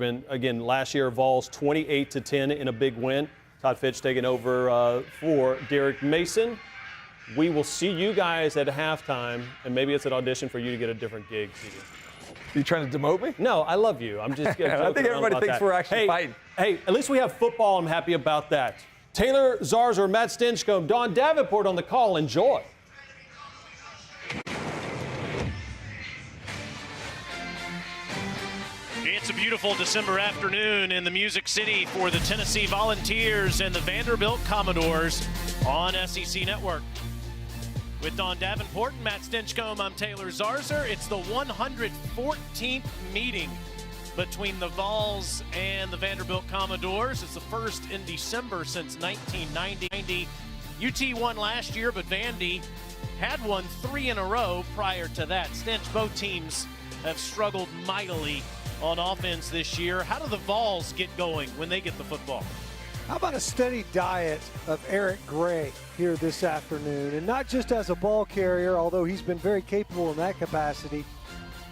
And again, last year, Vols 28-10 in a big win. Todd Fitch taking over for Derek Mason. We will see you guys at halftime, and maybe it's an audition for you to get a different gig. Are you trying to demote me? No, I love you. I'm just joking. I think everybody thinks that. we're actually fighting. Hey, at least we have football. I'm happy about that. Taylor Zarzer, Matt Stinchcomb, Don Davenport on the call. Enjoy. It's a beautiful December afternoon in the Music City for the Tennessee Volunteers and the Vanderbilt Commodores on SEC Network. With Don Davenport and Matt Stinchcomb, I'm Taylor Zarzer. It's the 114th meeting between the Vols and the Vanderbilt Commodores. It's the first in December since 1990. UT won last year, but Vandy had won 3 in a row prior to that. Stinch, both teams have struggled mightily on offense this year. How do the Vols get going when they get the football? How about a steady diet of Eric Gray here this afternoon? And not just as a ball carrier, although he's been very capable in that capacity,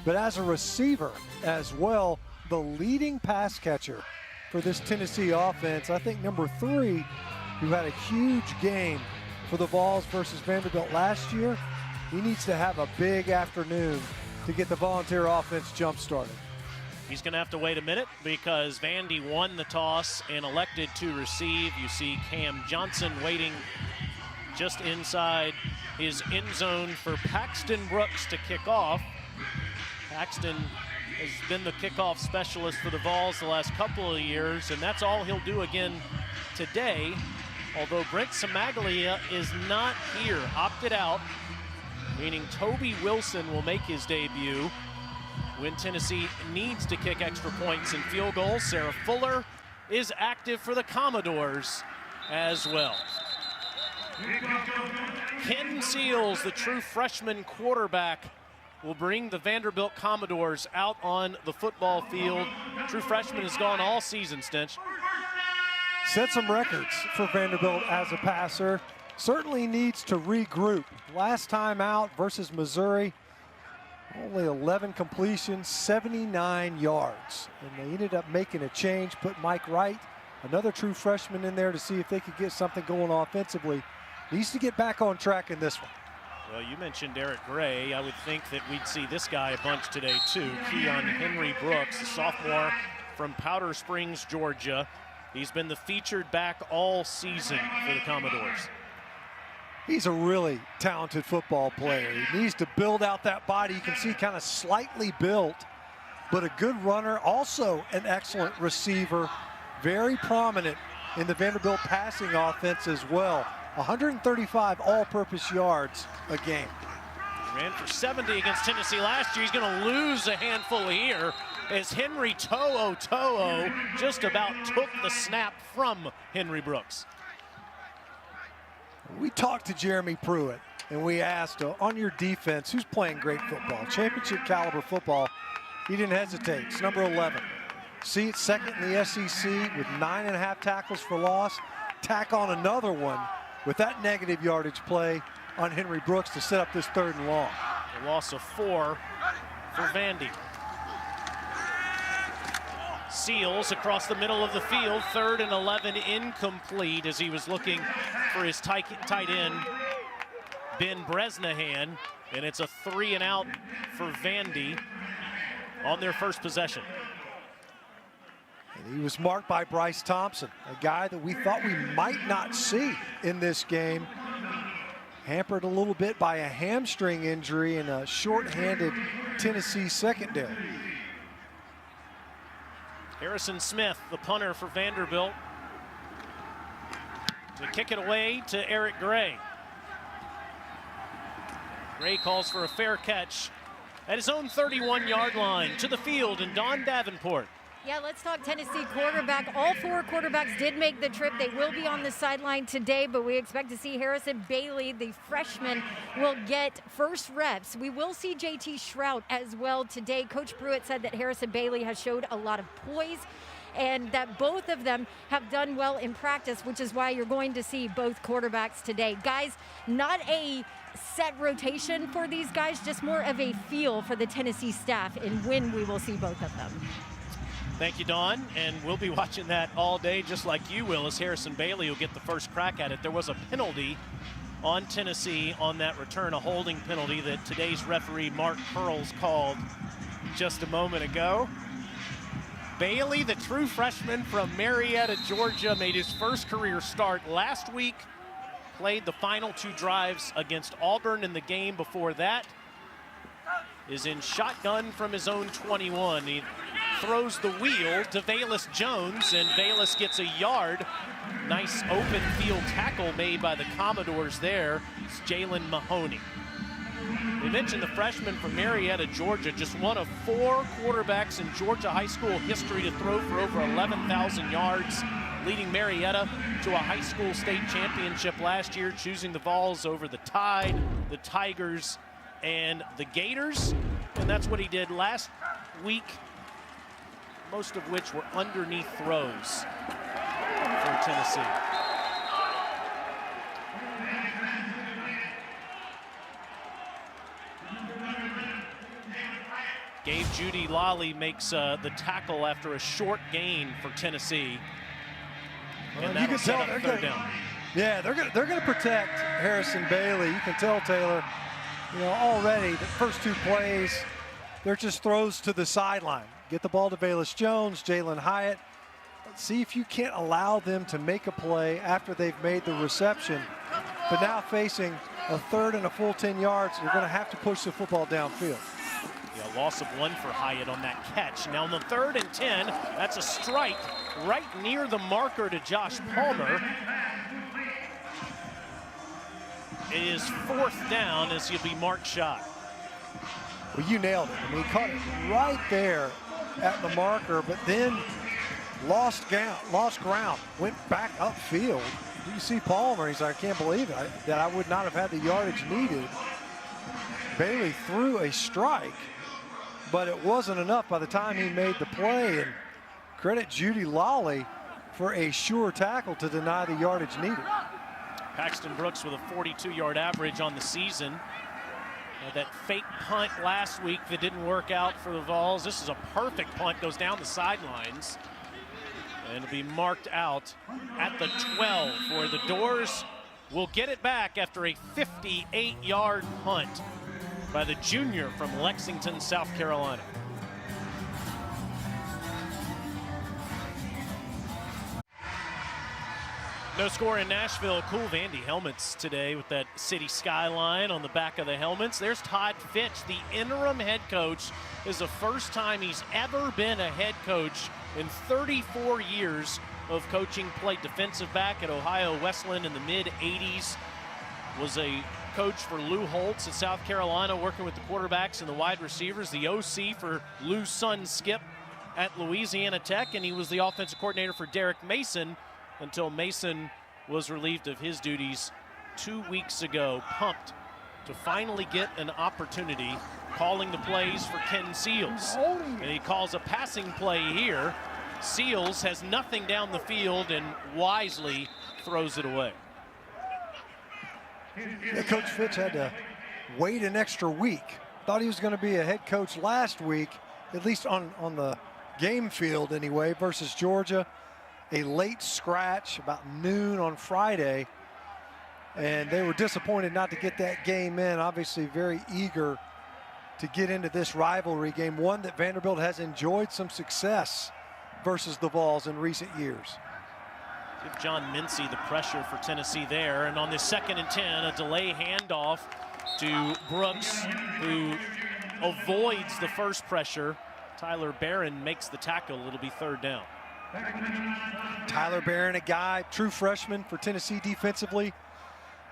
but as a receiver as well, the leading pass catcher for this Tennessee offense. I think number 3, who had a huge game for the Vols versus Vanderbilt last year, he needs to have a big afternoon to get the Volunteer offense jump-started. He's going to have to wait a minute because Vandy won the toss and elected to receive. You see Cam Johnson waiting just inside his end zone for Paxton Brooks to kick off. Paxton has been the kickoff specialist for the Vols the last couple of years, and that's all he'll do again today. Although Brent Samaglia is not here, opted out, meaning Toby Wilson will make his debut when Tennessee needs to kick extra points and field goals. Sarah Fuller is active for the Commodores as well. Ken Seals, the true freshman quarterback, will bring the Vanderbilt Commodores out on the football field. True freshman has gone all season, Stinch. Set some records for Vanderbilt as a passer. Certainly needs to regroup. Last time out versus Missouri, only 11 completions, 79 yards. And they ended up making a change, put Mike Wright, another true freshman, in there to see if they could get something going offensively. Needs to get back on track in this one. Well, you mentioned Eric Gray. I would think that we'd see this guy a bunch today, too. Keon Henry Brooks, the sophomore from Powder Springs, Georgia. He's been the featured back all season for the Commodores. He's a really talented football player. He needs to build out that body. You can see kind of slightly built, but a good runner, also an excellent receiver, very prominent in the Vanderbilt passing offense as well. 135 all-purpose yards a game. He ran for 70 against Tennessee last year. He's going to lose a handful here as Henry To'o just about took the snap from Henry Brooks. We talked to Jeremy Pruitt, and we asked, on your defense, who's playing great football, championship caliber football? He didn't hesitate. It's number 11. See, it's second in the SEC with 9.5 tackles for loss. Tack on another one with that negative yardage play on Henry Brooks to set up this 3rd and long. A loss of 4 for Vandy. Seals across the middle of the field, 3rd and 11, incomplete as he was looking for his tight end, Ben Bresnahan, and it's a 3 and out for Vandy on their first possession. And he was marked by Bryce Thompson, a guy that we thought we might not see in this game. Hampered a little bit by a hamstring injury and a short-handed Tennessee secondary. Harrison Smith, the punter for Vanderbilt, to kick it away to Eric Gray. Gray calls for a fair catch at his own 31-yard line to the field, and Don Davenport. Yeah, let's talk Tennessee quarterback. All 4 quarterbacks did make the trip. They will be on the sideline today, but we expect to see Harrison Bailey, the freshman, will get first reps. We will see JT Shrout as well today. Coach Pruitt said that Harrison Bailey has showed a lot of poise and that both of them have done well in practice, which is why you're going to see both quarterbacks today. Guys, not a set rotation for these guys, just more of a feel for the Tennessee staff and when we will see both of them. Thank you, Don. And we'll be watching that all day, just like you will, as Harrison Bailey will get the first crack at it. There was a penalty on Tennessee on that return, a holding penalty that today's referee, Mark Pearls, called just a moment ago. Bailey, the true freshman from Marietta, Georgia, made his first career start last week, played the final 2 drives against Auburn in the game before that, is in shotgun from his own 21. He throws the wheel to Velus Jones, and Velus gets a yard. Nice open field tackle made by the Commodores there. It's Jalen Mahoney. We mentioned the freshman from Marietta, Georgia, just one of 4 quarterbacks in Georgia high school history to throw for over 11,000 yards, leading Marietta to a high school state championship last year, choosing the Vols over the Tide, the Tigers, and the Gators. And that's what he did last week, most of which were underneath throws for Tennessee. Gabe Judy Lally makes the tackle after a short gain for Tennessee. And you can tell they're third down. Yeah, they're gonna protect Harrison Bailey. You can tell, Taylor, you know, already the first 2 plays, they're just throws to the sideline. Get the ball to Velus Jones, Jalen Hyatt. Let's see if you can't allow them to make a play after they've made the reception. But now facing a 3rd and a full 10 yards, you're gonna have to push the football downfield. Yeah, loss of 1 for Hyatt on that catch. Now on the 3rd and 10, that's a strike right near the marker to Josh Palmer. It is 4th down as he'll be marked shy. Well, you nailed it. I mean, he caught it right there at the marker, but then lost ground, went back upfield. You see Palmer, he's like, I can't believe it, that I would not have had the yardage needed. Bailey threw a strike, but it wasn't enough by the time he made the play. And credit Judy Lally for a sure tackle to deny the yardage needed. Paxton Brooks with a 42-yard average on the season. That fake punt last week that didn't work out for the Vols. This is a perfect punt, goes down the sidelines. And it'll be marked out at the 12, where the Doors will get it back after a 58-yard punt by the junior from Lexington, South Carolina. No score in Nashville. Cool Vandy helmets today with that city skyline on the back of the helmets. There's Todd Fitch, the interim head coach. This is the first time he's ever been a head coach in 34 years of coaching. Played defensive back at Ohio Wesleyan in the mid-'80s. Was a coach for Lou Holtz at South Carolina, working with the quarterbacks and the wide receivers. The OC for Lou's son Skip at Louisiana Tech, and he was the offensive coordinator for Derek Mason until Mason was relieved of his duties 2 weeks ago. Pumped to finally get an opportunity calling the plays for Ken Seals. And he calls a passing play here. Seals has nothing down the field and wisely throws it away. Yeah, Coach Fitch had to wait an extra week. Thought he was going to be a head coach last week, at least on the game field anyway, versus Georgia. A late scratch about noon on Friday, and they were disappointed not to get that game in. Obviously very eager to get into this rivalry game, one that Vanderbilt has enjoyed some success versus the Vols in recent years. Give John Mincy the pressure for Tennessee there, and on this 2nd and 10, a delay handoff to Brooks, who avoids the first pressure. Tyler Barron makes the tackle. It'll be 3rd down. Tyler Barron, a guy, true freshman for Tennessee defensively.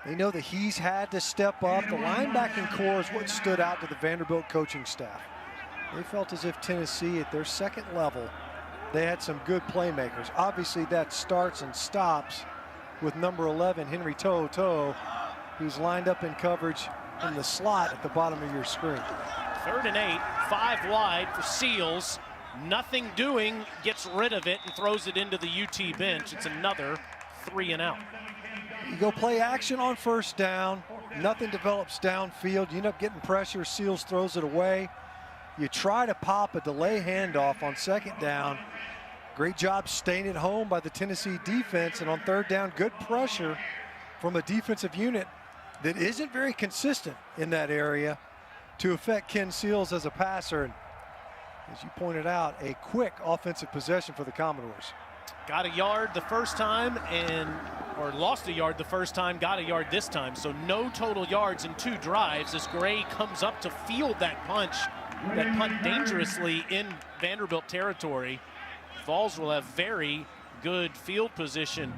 They know that he's had to step up. The linebacking core is what stood out to the Vanderbilt coaching staff. They felt as if Tennessee, at their second level, they had some good playmakers. Obviously, that starts and stops with number 11, Henry To'oTo'o, who's lined up in coverage in the slot at the bottom of your screen. 3rd and 8, 5 wide for Seals. Nothing doing, gets rid of it and throws it into the UT bench. It's another 3 and out. You go play action on 1st down, nothing develops downfield, you end up getting pressure, Seals throws it away. You try to pop a delay handoff on 2nd down, Great job staying at home by the Tennessee defense, and on third down, good pressure from a defensive unit that isn't very consistent in that area to affect Ken Seals as a passer. And as you pointed out, a quick offensive possession for the Commodores. Got a yard the first time or lost a yard the first time, got a yard this time. So no total yards in 2 drives as Gray comes up to field that punt dangerously in Vanderbilt territory. Vols will have very good field position.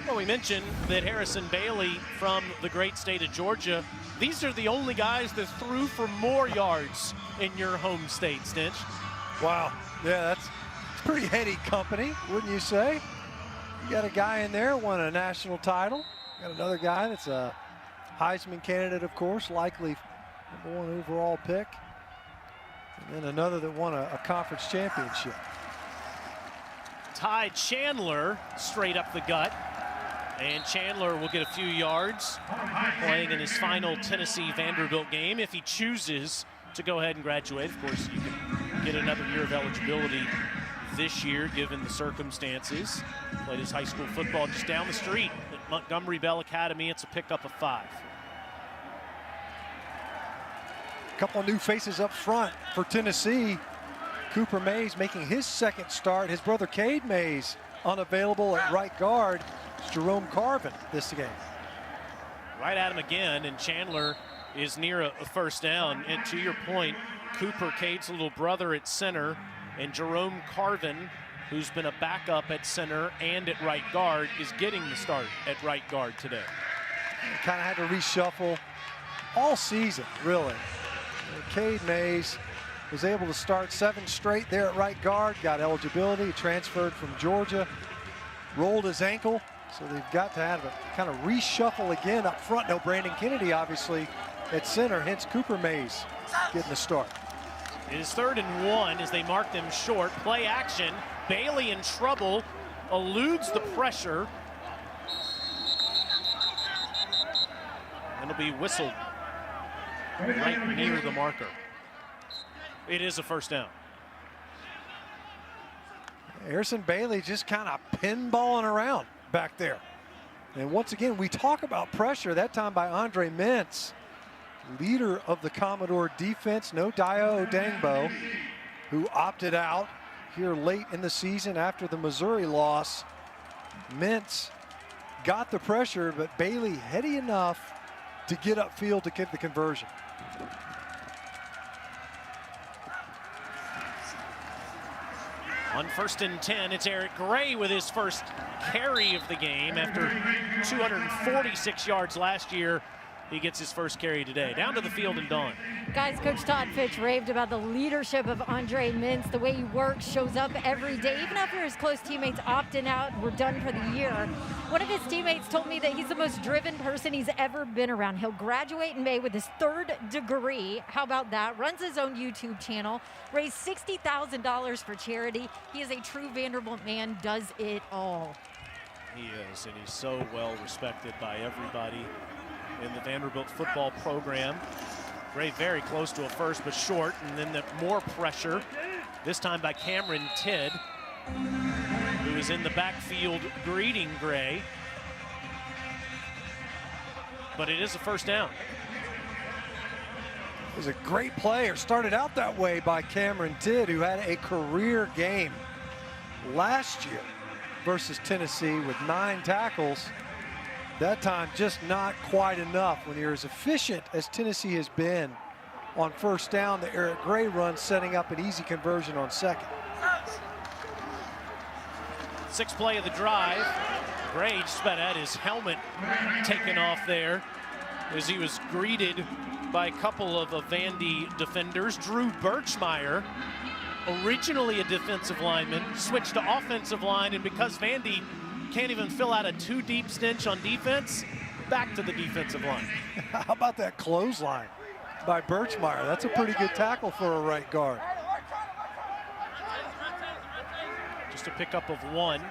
Well, we mentioned that Harrison Bailey from the great state of Georgia, these are the only guys that threw for more yards in your home state, Stinch. Wow, yeah, that's pretty heady company, wouldn't you say? You got a guy in there, won a national title. Got another guy that's a Heisman candidate, of course, likely #1 overall pick. And then another that won a conference championship. Ty Chandler straight up the gut. And Chandler will get a few yards playing in his final Tennessee Vanderbilt game if he chooses to go ahead and graduate. Of course, you can get another year of eligibility this year given the circumstances. Played his high school football just down the street at Montgomery Bell Academy. It's a pickup of 5. A couple of new faces up front for Tennessee. Cooper Mays making his second start. His brother Cade Mays unavailable at right guard. It's Jerome Carvin this game. Right at him again, and Chandler is near a first down. And to your point, Cooper, Cade's little brother at center, and Jerome Carvin, who's been a backup at center and at right guard, is getting the start at right guard today. Kind of had to reshuffle all season, really. Cade Mays was able to start 7 straight there at right guard, got eligibility, transferred from Georgia, rolled his ankle, so they've got to have a kind of reshuffle again up front. No Brandon Kennedy, obviously, at center, hence Cooper Mays getting the start. It is 3rd and 1 as they mark them short. Play action. Bailey in trouble, eludes the pressure. And it'll be whistled right near the marker. It is a first down. Harrison Bailey just kind of pinballing around back there. And once again, we talk about pressure, that time by Andre Mintz, leader of the Commodore defense. No Dio Odangbo, who opted out here late in the season after the Missouri loss. Mintz got the pressure, but Bailey heady enough to get upfield to get the conversion. On 1st and 10, it's Eric Gray with his first carry of the game after 246 yards last year. He gets his first carry today. Down to the field and Dawn. Guys, Coach Todd Fitch raved about the leadership of Andre Mintz, the way he works, shows up every day, even after his close teammates opting out and were done for the year. One of his teammates told me that he's the most driven person he's ever been around. He'll graduate in May with his 3rd degree. How about that? Runs his own YouTube channel, raised $60,000 for charity. He is a true Vanderbilt man, does it all. He is, and he's so well respected by everybody in the Vanderbilt football program. Gray very close to a first, but short, and then more pressure, this time by Cameron Tidd, who is in the backfield greeting Gray. But it is a first down. It was a great play, or started out that way, by Cameron Tidd, who had a career game last year versus Tennessee with 9 tackles. That time just not quite enough when you're as efficient as Tennessee has been on first down. The Eric Gray run setting up an easy conversion on 2nd. 6th play of the drive. Gray just about had his helmet taken off there as he was greeted by a couple of Vandy defenders. Drew Birchmeyer, originally a defensive lineman, switched to offensive line, and because Vandy can't even fill out a 2-deep stench on defense, back to the defensive line. How about that clothesline by Birchmeyer? That's a pretty good tackle for a right guard. Just a pickup of 1.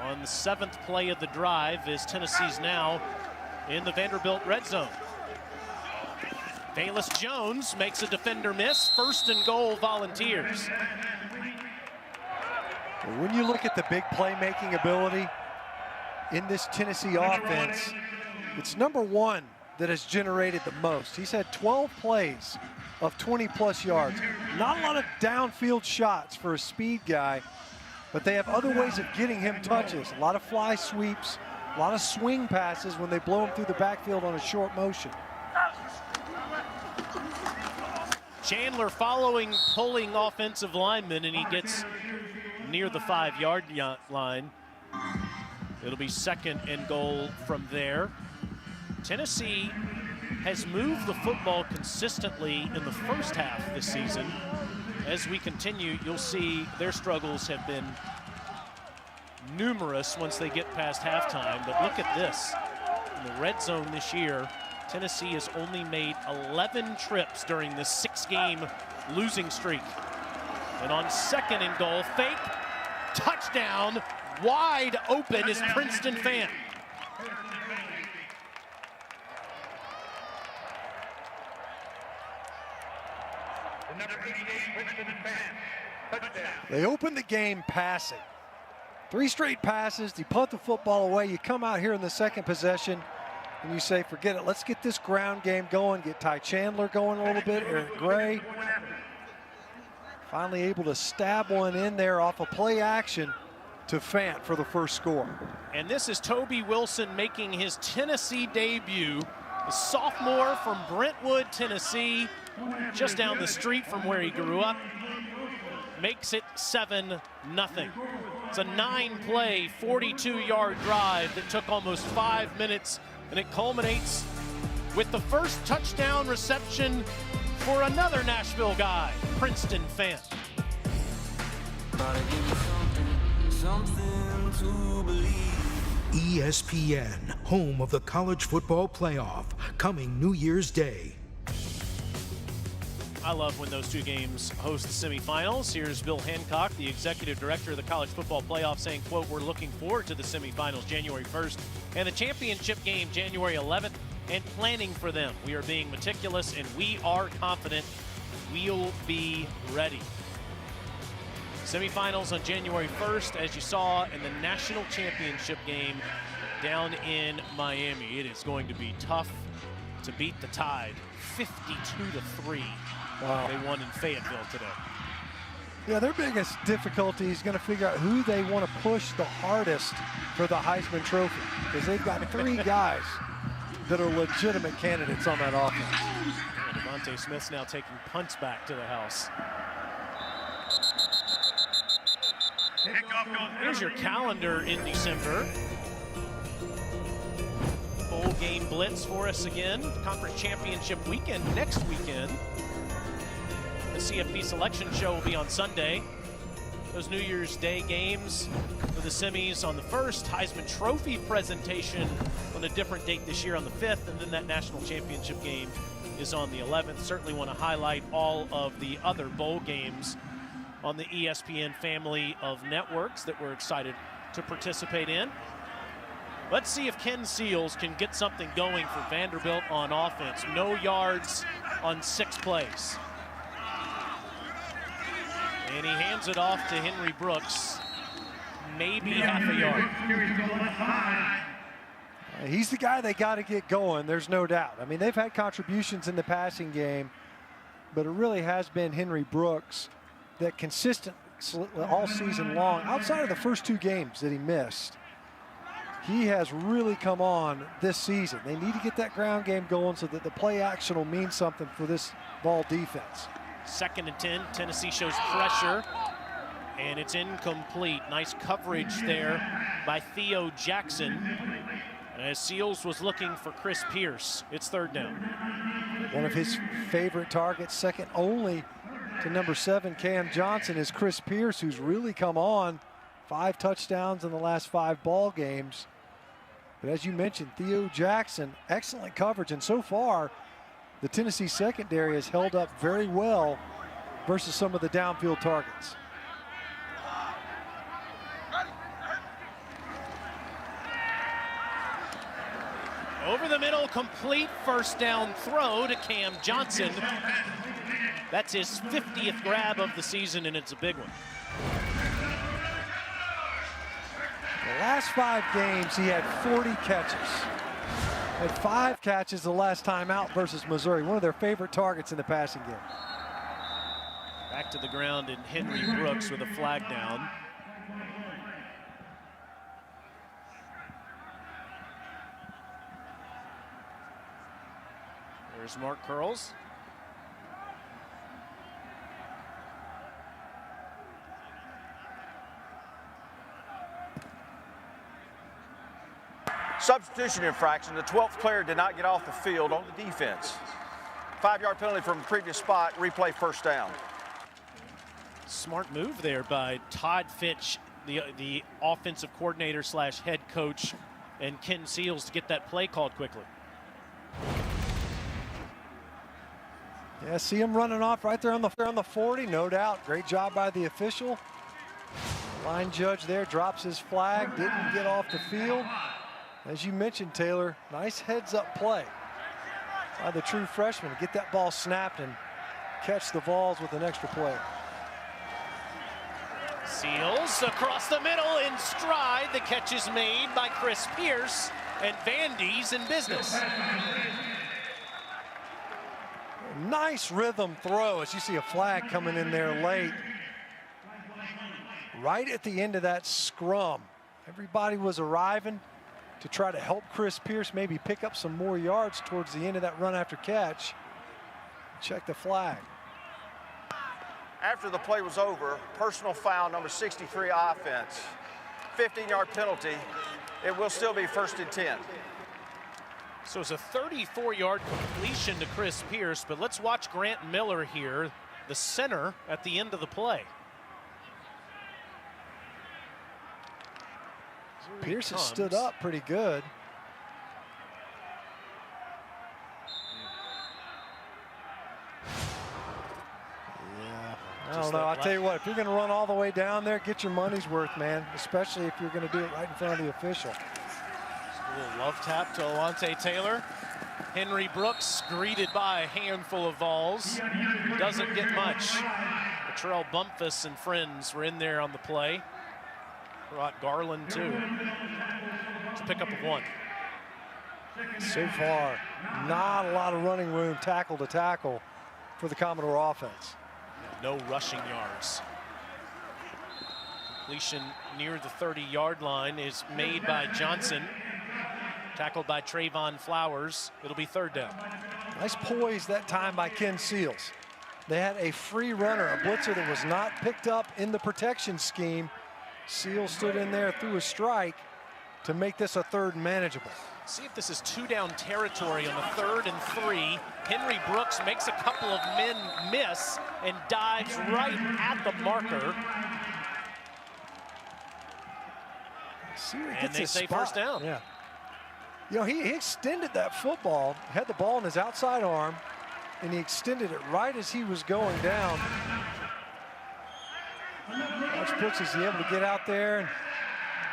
On the 7th play of the drive, as Tennessee's now in the Vanderbilt red zone. Bayless Jones makes a defender miss. 1st and goal, Volunteers. When you look at the big playmaking ability in this Tennessee offense, it's number one that has generated the most. He's had 12 plays of 20-plus yards. Not a lot of downfield shots for a speed guy, but they have other ways of getting him touches. A lot of fly sweeps, a lot of swing passes when they blow him through the backfield on a short motion. Chandler following, pulling offensive lineman, and he gets near the 5-yard line. It'll be 2nd and goal from there. Tennessee has moved the football consistently in the first half this season. As we continue, you'll see their struggles have been numerous once they get past halftime. But look at this. In the red zone this year, Tennessee has only made 11 trips during this 6-game losing streak. And on 2nd and goal, fake, touchdown, wide open is Princeton Fant. They opened the game passing. 3 straight passes, they punt the football away. You come out here in the 2nd possession and you say, forget it, let's get this ground game going, get Ty Chandler going a little bit, Eric Gray. Finally able to stab one in there off a play action to Fant for the first score. And this is Toby Wilson making his Tennessee debut. The sophomore from Brentwood, Tennessee, just down the street from where he grew up. Makes it 7-0. It's a 9-play, 42-yard drive that took almost 5 minutes, and it culminates with the first touchdown reception for another Nashville guy, Princeton Fant. ESPN, home of the college football playoff, coming New Year's Day. I love when those 2 games host the semifinals. Here's Bill Hancock, the executive director of the college football playoff, saying, quote, we're looking forward to the semifinals January 1st and the championship game January 11th and planning for them. We are being meticulous and we are confident we'll be ready. Semifinals on January 1st, as you saw in the national championship game down in Miami. It is going to be tough to beat the Tide 52-3. Wow. They won in Fayetteville today. Yeah, their biggest difficulty is going to figure out who they want to push the hardest for the Heisman Trophy, because they've got 3 guys that are legitimate candidates on that offense. Devontae Smith's now taking punts back to the house. Here's your calendar in December. Bowl game blitz for us again. Conference championship weekend next weekend. The CFP selection show will be on Sunday. Those New Year's Day games for the semis on the 1st. Heisman Trophy presentation on a different date this year on the 5th. And then that national championship game is on the 11th. Certainly want to highlight all of the other bowl games on the ESPN family of networks that we're excited to participate in. Let's see if Ken Seals can get something going for Vanderbilt on offense. No yards on 6 plays. And he hands it off to Henry Brooks, maybe half a yard. He's the guy they got to get going, there's no doubt. I mean, they've had contributions in the passing game, but it really has been Henry Brooks that consistent all season long, outside of the first 2 games that he missed. He has really come on this season. They need to get that ground game going so that the play action will mean something for this ball defense. 2nd and 10, Tennessee shows pressure, and it's incomplete. Nice coverage there by Theo Jackson, as Seals was looking for Chris Pierce. It's 3rd down. One of his favorite targets, second only to number 7, Cam Johnson, is Chris Pierce, who's really come on. 5 touchdowns in the last 5 ball games. But as you mentioned, Theo Jackson, excellent coverage, and so far, the Tennessee secondary has held up very well versus some of the downfield targets. Over the middle, complete first down throw to Cam Johnson. That's his 50th grab of the season, and it's a big one. The last 5 games, he had 40 catches. Had 5 catches the last time out versus Missouri, one of their favorite targets in the passing game. Back to the ground, and Henry Brooks with a flag down. There's Mark Curls. Substitution infraction. The 12th player did not get off the field on the defense. 5-yard penalty from the previous spot. Replay first down. Smart move there by Todd Fitch, the offensive coordinator slash head coach, and Ken Seals to get that play called quickly. Yeah, see him running off right there on the 40, no doubt. Great job by the official. Line judge there drops his flag, didn't get off the field. As you mentioned, Taylor, nice heads-up play by the true freshman to get that ball snapped and catch the balls with an extra play. Seals across the middle in stride. The catch is made by Chris Pierce, and Vandy's in business. Nice rhythm throw as you see a flag coming in there late. Right at the end of that scrum. Everybody was arriving to try to help Chris Pierce maybe pick up some more yards towards the end of that run after catch. Check the flag. After the play was over, personal foul number 63 offense. 15-yard penalty. It will still be 1st and 10. So it's a 34-yard completion to Chris Pierce, but let's watch Grant Miller here, the center at the end of the play. Pierce has stood up pretty good. Yeah, I don't know. I'll tell you what, if you're going to run all the way down there, get your money's worth, man, especially if you're going to do it right in front of the official. A little love tap to Alante Taylor. Henry Brooks greeted by a handful of Vols. Doesn't get much. Latrell Bumpus and friends were in there on the play. Brought Garland too. It's a pickup of 1. So far, not a lot of running room tackle to tackle for the Commodore offense. No rushing yards. Completion near the 30-yard line is made by Johnson. Tackled by Trayvon Flowers. It'll be 3rd down. Nice poise that time by Ken Seals. They had a free runner, a blitzer that was not picked up in the protection scheme. Seals stood in there, threw a strike to make this a 3rd and manageable. See if this is 2-down territory on the 3rd and 3. Henry Brooks makes a couple of men miss and dives right at the marker. See where he And gets they his say spot. 1st down. Yeah. You know, he extended that football, had the ball in his outside arm, and he extended it right as he was going down. Watch Brooks, is he able to get out there and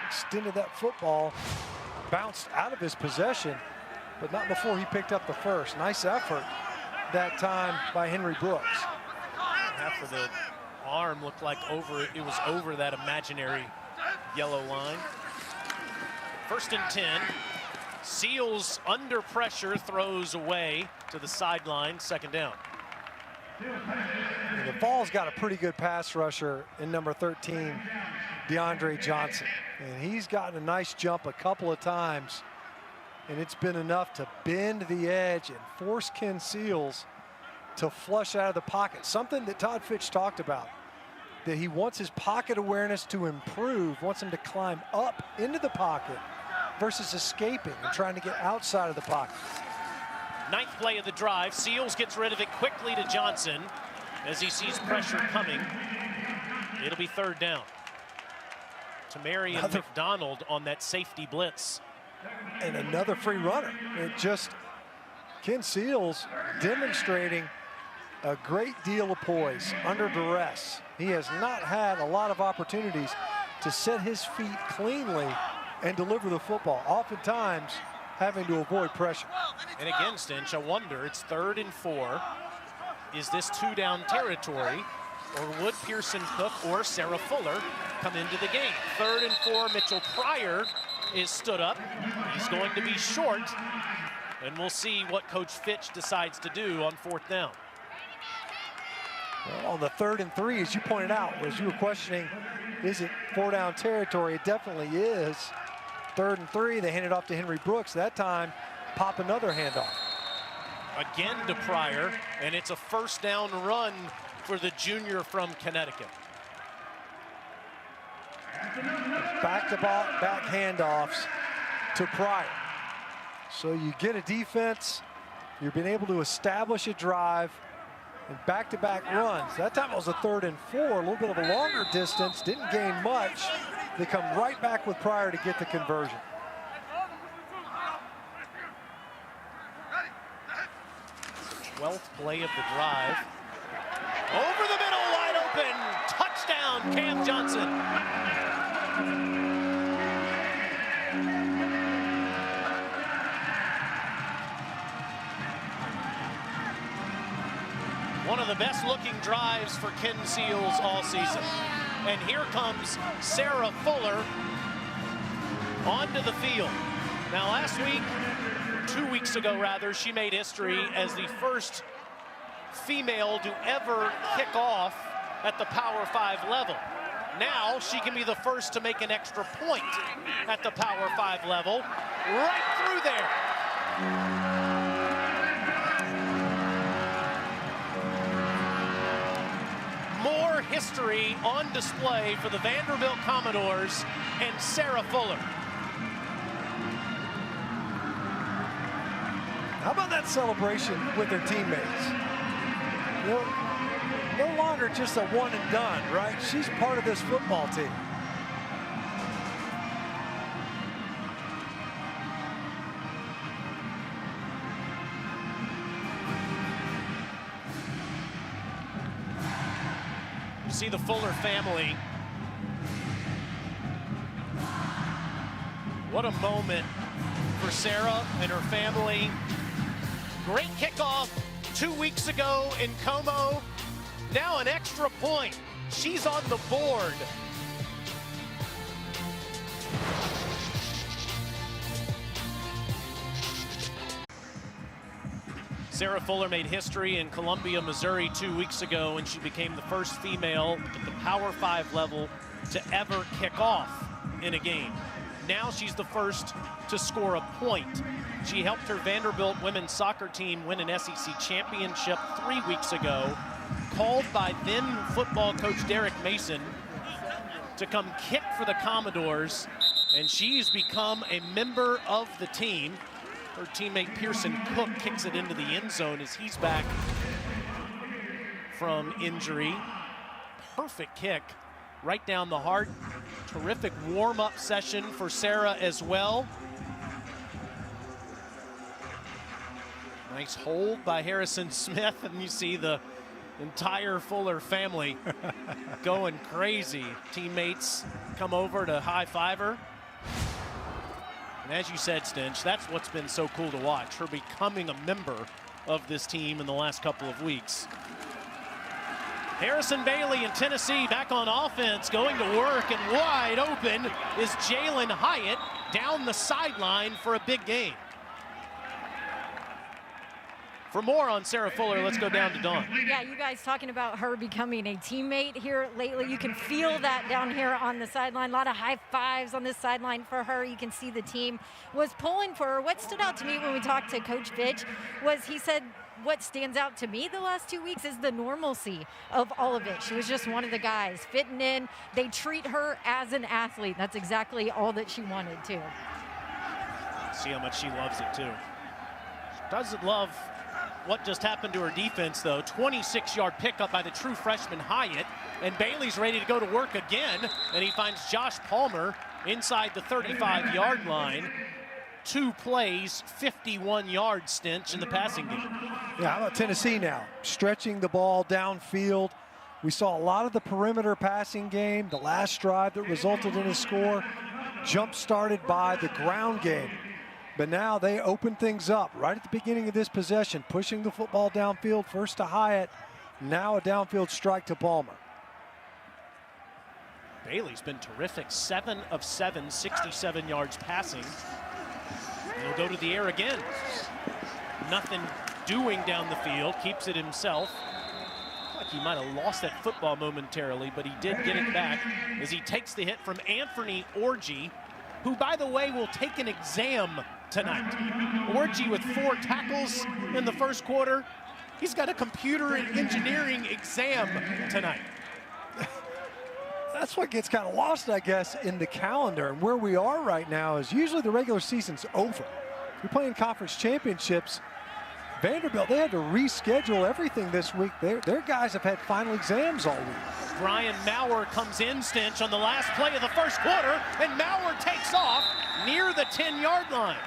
extended that football, bounced out of his possession, but not before he picked up the first. Nice effort that time by Henry Brooks. Half of the arm looked like it was over that imaginary yellow line. 1st and 10. Seals under pressure, throws away to the sideline, 2nd down. And the Vols got a pretty good pass rusher in number 13, DeAndre Johnson. And he's gotten a nice jump a couple of times, and it's been enough to bend the edge and force Ken Seals to flush out of the pocket. Something that Todd Fitch talked about, that he wants his pocket awareness to improve, wants him to climb up into the pocket versus escaping and trying to get outside of the pocket. 9th play of the drive. Seals gets rid of it quickly to Johnson as he sees pressure coming. It'll be 3rd down. Tamarian McDonald on that safety blitz. And another free runner. It just, Ken Seals demonstrating a great deal of poise under duress. He has not had a lot of opportunities to set his feet cleanly and deliver the football. Oftentimes, having to avoid pressure. And again, Stinch, I wonder, it's 3rd and 4. Is this 2-down territory, or would Pearson Cook or Sarah Fuller come into the game? 3rd and 4, Mitchell Pryor is stood up. He's going to be short, and we'll see what Coach Fitch decides to do on 4th down. Well, on the 3rd and 3, as you pointed out, as you were questioning, is it 4-down territory? It definitely is. 3rd and 3, they hand it off to Henry Brooks. That time, pop another handoff. Again to Pryor, and it's a 1st down run for the junior from Connecticut. Back-to-back handoffs to Pryor. So you get a defense, you've been able to establish a drive, and back-to-back runs. That time it was a 3rd and 4, a little bit of a longer distance, didn't gain much. They come right back with Pryor to get the conversion. 12th play of the drive. Over the middle, wide open. Touchdown, Cam Johnson. One of the best looking drives for Ken Seals all season. And here comes Sarah Fuller onto the field. Now last week, 2 weeks ago rather, she made history as the first female to ever kick off at the Power 5 level. Now she can be the first to make an extra point at the Power 5 level, right through there. More history on display for the Vanderbilt Commodores and Sarah Fuller. How about that celebration with their teammates? You know, no longer just a one and done, right? She's part of this football team. You see the Fuller family. What a moment for Sarah and her family. Great kickoff 2 weeks ago in Como. Now an extra point. She's on the board. Sarah Fuller made history in Columbia, Missouri 2 weeks ago when she became the first female at the Power 5 level to ever kick off in a game. Now she's the first to score a point. She helped her Vanderbilt women's soccer team win an SEC championship 3 weeks ago, called by then football coach Derek Mason to come kick for the Commodores, and she's become a member of the team. Her teammate Pearson Cook kicks it into the end zone as he's back from injury. Perfect kick right down the heart. Terrific warm-up session for Sarah as well. Nice hold by Harrison Smith, and you see the entire Fuller family going crazy. Teammates come over to high-five her. And as you said, Stinch, that's what's been so cool to watch, her becoming a member of this team in the last couple of weeks. Harrison Bailey in Tennessee back on offense, going to work, and wide open is Jalen Hyatt down the sideline for a big game. For more on Sarah Fuller, let's go down to Dawn. Yeah, you guys talking about her becoming a teammate here lately. You can feel that down here on the sideline. A lot of high fives on this sideline for her. You can see the team was pulling for her. What stood out to me when we talked to Coach Fitch was he said, what stands out to me the last 2 weeks is the normalcy of all of it. She was just one of the guys fitting in. They treat her as an athlete. That's exactly all that she wanted too. See how much she loves it too. She doesn't love what just happened to her defense, though. 26-yard pickup by the true freshman Hyatt, and Bailey's ready to go to work again, and he finds Josh Palmer inside the 35-yard line. 2 plays, 51-yard Stinch in the passing game. Yeah, how about Tennessee now? Stretching the ball downfield. We saw a lot of the perimeter passing game. The last drive that resulted in a score, jump-started by the ground game. But now they open things up right at the beginning of this possession, pushing the football downfield, first to Hyatt, now a downfield strike to Palmer. Bailey's been terrific. 7 of 7, 67 yards passing. He'll go to the air again. Nothing doing down the field, keeps it himself. Like he might have lost that football momentarily, but he did get it back as he takes the hit from Anthony Orji, who, by the way, will take an exam tonight. Orji with 4 tackles in the first quarter. He's got a computer and engineering exam tonight. That's what gets kind of lost, I guess, in the calendar. And where we are right now is usually the regular season's over. We're playing conference championships. Vanderbilt, they had to reschedule everything this week. Their guys have had final exams all week. Brian Maurer comes in, Stinch, on the last play of the first quarter, and Maurer takes off near the 10-yard line.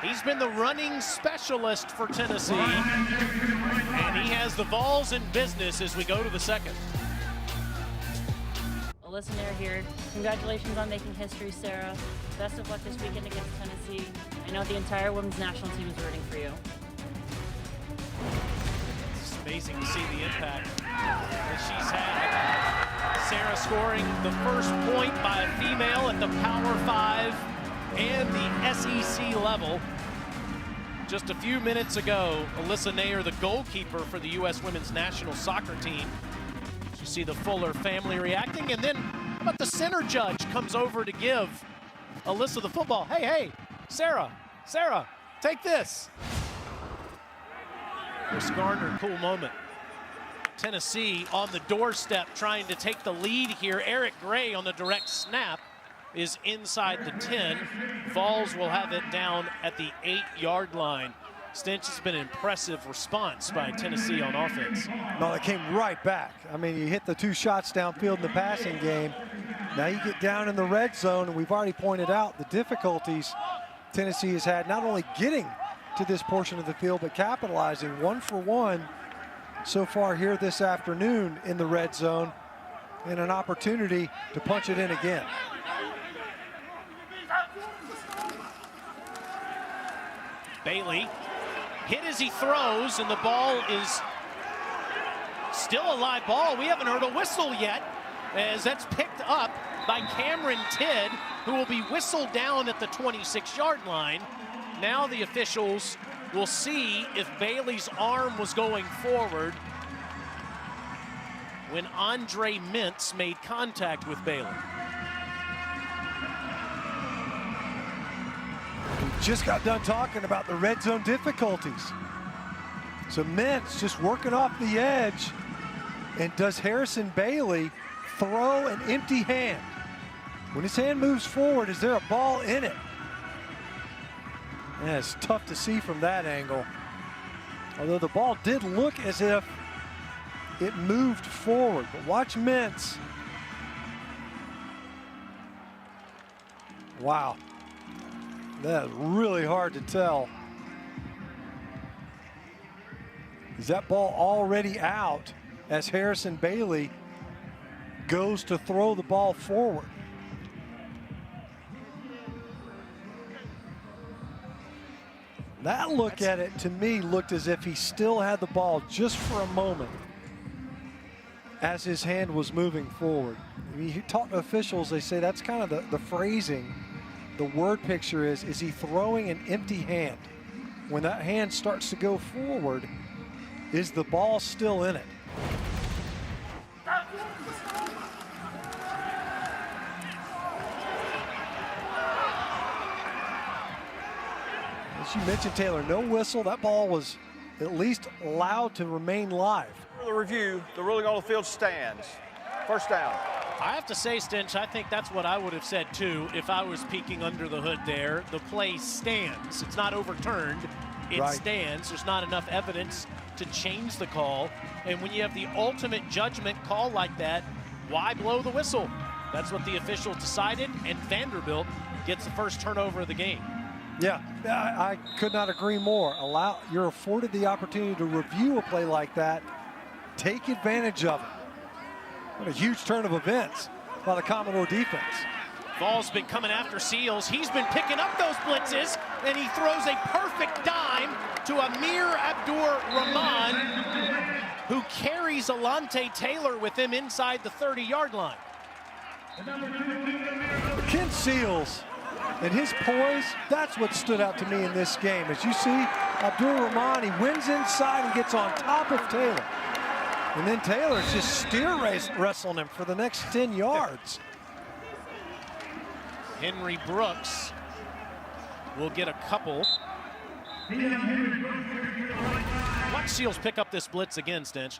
He's been the running specialist for Tennessee, and he has the Vols in business as we go to the second. Alyssa Nair here. Congratulations on making history, Sarah. Best of luck this weekend against Tennessee. I know the entire women's national team is rooting for you. It's amazing to see the impact that she's had. Sarah scoring the first point by a female at the Power 5 and the SEC level. Just a few minutes ago, Alyssa Nair, the goalkeeper for the U.S. women's national soccer team. You see the Fuller family reacting, and then but the center judge comes over to give Alyssa the football. Hey, Sarah, take this. Chris Gardner, cool moment. Tennessee on the doorstep trying to take the lead here. Eric Gray on the direct snap is inside the 10. Vols will have it down at the 8-yard line. Stinch, has been an impressive response by Tennessee on offense. No, it came right back. I mean, you hit the 2 shots downfield in the passing game. Now you get down in the red zone, and we've already pointed out the difficulties Tennessee has had not only getting to this portion of the field, but capitalizing 1 for 1 so far here this afternoon in the red zone, and an opportunity to punch it in again. Bailey hit as he throws, and the ball is still a live ball. We haven't heard a whistle yet, as that's picked up by Cameron Tidd, who will be whistled down at the 26-yard line. Now the officials will see if Bailey's arm was going forward when Andre Mintz made contact with Bailey. We just got done talking about the red zone difficulties. So Mintz just working off the edge, and does Harrison Bailey throw an empty hand? When his hand moves forward, is there a ball in it? Yeah, it's tough to see from that angle. Although the ball did look as if it moved forward. But watch Mintz. Wow. That's really hard to tell. Is that ball already out as Harrison Bailey goes to throw the ball forward? That look at it, to me, looked as if he still had the ball just for a moment as his hand was moving forward. I mean, you talk to officials, they say that's kind of the phrasing. The word picture is he throwing an empty hand? When that hand starts to go forward, is the ball still in it? As you mentioned, Taylor, no whistle. That ball was at least allowed to remain live. For the review, the ruling on the field stands. First down. I have to say, Stinch, I think that's what I would have said too if I was peeking under the hood there. The play stands. It's not overturned. It stands. There's not enough evidence to change the call. And when you have the ultimate judgment call like that, why blow the whistle? That's what the official decided, and Vanderbilt gets the first turnover of the game. Yeah, I could not agree more. You're afforded the opportunity to review a play like that. Take advantage of it. What a huge turn of events by the Commodore defense. Ball's been coming after Seals. He's been picking up those blitzes, and he throws a perfect dime to Amir Abdur-Rahman, who carries Alante Taylor with him inside the 30-yard line. Ken Seals and his poise, that's what stood out to me in this game. As you see, Abdur-Rahman, he wins inside and gets on top of Taylor. And then Taylor's just wrestling him for the next 10 yards. Henry Brooks will get a couple. Watch Seals pick up this blitz again, Stench.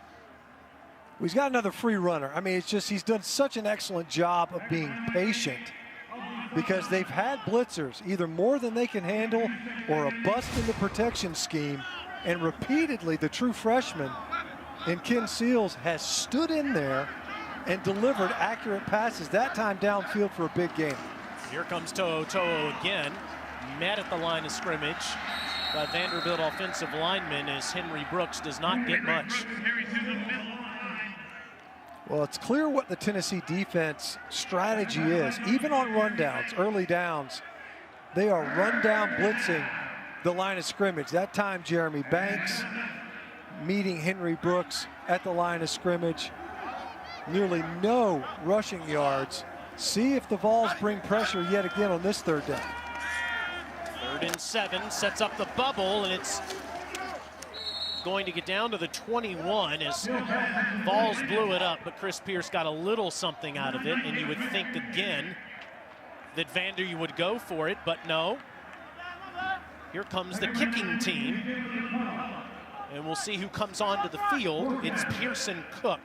He's got another free runner. I mean, it's just he's done such an excellent job of being patient because they've had blitzers, either more than they can handle or a bust in the protection scheme. And repeatedly, the true freshman in Ken Seals has stood in there and delivered accurate passes, that time downfield for a big gain. Here comes To'o again, met at the line of scrimmage by Vanderbilt offensive lineman as Henry Brooks does not get much. Well, it's clear what the Tennessee defense strategy is. Even on rundowns, early downs, they are run-down blitzing the line of scrimmage. That time, Jeremy Banks meeting Henry Brooks at the line of scrimmage. Nearly no rushing yards. See if the Vols bring pressure yet again on this third down. 3rd and 7, sets up the bubble, and it's going to get down to the 21 as Vols blew it up, but Chris Pierce got a little something out of it, and you would think again that Vander would go for it, but no. Here comes the kicking team, and we'll see who comes onto the field. It's Pearson Cook,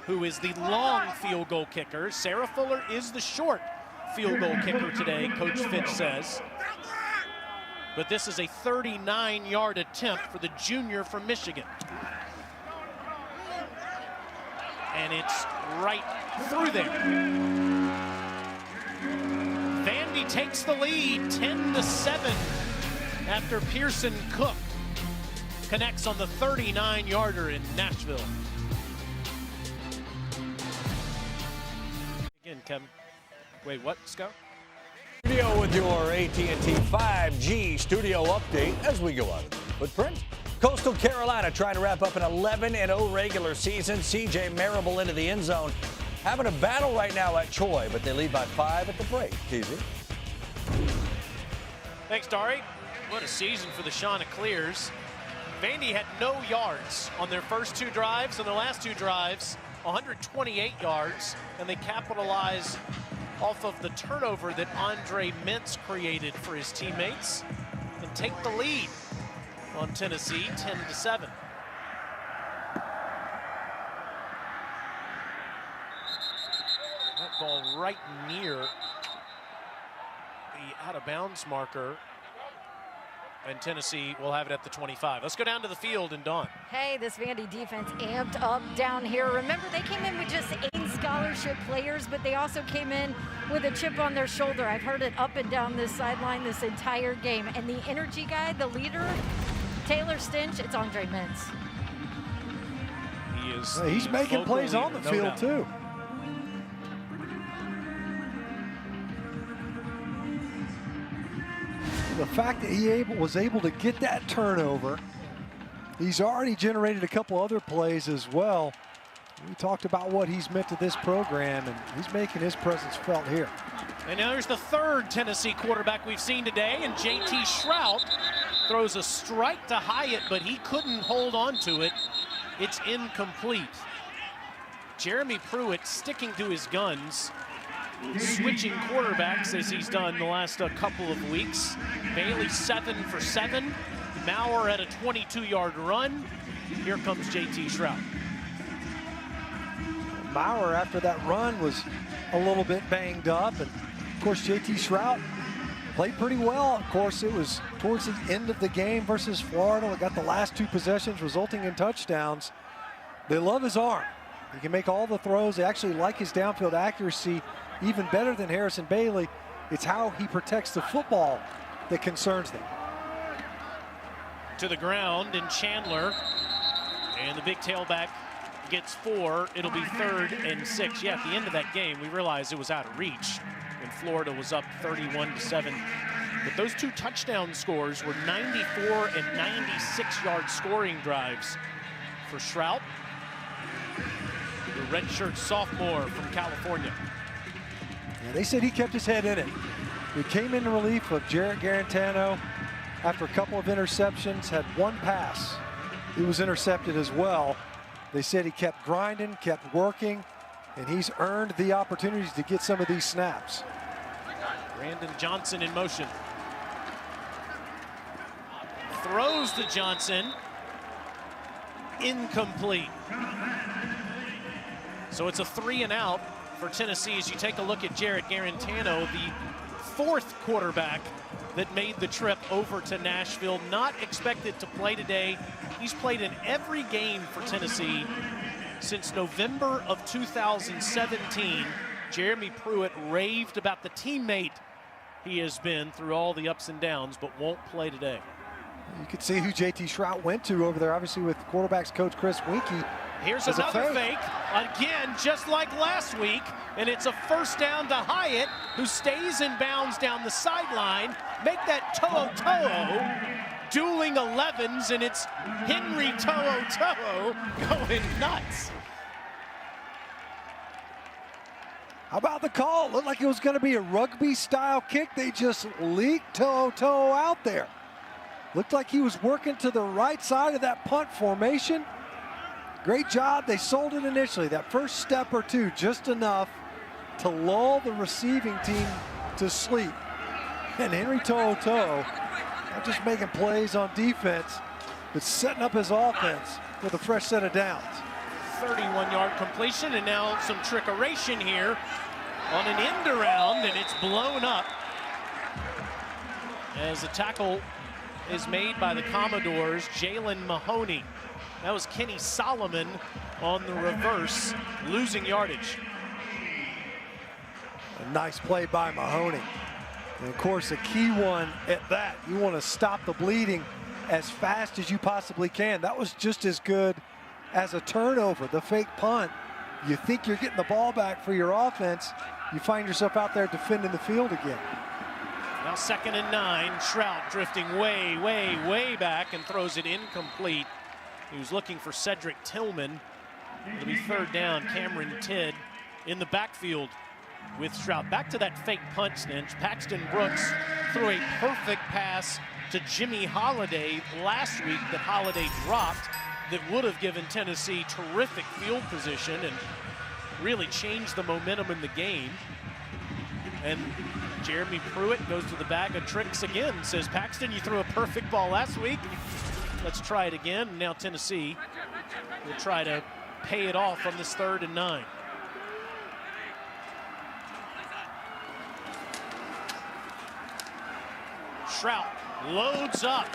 who is the long field goal kicker. Sarah Fuller is the short field goal kicker today, Coach Fitch says. But this is a 39-yard attempt for the junior from Michigan. And it's right through there. Vandy takes the lead, 10-7, after Pearson Cook connects on the 39-yarder in Nashville. Again, Kevin. Wait, what, Scott? Studio with your AT&T 5G studio update as we go out of the footprint. Coastal Carolina trying to wrap up an 11-0 regular season. CJ Marable into the end zone. Having a battle right now at Troy, but they lead by 5 at the break. TZ. Thanks, Dari. What a season for the Chanticleers. Vandy had no yards on their first 2 drives. On their last 2 drives, 128 yards, and they capitalize off of the turnover that Andre Mintz created for his teammates and take the lead on Tennessee, 10-7. That ball right near the out-of-bounds marker, and Tennessee will have it at the 25. Let's go down to the field and Dawn. Hey, this Vandy defense amped up down here. Remember, they came in with just 8 scholarship players, but they also came in with a chip on their shoulder. I've heard it up and down this sideline this entire game. And the energy guy, the leader, Taylor Stinch, it's Andre Mintz. He's making plays on the field, too. The fact that he was able to get that turnover, he's already generated a couple other plays as well. We talked about what he's meant to this program, and he's making his presence felt here. And now there's the 3rd Tennessee quarterback we've seen today, and J.T. Shrout throws a strike to Hyatt, but he couldn't hold on to it. It's incomplete. Jeremy Pruitt sticking to his guns, switching quarterbacks as he's done the last couple of weeks. Bailey 7 for 7. Maurer at a 22-yard run. Here comes J.T. Shrout. Maurer, after that run, was a little bit banged up. And, of course, J.T. Shrout played pretty well. Of course, it was towards the end of the game versus Florida. They got the last 2 possessions resulting in touchdowns. They love his arm. He can make all the throws. They actually like his downfield accuracy even better than Harrison Bailey. It's how he protects the football that concerns them. To the ground, and Chandler, and the big tailback gets 4. It'll be 3rd and 6. Yeah, at the end of that game, we realized it was out of reach when Florida was up 31-7. But those 2 touchdown scores were 94 and 96-yard scoring drives for Shrout, the redshirt sophomore from California. Yeah, they said he kept his head in it. He came in relief of Jarrett Garantano after a couple of interceptions, had 1 pass. He was intercepted as well. They said he kept grinding, kept working, and he's earned the opportunities to get some of these snaps. Brandon Johnson in motion. Throws to Johnson. Incomplete. So it's a 3 and out for Tennessee as you take a look at Jarrett Garantano, the 4th quarterback that made the trip over to Nashville. Not expected to play today. He's played in every game for Tennessee since November of 2017. Jeremy Pruitt raved about the teammate he has been through all the ups and downs, but won't play today. You could see who JT Shrout went to over there, obviously with quarterbacks coach Chris Winkie. Here's another fake. Again, just like last week, and it's a first down to Hyatt, who stays in bounds down the sideline. Make that To'o, dueling 11s, and it's Henry To'o going nuts. How about the call? Looked like it was going to be a rugby-style kick. They just leaked To'o out there. Looked like he was working to the right side of that punt formation. Great job. They sold it initially. That first step or 2, just enough to lull the receiving team to sleep. And Henry To'o, not just making plays on defense, but setting up his offense with a fresh set of downs. 31-yard completion, and now some trickeration here on an end around, and it's blown up as the tackle is made by the Commodores, Jalen Mahoney. That was Kenny Solomon on the reverse, losing yardage. A nice play by Mahoney. And of course, a key one at that. You want to stop the bleeding as fast as you possibly can. That was just as good as a turnover, the fake punt. You think you're getting the ball back for your offense, you find yourself out there defending the field again. Now 2nd and 9, Shrout drifting way back and throws it incomplete. He was looking for Cedric Tillman. It'll be 3rd down. Cameron Tidd in the backfield with Shrout. Back to that fake punt snitch. Paxton Brooks threw a perfect pass to Jimmy Holiday last week that Holiday dropped that would have given Tennessee terrific field position and really changed the momentum in the game. And Jeremy Pruitt goes to the bag of tricks again. Says, Paxton, you threw a perfect ball last week. Let's try it again. Now Tennessee will try to pay it off on this 3rd and 9. Shrout loads up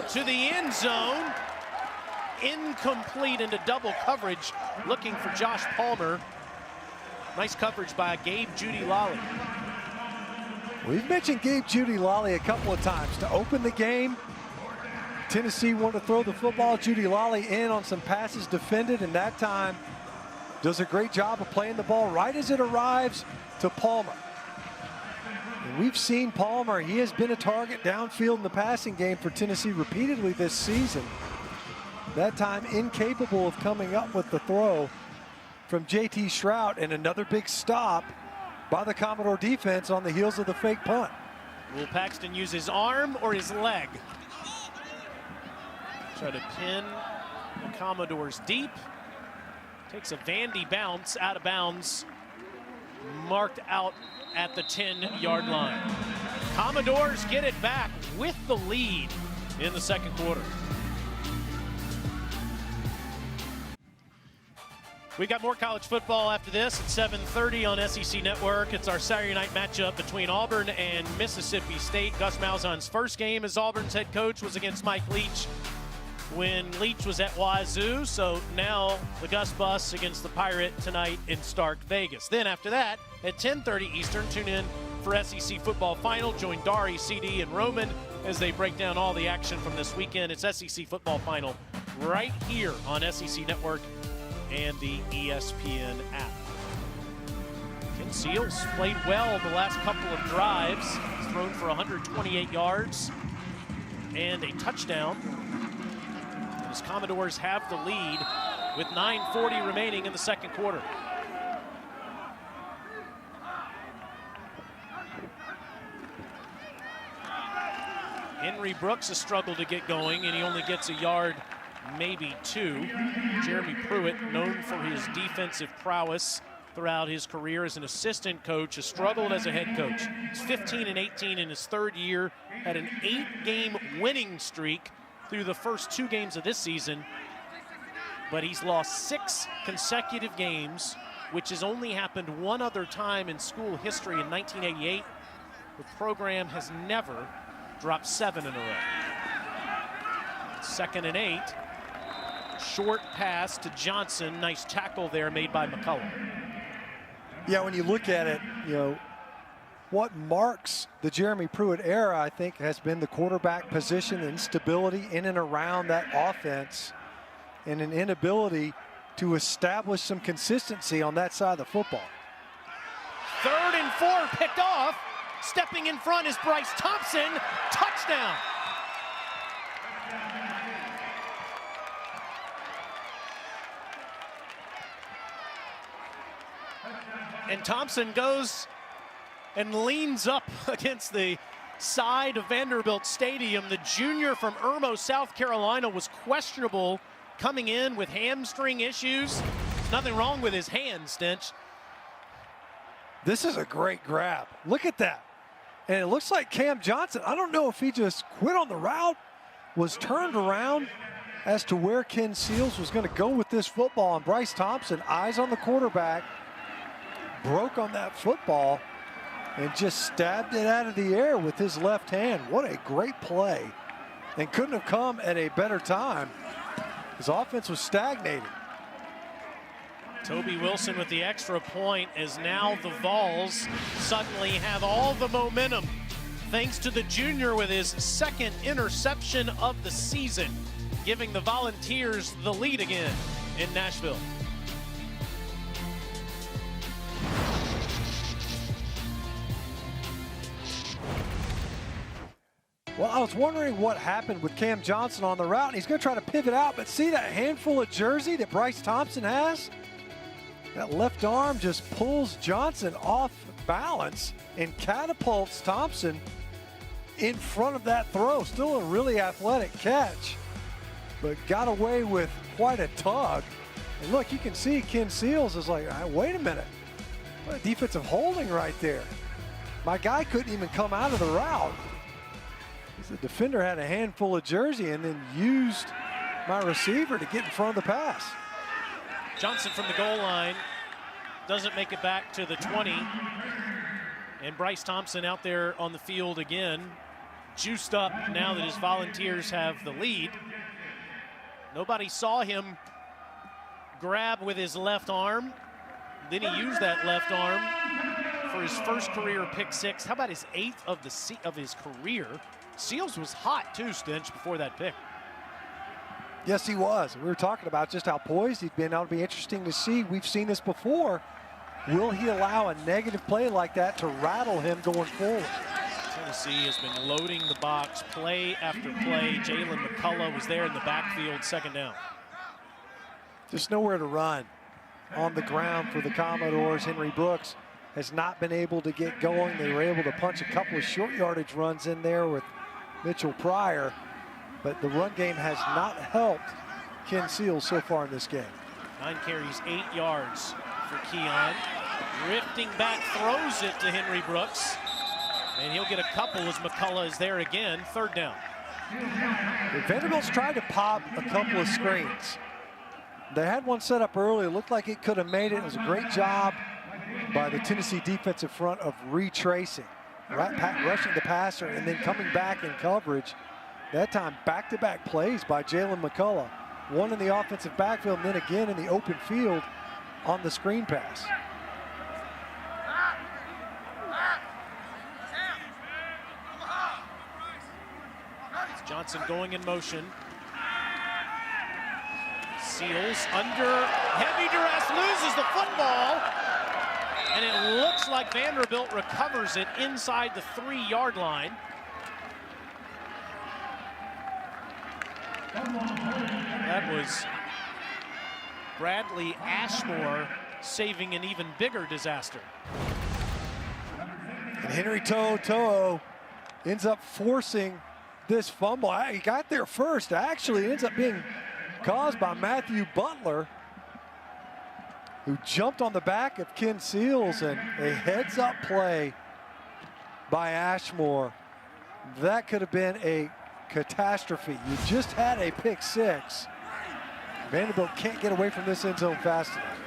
to the end zone. Incomplete into double coverage, looking for Josh Palmer. Nice coverage by Gabe Judy-Lally. We've mentioned Gabe Judy-Lally a couple of times to open the game. Tennessee wanted to throw the football. Judy-Lally in on some passes defended, and that time does a great job of playing the ball right as it arrives to Palmer. And we've seen Palmer. He has been a target downfield in the passing game for Tennessee repeatedly this season. That time incapable of coming up with the throw from JT Shrout, and another big stop by the Commodore defense on the heels of the fake punt. Will Paxton use his arm or his leg? Try to pin the Commodores deep. Takes a Vandy bounce out of bounds. Marked out at the 10-yard line. Commodores get it back with the lead in the 2nd quarter. We got more college football after this at 7:30 on SEC Network. It's our Saturday night matchup between Auburn and Mississippi State. Gus Malzahn's first game as Auburn's head coach was against Mike Leach when Leach was at Wazoo. So now the Gus Bus against the Pirate tonight in Stark Vegas. Then after that, at 10:30 Eastern, tune in for SEC Football Final. Join Dari, CD, and Roman as they break down all the action from this weekend. It's SEC Football Final right here on SEC Network and the ESPN app. And Seals played well the last couple of drives. He's thrown for 128 yards and a touchdown. And his Commodores have the lead with 9:40 remaining in the second quarter. Henry Brooks has struggled to get going, and he only gets a yard, maybe two. Jeremy Pruitt, known for his defensive prowess throughout his career as an assistant coach, has struggled as a head coach. He's 15-18 in his third year, had an 8-game winning streak through the first 2 games of this season, but he's lost 6 consecutive games, which has only happened one other time in school history in 1988. The program has never dropped 7 in a row. 2nd and 8. Short pass to Johnson. Nice tackle there made by McCullough. Yeah, when you look at it, you know, what marks the Jeremy Pruitt era, I think, has been the quarterback position, instability in and around that offense, and an inability to establish some consistency on that side of the football. 3rd and 4 picked off. Stepping in front is Bryce Thompson. Touchdown. And Thompson goes and leans up against the side of Vanderbilt Stadium. The junior from Irmo, South Carolina, was questionable coming in with hamstring issues. There's nothing wrong with his hand, Stench. This is a great grab. Look at that. And it looks like Cam Johnson, I don't know if he just quit on the route, was turned around as to where Ken Seals was going to go with this football. And Bryce Thompson, eyes on the quarterback, broke on that football and just stabbed it out of the air with his left hand. What a great play. And couldn't have come at a better time. His offense was stagnating. Toby Wilson with the extra point, as now the Vols suddenly have all the momentum thanks to the junior with his 2nd interception of the season, giving the Volunteers the lead again in Nashville. Well, I was wondering what happened with Cam Johnson on the route, and he's going to try to pivot out, but see that handful of jersey that Bryce Thompson has? That left arm just pulls Johnson off balance and catapults Thompson in front of that throw. Still a really athletic catch, but got away with quite a tug. And look, you can see Ken Seals is like, wait a minute. What a defensive holding right there. My guy couldn't even come out of the route. The defender had a handful of jersey and then used my receiver to get in front of the pass. Johnson from the goal line doesn't make it back to the 20. And Bryce Thompson out there on the field again, juiced up now that his Volunteers have the lead. Nobody saw him grab with his left arm. Then he used that left arm for his first career pick 6. How about his 8th of his career? Seals was hot too, Stench, before that pick. Yes, he was. We were talking about just how poised he'd been. That'll be interesting to see. We've seen this before. Will he allow a negative play like that to rattle him going forward? Tennessee has been loading the box play after play. Jalen McCullough was there in the backfield, 2nd down. Just nowhere to run on the ground for the Commodores. Henry Brooks has not been able to get going. They were able to punch a couple of short yardage runs in there with Mitchell Pryor, but the run game has not helped Ken Seals so far in this game. 9 carries, 8 yards for Keon. Drifting back, throws it to Henry Brooks. And he'll get a couple as McCullough is there again, 3rd down. Vanderbilt's tried to pop a couple of screens. They had one set up early. It looked like it could have made it. It was a great job by the Tennessee defensive front of retracing, rushing the passer, and then coming back in coverage. That time, back-to-back plays by Jalen McCullough. One in the offensive backfield, and then again in the open field on the screen pass. Johnson going in motion. Seals under heavy duress, loses the football. And it looks like Vanderbilt recovers it inside the 3-yard line. That was Bradley Ashmore saving an even bigger disaster. And Henry To'o ends up forcing this fumble. He got there first. Actually, it ends up being caused by Matthew Butler, who jumped on the back of Ken Seals, and a heads-up play by Ashmore. That could have been a catastrophe. You just had a pick six. Vanderbilt can't get away from this end zone fast enough.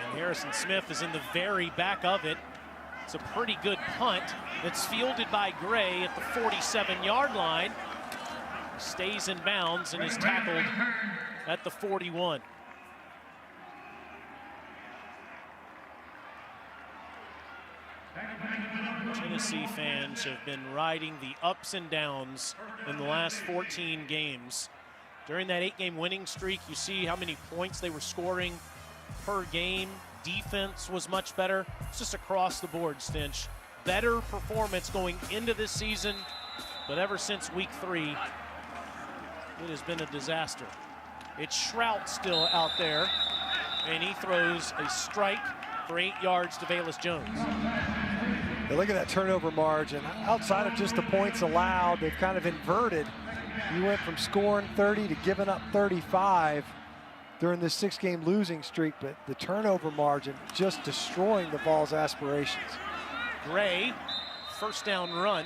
And Harrison Smith is in the very back of it. It's a pretty good punt that's fielded by Gray at the 47-yard line. Stays in bounds and is tackled at the 41. Tennessee fans have been riding the ups and downs in the last 14 games. During that 8-game winning streak, you see how many points they were scoring per game. Defense was much better. It's just across the board, Stinch. Better performance going into this season, but ever since week 3, it has been a disaster. It's Shrout still out there, and he throws a strike for 8 yards to Velus Jones. Now look at that turnover margin. Outside of just the points allowed, they've kind of inverted. You went from scoring 30 to giving up 35 during this 6-game losing streak, but the turnover margin just destroying the Vols' aspirations. Gray, first down run.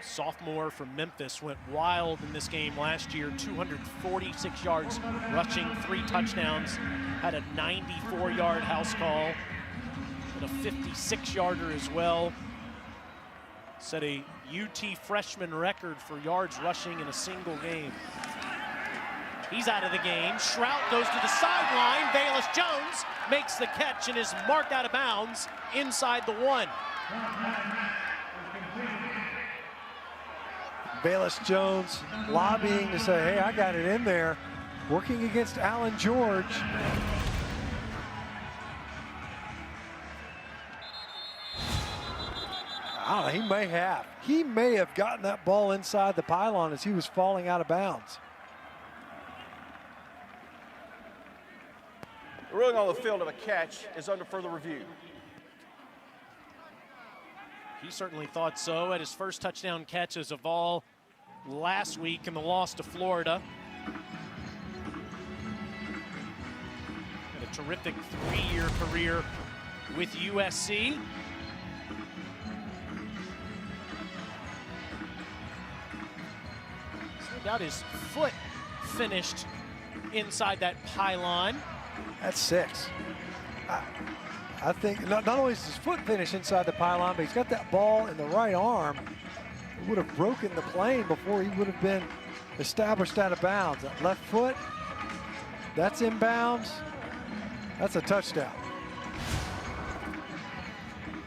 Sophomore from Memphis went wild in this game last year, 246 yards rushing, 3 touchdowns, had a 94-yard house call, and a 56-yarder as well. Set a UT freshman record for yards rushing in a single game. He's out of the game. Shrout goes to the sideline. Velus Jones makes the catch and is marked out of bounds inside the 1. Velus Jones lobbying to say, hey, I got it in there, working against Alan George. I don't know, he may have gotten that ball inside the pylon as he was falling out of bounds. The ruling on the field of a catch is under further review. He certainly thought so at his first touchdown catch as a Vol last week in the loss to Florida. Had a terrific 3-year career with USC. Got his foot finished inside that pylon. That's 6. I think not only is his foot finished inside the pylon, but he's got that ball in the right arm. It would have broken the plane before he would have been established out of bounds. That left foot, that's inbounds. That's a touchdown.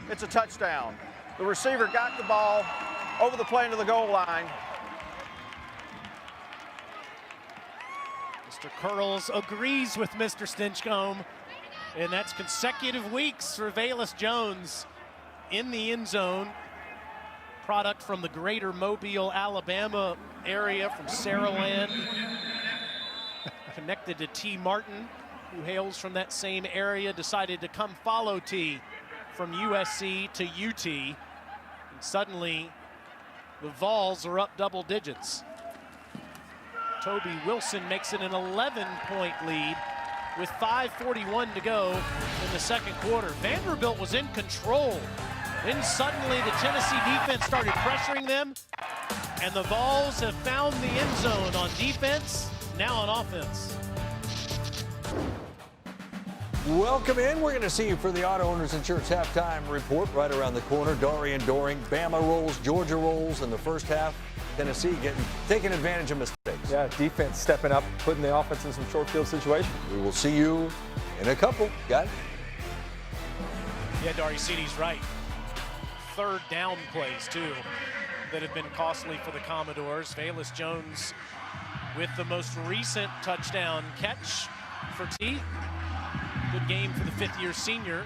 It's a touchdown. The receiver got the ball over the plane to the goal line. Mr. Curls agrees with Mr. Stinchcomb, and that's consecutive weeks for Velus Jones in the end zone. Product from the greater Mobile, Alabama area, from Saraland. Connected to T. Martin, who hails from that same area, decided to come follow T from USC to UT. And suddenly, the Vols are up double digits. Toby Wilson makes it an 11-point lead with 5:41 to go in the second quarter. Vanderbilt was in control. Then suddenly the Tennessee defense started pressuring them, and the Vols have found the end zone on defense, now on offense. Welcome in. We're going to see you for the Auto Owners Insurance halftime report right around the corner. Dorian Doring, Bama rolls, Georgia rolls in the first half. Tennessee taking advantage of mistakes. Yeah, defense stepping up, putting the offense in some short field situations. We will see you in a couple. Got it? Yeah, Dari Citi's right. Third down plays, too, that have been costly for the Commodores. Velus Jones with the most recent touchdown catch for T. Good game for the fifth-year senior,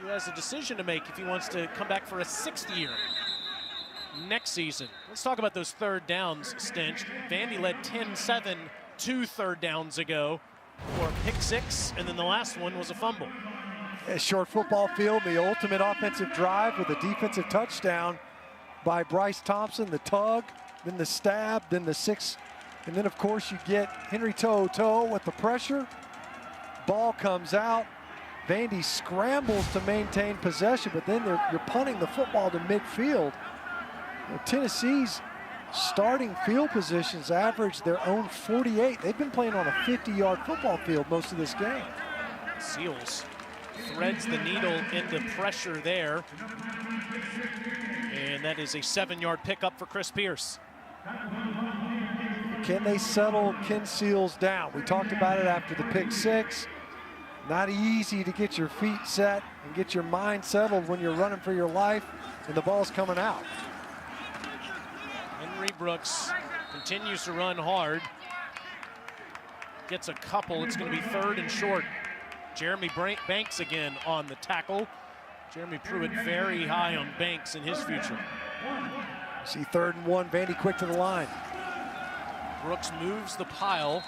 who has a decision to make if he wants to come back for a sixth year next season. Let's talk about those third downs, Stinch. Vandy led 10-7 2 third downs ago for a pick six, and then the last one was a fumble. A short football field, the ultimate offensive drive with a defensive touchdown by Bryce Thompson, the tug, then the stab, then the six, and then of course you get Henry Toe with the pressure. Ball comes out. Vandy scrambles to maintain possession, but then you're punting the football to midfield. Tennessee's starting field positions average their own 48. They've been playing on a 50-yard football field most of this game. Seals threads the needle into pressure there. And that is a 7-yard pickup for Chris Pierce. Can they settle Ken Seals down? We talked about it after the pick six. Not easy to get your feet set and get your mind settled when you're running for your life and the ball's coming out. Henry Brooks continues to run hard. Gets a couple. It's going to be 3rd and short. Jeremy Banks again on the tackle. Jeremy Pruitt very high on Banks in his future. See 3rd and 1, Vandy quick to the line. Brooks moves the pile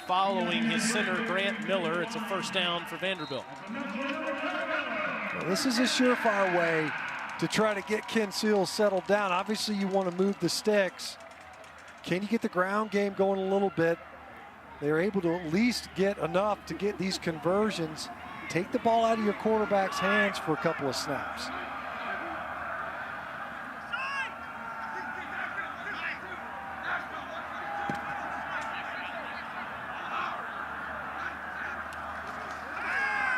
following his center, Grant Miller. It's a first down for Vanderbilt. Well, this is a surefire way to try to get Ken Seals settled down. Obviously, you want to move the sticks. Can you get the ground game going a little bit? They're able to at least get enough to get these conversions. Take the ball out of your quarterback's hands for a couple of snaps.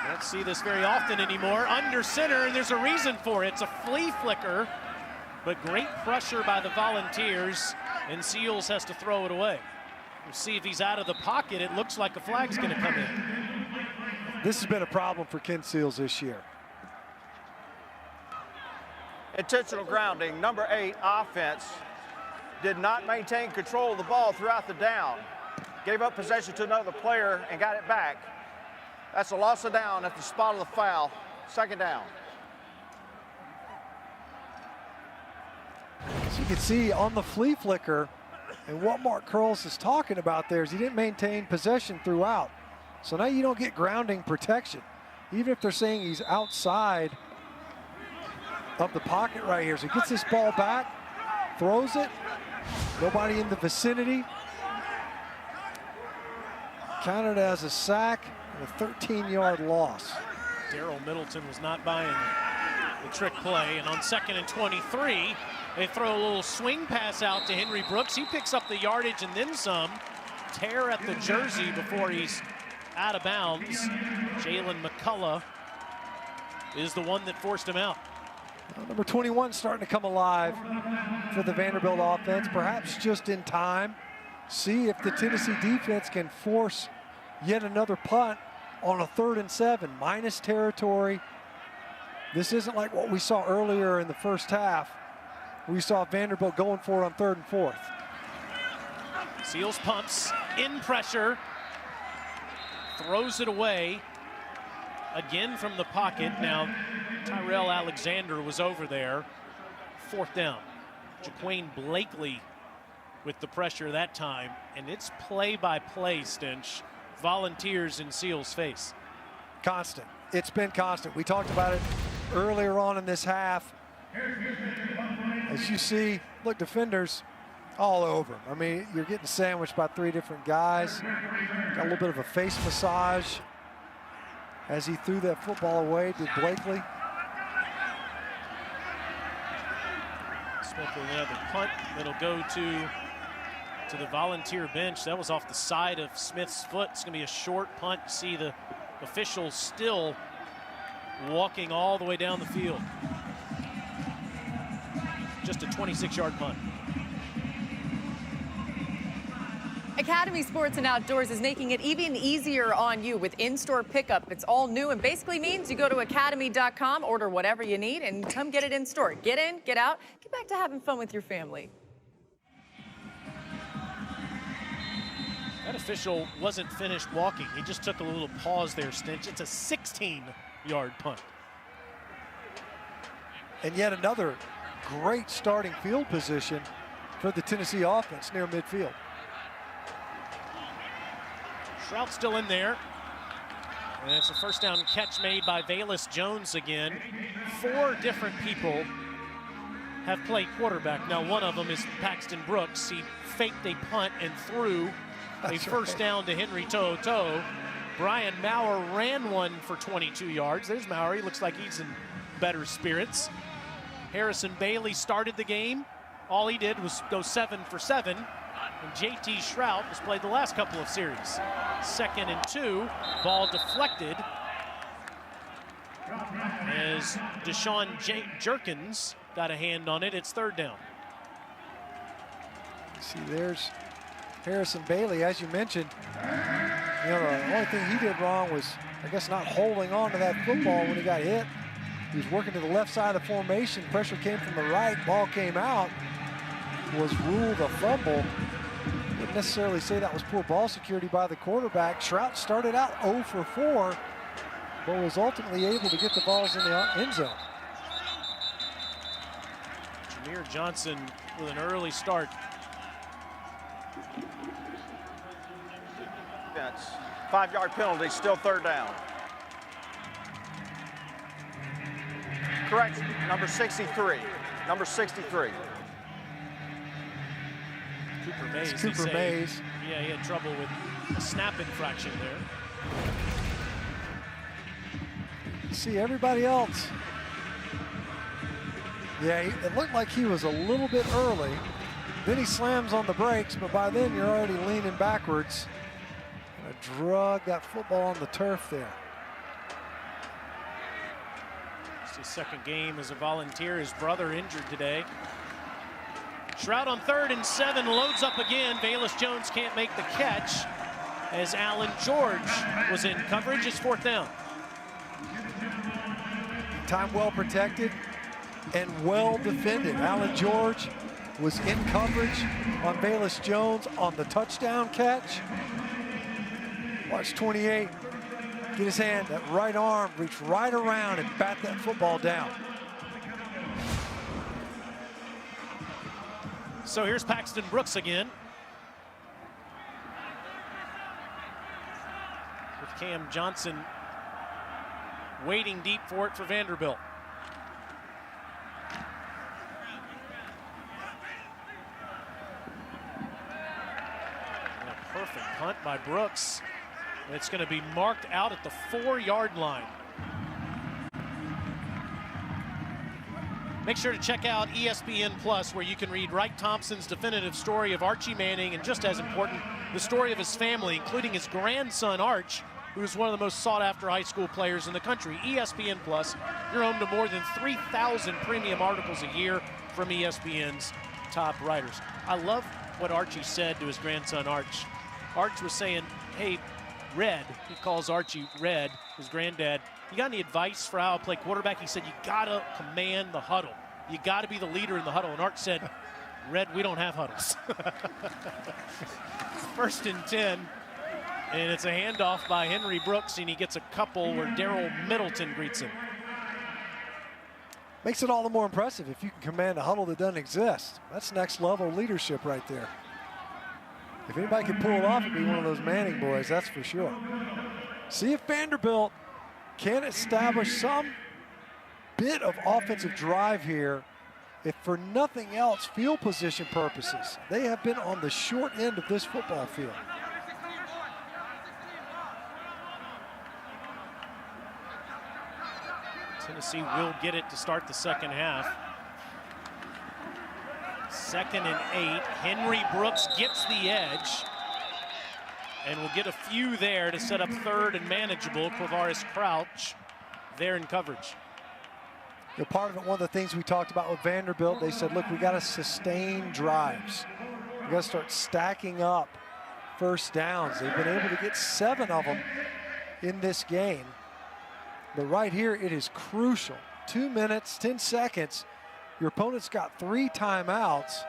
Don't see this very often anymore. Under center, and there's a reason for it. It's a flea flicker, but great pressure by the Volunteers, and Seals has to throw it away. We'll see if he's out of the pocket. It looks like a flag's going to come in. This has been a problem for Ken Seals this year. Intentional grounding, number 8 offense did not maintain control of the ball throughout the down. Gave up possession to another player and got it back. That's a loss of down at the spot of the foul. 2nd down. As you can see on the flea flicker, and what Mark Curls is talking about there is he didn't maintain possession throughout. So now you don't get grounding protection. Even if they're saying he's outside of the pocket right here. So he gets this ball back, throws it, nobody in the vicinity. Counted as a sack and a 13-yard loss. Darrell Middleton was not buying the trick play, and on 2nd and 23, they throw a little swing pass out to Henry Brooks. He picks up the yardage and then some. Tear at the jersey before he's out of bounds. Jalen McCullough is the one that forced him out. Well, number 21 starting to come alive for the Vanderbilt offense, perhaps just in time. See if the Tennessee defense can force yet another punt on a 3rd and 7, minus territory. This isn't like what we saw earlier in the first half. We saw Vanderbilt going for it on 3rd and 4th. Seals pumps, in pressure, throws it away, again from the pocket. Now, Tyrell Alexander was over there. 4th down. Jaquane Blakely with the pressure that time, and it's play-by-play, Stinch. Volunteers in Seals' face. Constant. It's been constant. We talked about it earlier on in this half. As you see, look, defenders all over. I mean, you're getting sandwiched by 3 different guys. Got a little bit of a face massage as he threw that football away to Blakely. Smith will have a punt that'll go to the Volunteer bench. That was off the side of Smith's foot. It's going to be a short punt. You see the official still walking all the way down the field. Just a 26-yard punt. Academy Sports and Outdoors is making it even easier on you with in-store pickup. It's all new and basically means you go to academy.com, order whatever you need, and come get it in store. Get in, get out, get back to having fun with your family. That official wasn't finished walking. He just took a little pause there, Stinch. It's a 16-yard punt. And yet another great starting field position for the Tennessee offense near midfield. Stroud still in there. And it's a first down catch made by Velus Jones again. 4 different people have played quarterback. Now one of them is Paxton Brooks. He faked a punt and threw a first down to Henry To'oTo'o. Brian Maurer ran one for 22 yards. There's Maurer. He looks like he's in better spirits. Harrison Bailey started the game. All he did was go 7 for 7. And JT Shrout has played the last couple of series. 2nd and 2, ball deflected as Deshaun Jerkins got a hand on it. It's 3rd down. See, there's Harrison Bailey, as you mentioned. You know, the only thing he did wrong was, I guess, not holding on to that football when he got hit. He was working to the left side of the formation. Pressure came from the right. Ball came out. Was ruled a fumble. Wouldn't necessarily say that was poor ball security by the quarterback. Shrout started out 0 for 4, but was ultimately able to get the balls in the end zone. Jameer Johnson with an early start. 5-yard penalty, still 3rd down. Correction, number 63. Number 63. Cooper Mays. Cooper Mays. Yeah, he had trouble with a snap infraction there. See, everybody else. Yeah, it looked like he was a little bit early. Then he slams on the brakes, but by then you're already leaning backwards. Drug that football on the turf there. It's his 2nd game as a volunteer. His brother injured today. Shroud on 3rd and 7, loads up again. Velus Jones can't make the catch as Allen George was in coverage. It's 4th down. Time well protected and well defended. Allen George was in coverage on Velus Jones on the touchdown catch. Watch 28 get his hand, that right arm, reach right around and bat that football down. So here's Paxton Brooks again. With Cam Johnson waiting deep for it for Vanderbilt. And a perfect punt by Brooks. It's going to be marked out at the 4-yard line. Make sure to check out ESPN Plus, where you can read Wright Thompson's definitive story of Archie Manning, and just as important, the story of his family, including his grandson Arch, who is one of the most sought-after high school players in the country. ESPN Plus, you're home to more than 3,000 premium articles a year from ESPN's top writers. I love what Archie said to his grandson Arch. Arch was saying, hey, Red, he calls Archie Red, his granddad, you got any advice for how I play quarterback? He said, you gotta command the huddle. You gotta be the leader in the huddle. And Arch said, Red, we don't have huddles. 1st and 10, and it's a handoff by Henry Brooks, and he gets a couple where Darrell Middleton greets him. Makes it all the more impressive if you can command a huddle that doesn't exist. That's next level leadership right there. If anybody can pull it off, it'd be one of those Manning boys, that's for sure. See if Vanderbilt can establish some bit of offensive drive here, if for nothing else, field position purposes. They have been on the short end of this football field. Tennessee will get it to start the 2nd half. 2nd and 8. Henry Brooks gets the edge. And we'll get a few there to set up 3rd and manageable. Quavaris Crouch there in coverage. You know, part of it, one of the things we talked about with Vanderbilt, they said, look, we got to sustain drives. We got to start stacking up first downs. They've been able to get 7 of them in this game. But right here, it is crucial. 2 minutes, 10 seconds. Your opponent's got 3 timeouts.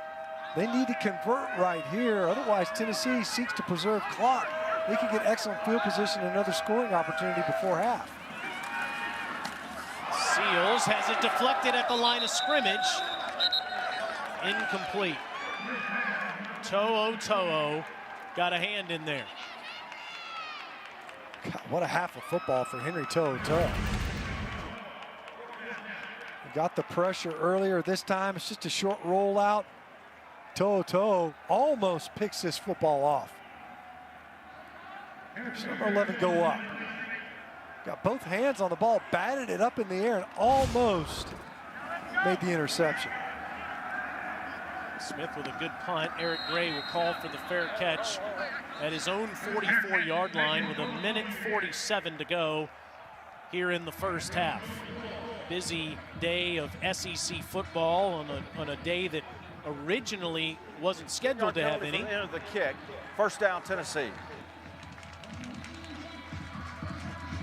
They need to convert right here. Otherwise, Tennessee seeks to preserve clock. They could get excellent field position and another scoring opportunity before half. Seals has it deflected at the line of scrimmage. Incomplete. To'o got a hand in there. God, what a half of football for Henry To'o. Got the pressure earlier. This time it's just a short rollout. To'o almost picks this football off. Number 11 go up. Got both hands on the ball, batted it up in the air, and almost made the interception. Smith with a good punt. Eric Gray will call for the fair catch at his own 44-yard line with 1:47 to go here in the first half. Busy day of SEC football on a day that originally wasn't scheduled to have any. From the end of the kick. First down, Tennessee.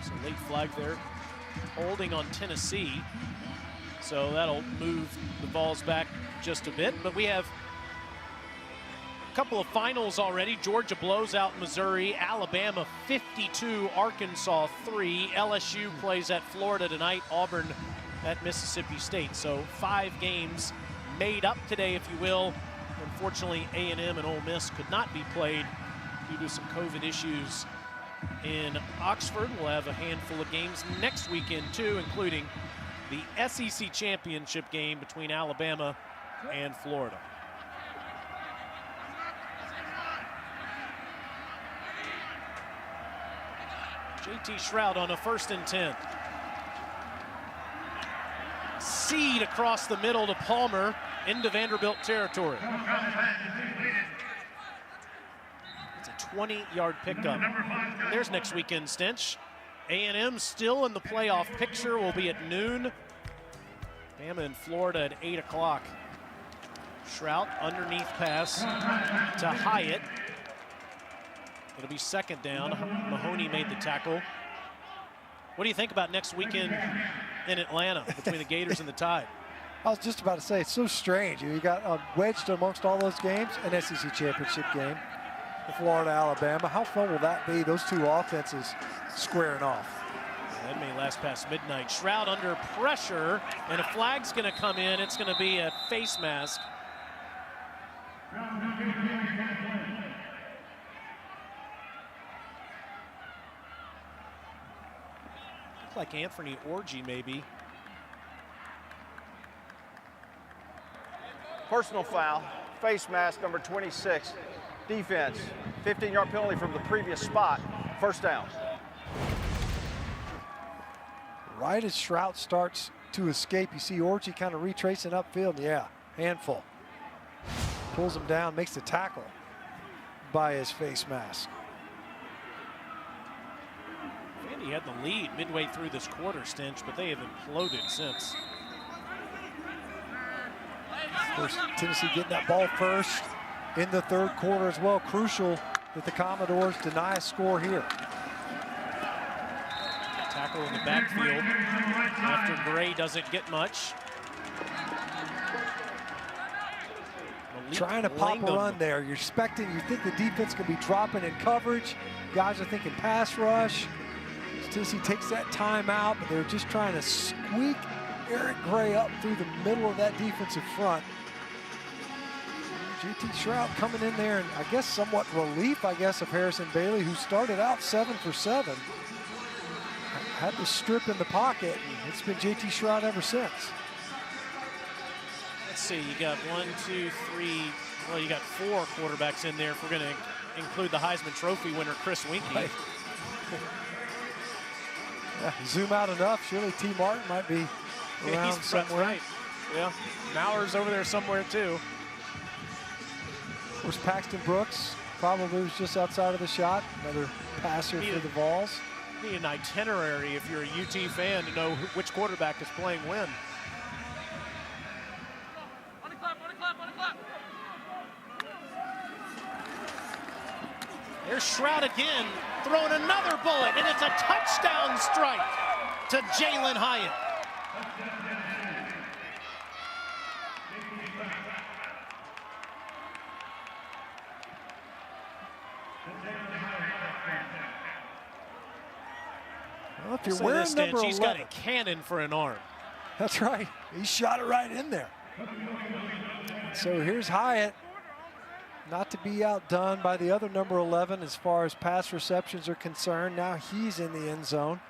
So late flag there, holding on Tennessee. So that'll move the balls back just a bit. But we have a couple of finals already. Georgia blows out Missouri. Alabama 52, Arkansas 3. LSU plays at Florida tonight. Auburn at Mississippi State. So 5 games made up today, if you will. Unfortunately, A&M and Ole Miss could not be played due to some COVID issues in Oxford. We'll have a handful of games next weekend too, including the SEC championship game between Alabama and Florida. JT Shroud on a 1st and 10. Seed across the middle to Palmer into Vanderbilt territory. It's a 20-yard pickup. There's next weekend, Stench. A&M still in the playoff picture, will be at noon. Bama in Florida at 8 o'clock. Shroud underneath pass to Hyatt. It'll be 2nd down. Mahoney made the tackle. What do you think about next weekend in Atlanta between the Gators and the Tide? I was just about to say, it's so strange. You got wedged amongst all those games, an SEC championship game, Florida, Alabama. How fun will that be, those two offenses squaring off? That may last past midnight. Shroud under pressure, and a flag's going to come in. It's going to be a face mask. Looks like Anthony Orgy, maybe. Personal foul, face mask, number 26. Defense, 15-yard penalty from the previous spot. First down. Right as Shroud starts to escape, you see Orgy kind of retracing upfield. Yeah, handful. Pulls him down, makes the tackle by his face mask. Vandy had the lead midway through this quarter, Stench, but they have imploded since. Of course, Tennessee getting that ball first in the 3rd quarter as well. Crucial that the Commodores deny a score here. Tackle in the backfield after Gray doesn't get much. Malik Trying to pop Langham. a run there. You're expecting, you think the defense could be dropping in coverage. Guys are thinking pass rush. Tennessee takes that timeout, but they're just trying to squeak Eric Gray up through the middle of that defensive front. JT Shroud coming in there, and I guess somewhat relief, of Harrison Bailey, who started out 7 for 7. Had the strip in the pocket, and it's been JT Shroud ever since. Let's see, you got 1, 2, 3, well, you got 4 quarterbacks in there if we're going to include the Heisman Trophy winner, Chris Winkie. Right. Yeah, zoom out enough, surely T. Martin might be around somewhere. Right. Yeah, Mauer's over there somewhere too. Of course, Paxton Brooks probably was just outside of the shot. Another passer for the Vols. Need an itinerary if you're a UT fan to know which quarterback is playing when. There's Shroud again, throwing another bullet, and it's a touchdown strike to Jalen Hyatt. If you're Say wearing this, number Stinch, he's 11, got a cannon for an arm. that's right. He shot it right in there. So here's Hyatt, not to be outdone by the other number 11 as far as pass receptions are concerned. Now he's in the end zone.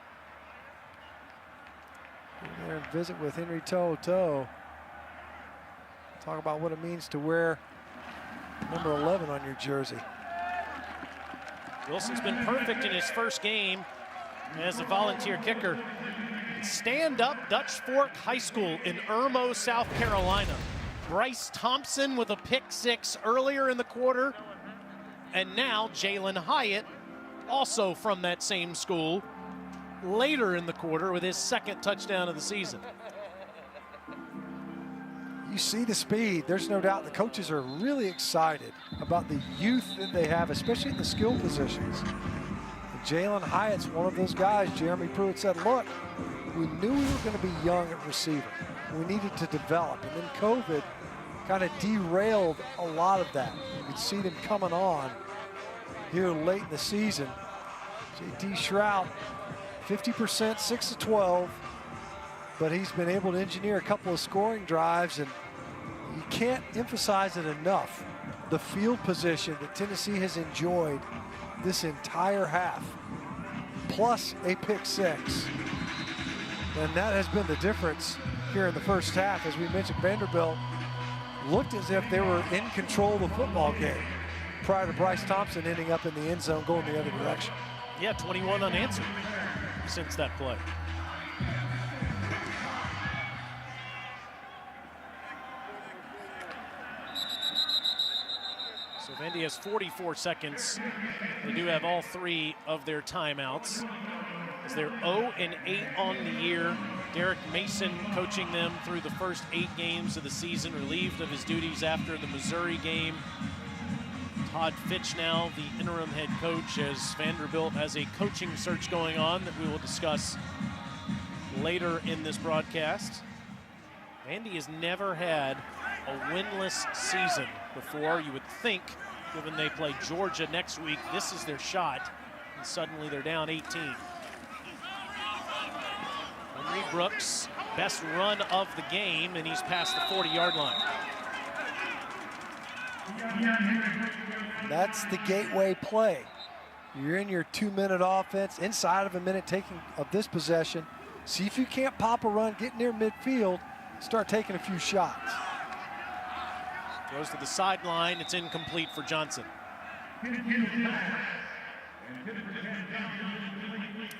Go there and visit with Henry Toto. Talk about what it means to wear number 11 on your jersey. Wilson's been perfect in his first game as a volunteer kicker. Stand-up Dutch Fork High School in Irmo, South Carolina. Bryce Thompson with a pick 6 earlier in the quarter. And now Jalen Hyatt, also from that same school, later in the quarter with his second touchdown of the season. You see the speed. There's no doubt the coaches are really excited about the youth that they have, especially in the skill positions. Jalen Hyatt's one of those guys. Jeremy Pruitt said, look, we knew we were going to be young at receiver. We needed to develop. And then COVID kind of derailed a lot of that. You could see them coming on here late in the season. J.D. Shrout, 50%, 6 of 12. But he's been able to engineer a couple of scoring drives, and you can't emphasize it enough. The field position that Tennessee has enjoyed this entire half, plus a pick 6. And that has been the difference here in the first half. As we mentioned, Vanderbilt looked as if they were in control of the football game prior to Bryce Thompson ending up in the end zone going the other direction. Yeah, 21 unanswered since that play. So Vandy has 44 seconds. They do have all 3 of their timeouts. As they're 0-8 on the year. Derek Mason coaching them through the first 8 games of the season, relieved of his duties after the Missouri game. Todd Fitch now the interim head coach, as Vanderbilt has a coaching search going on that we will discuss later in this broadcast. Vandy has never had a winless season before. You would think, given they play Georgia next week, this is their shot, and suddenly they're down 18. Henry Brooks, best run of the game, and he's past the 40-yard line. That's the gateway play. You're in your 2-minute offense, inside of a minute taking of this possession. See if you can't pop a run, get near midfield, start taking a few shots. Goes to the sideline, it's incomplete for Johnson.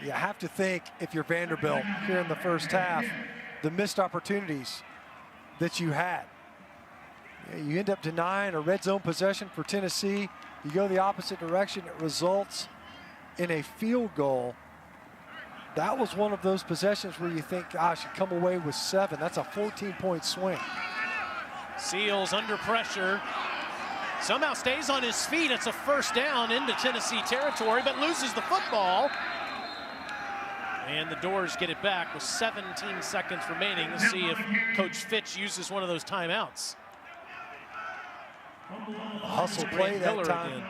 You have to think, if you're Vanderbilt here in the first half, the missed opportunities that you had. You end up denying a red zone possession for Tennessee. You go the opposite direction, it results in a field goal. That was one of those possessions where you think, gosh, you come away with 7. That's a 14-point swing. Seals under pressure. Somehow stays on his feet. It's a first down into Tennessee territory, but loses the football. And the Doors get it back with 17 seconds remaining. Let's see if Coach Fitch uses one of those timeouts. Hustle play that time. Again.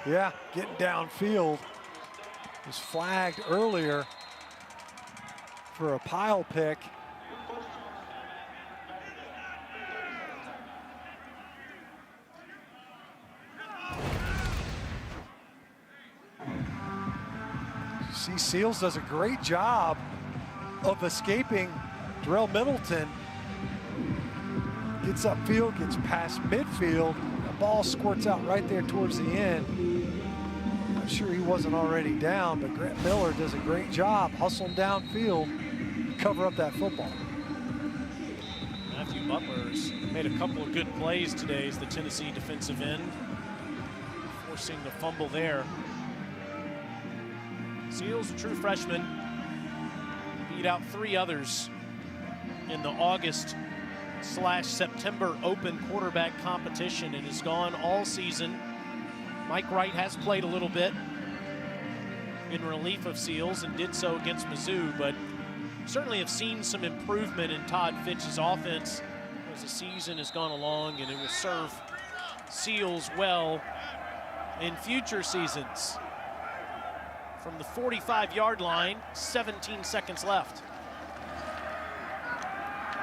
Yeah, getting downfield. Was flagged earlier for a pile pick. See, Seals does a great job of escaping Darrell Middleton. Gets upfield, gets past midfield. The ball squirts out right there towards the end. I'm sure he wasn't already down, but Grant Miller does a great job hustling downfield to cover up that football. Matthew Butler's made a couple of good plays today as the Tennessee defensive end, forcing the fumble there. Seals, true freshman, beat out 3 others in the August/September Open quarterback competition and has gone all season. Mike Wright has played a little bit in relief of Seals and did so against Mizzou, but certainly have seen some improvement in Todd Fitch's offense as the season has gone along, and it will serve Seals well in future seasons. from the 45-yard line, 17 seconds left.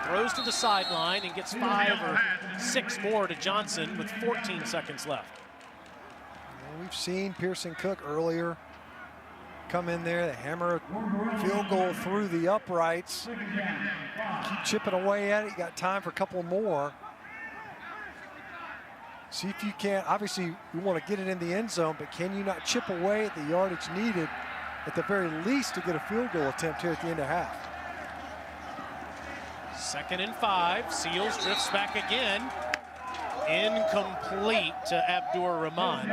Throws to the sideline and gets 5 or 6 more to Johnson with 14 seconds left. We've seen Pearson Cook earlier come in there, they hammer a field goal through the uprights. Keep chipping away at it. You got time for a couple more. See if you can't, obviously you want to get it in the end zone, but can you not chip away at the yardage needed at the very least to get a field goal attempt here at the end of half? 2nd and 5, Seals drifts back again. Incomplete to Abdur Rahman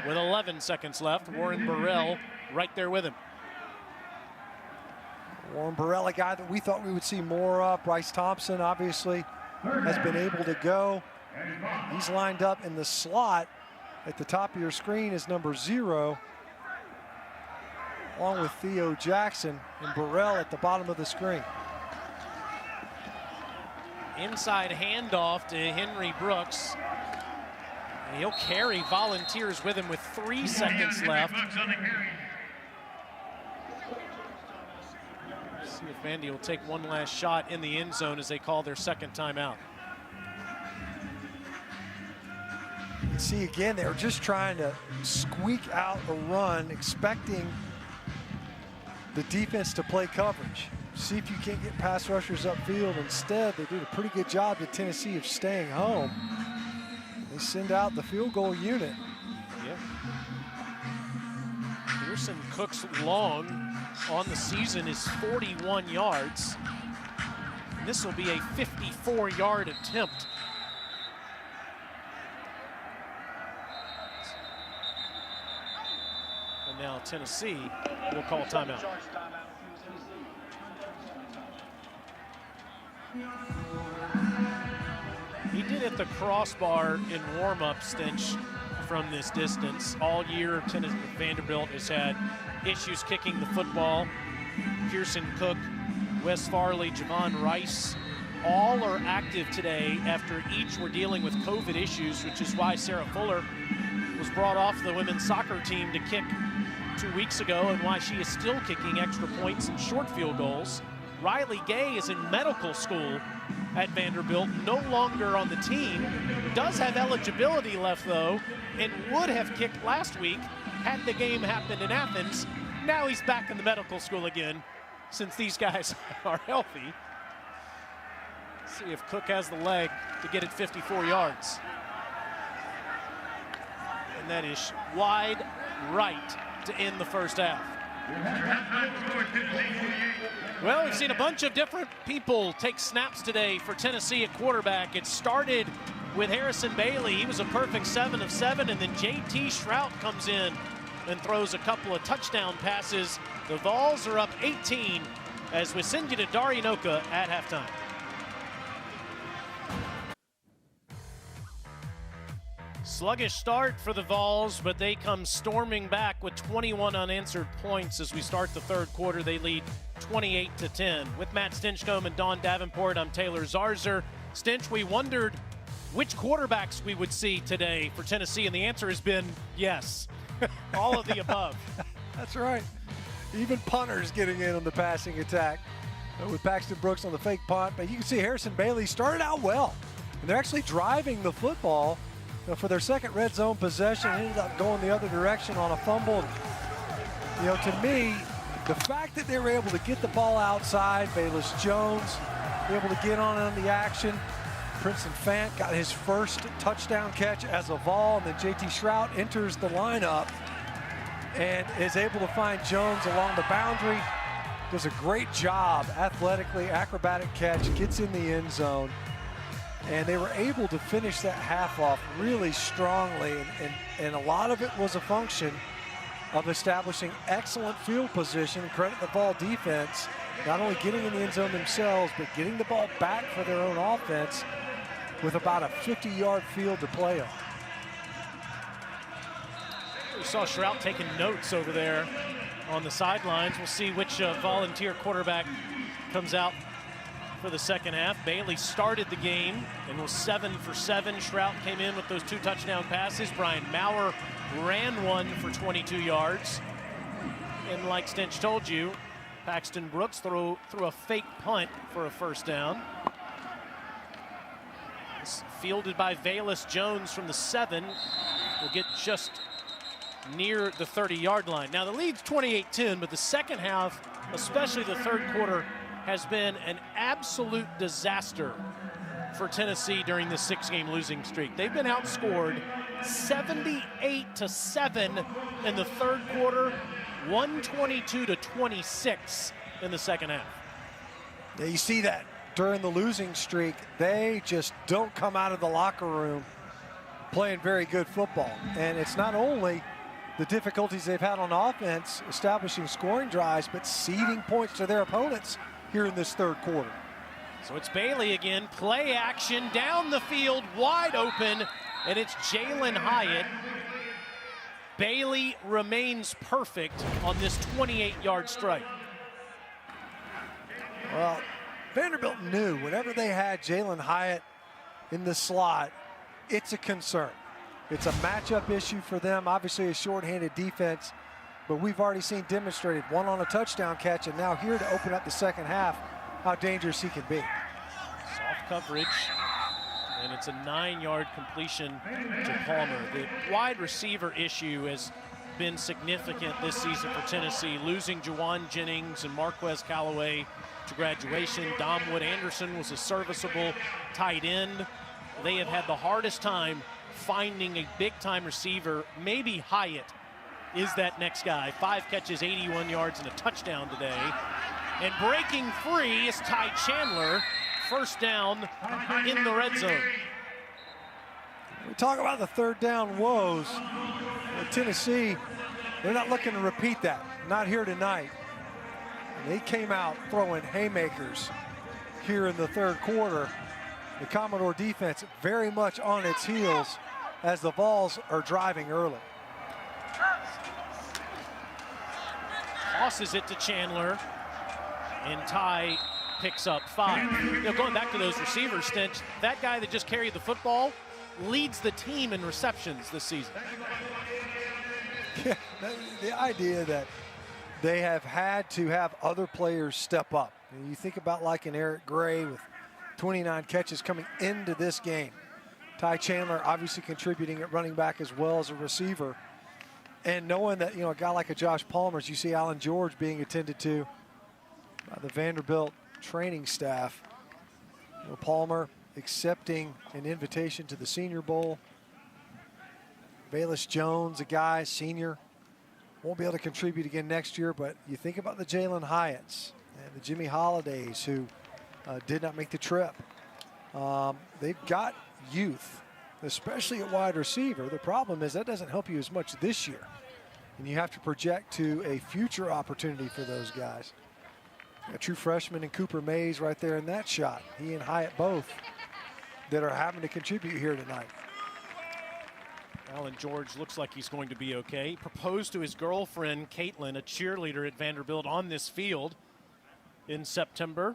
with 11 seconds left. Warren Burrell right there with him. Warren Burrell, a guy that we thought we would see more of. Bryce Thompson obviously has been able to go. He's lined up in the slot at the top of your screen is number 0, along with Theo Jackson, and Burrell at the bottom of the screen. Inside handoff to Henry Brooks. And he'll carry Volunteers with him with 3 seconds left. See if Vandy will take one last shot in the end zone as they call their second timeout. See, again, they were just trying to squeak out a run, expecting the defense to play coverage. See if you can't get pass rushers upfield. Instead, they did a pretty good job to Tennessee of staying home. They send out the field goal unit. Yep. Pearson Cook's long on the season is 41 yards. And this will be a 54-yard attempt. And now Tennessee will call timeout. He did hit the crossbar in warm-up, Stinch, from this distance. All year, Vanderbilt has had issues kicking the football. Pearson Cook, Wes Farley, Javon Rice, all are active today after each were dealing with COVID issues, which is why Sarah Fuller was brought off the women's soccer team to kick 2 weeks ago, and why she is still kicking extra points and short field goals. Riley Gay is in medical school at Vanderbilt, no longer on the team. Does have eligibility left, though, and would have kicked last week had the game happened in Athens. Now he's back in the medical school again, since these guys are healthy. See if Cook has the leg to get it 54 yards. And that is wide right to end the first half. Well, we've seen a bunch of different people take snaps today for Tennessee at quarterback. It started with Harrison Bailey. He was a perfect 7 of 7, and then J.T. Shrout comes in and throws a couple of touchdown passes. The Vols are up 18 as we send you to Darinoka at halftime. Sluggish start for the Vols, but they come storming back with 21 unanswered points as we start the third quarter. They lead 28-10. With Matt Stinchcomb and Don Davenport, I'm Taylor Zarzer. Stinch, we wondered which quarterbacks we would see today for Tennessee, and the answer has been yes. All of the above. That's right. Even punters getting in on the passing attack with Paxton Brooks on the fake punt. But you can see Harrison Bailey started out well, and they're actually driving the football. For their second red zone possession, ended up going the other direction on a fumble. You know, to me, the fact that they were able to get the ball outside, Bayless Jones able to get on the action. Princeton Fant got his first touchdown catch as a Vol, and then J.T. Shrout enters the lineup and is able to find Jones along the boundary. Does a great job athletically, acrobatic catch, gets in the end zone. And they were able to finish that half off really strongly, and a lot of it was a function of establishing excellent field position. Credit the ball defense, not only getting in the end zone themselves, but getting the ball back for their own offense with about a 50-yard field to play on. We saw Shrout taking notes over there on the sidelines. We'll see which volunteer quarterback comes out for the second half. Bailey started the game and was 7 for 7. Shrout came in with those 2 touchdown passes. Brian Maurer ran one for 22 yards. And like Stinch told you, Paxton Brooks threw a fake punt for a first down. It's fielded by Valus Jones from the 7. Will get just near the 30-yard line. Now the lead's 28-10, but the second half, especially the third quarter, has been an absolute disaster for Tennessee during this 6-game losing streak. They've been outscored 78-7 in the third quarter, 122-26 in the second half. Yeah, you see that during the losing streak, they just don't come out of the locker room playing very good football. And it's not only the difficulties they've had on offense, establishing scoring drives, but ceding points to their opponents here in this third quarter. So it's Bailey again, play action, down the field, wide open, and it's Jalen Hyatt. Bailey remains perfect on this 28-yard strike. Well, Vanderbilt knew whenever they had Jalen Hyatt in the slot, it's a concern. It's a matchup issue for them, obviously a shorthanded defense, but we've already seen demonstrated, one on a touchdown catch, and now here to open up the second half, how dangerous he can be. Soft coverage, and it's a 9-yard completion to Palmer. The wide receiver issue has been significant this season for Tennessee, losing Juwan Jennings and Marquez Callaway to graduation. Domwood Anderson was a serviceable tight end. They have had the hardest time finding a big-time receiver. Maybe Hyatt is that next guy. 5 catches, 81 yards, and a touchdown today. And breaking free is Ty Chandler. First down in the red zone. We talk about the third down woes. Well, Tennessee, they're not looking to repeat that. Not here tonight. They came out throwing haymakers here in the third quarter. The Commodore defense very much on its heels as the Vols are driving early. Tosses it to Chandler, and Ty picks up 5. You know, going back to those receivers, Stench, that guy that just carried the football leads the team in receptions this season. Yeah, the idea that they have had to have other players step up. And you think about like an Eric Gray with 29 catches coming into this game. Ty Chandler obviously contributing at running back as well as a receiver. And knowing that, you know, a guy like a Josh Palmer, as you see Alan George being attended to by the Vanderbilt training staff. You know, Palmer accepting an invitation to the Senior Bowl. Valus Jones, a guy, senior, won't be able to contribute again next year, but you think about the Jalen Hyatts and the Jimmy Holidays who did not make the trip. They've got youth, especially at wide receiver. The problem is that doesn't help you as much this year. And you have to project to a future opportunity for those guys. A true freshman in Cooper Mays right there in that shot. He and Hyatt both that are having to contribute here tonight. Alan George looks like he's going to be okay. He proposed to his girlfriend, Caitlin, a cheerleader at Vanderbilt, on this field in September.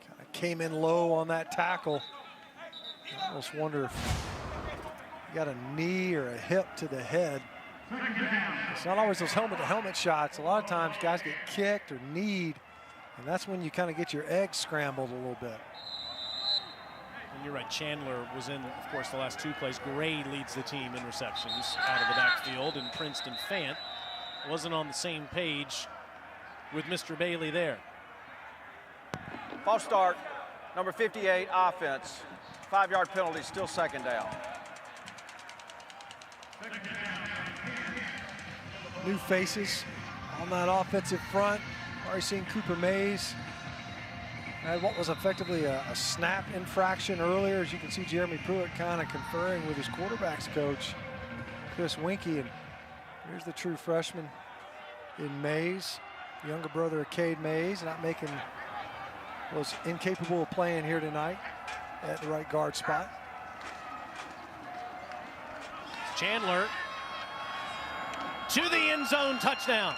Kind of came in low on that tackle. I almost wonder if he got a knee or a hip to the head. It's not always those helmet-to-helmet shots. A lot of times guys get kicked or kneed, and that's when you kind of get your eggs scrambled a little bit. And you're right, Chandler was in, of course, the last 2 plays. Gray leads the team in receptions out of the backfield, and Princeton Fant wasn't on the same page with Mr. Bailey there. False start, number 58, offense. 5-yard penalty, still second down. New faces on that offensive front. Already seen Cooper Mays had what was effectively a snap infraction earlier. As you can see, Jeremy Pruitt kind of conferring with his quarterbacks coach, Chris Winkie. And here's the true freshman in Mays, younger brother of Cade Mays, was incapable of playing here tonight at the right guard spot. Chandler to the end zone, touchdown.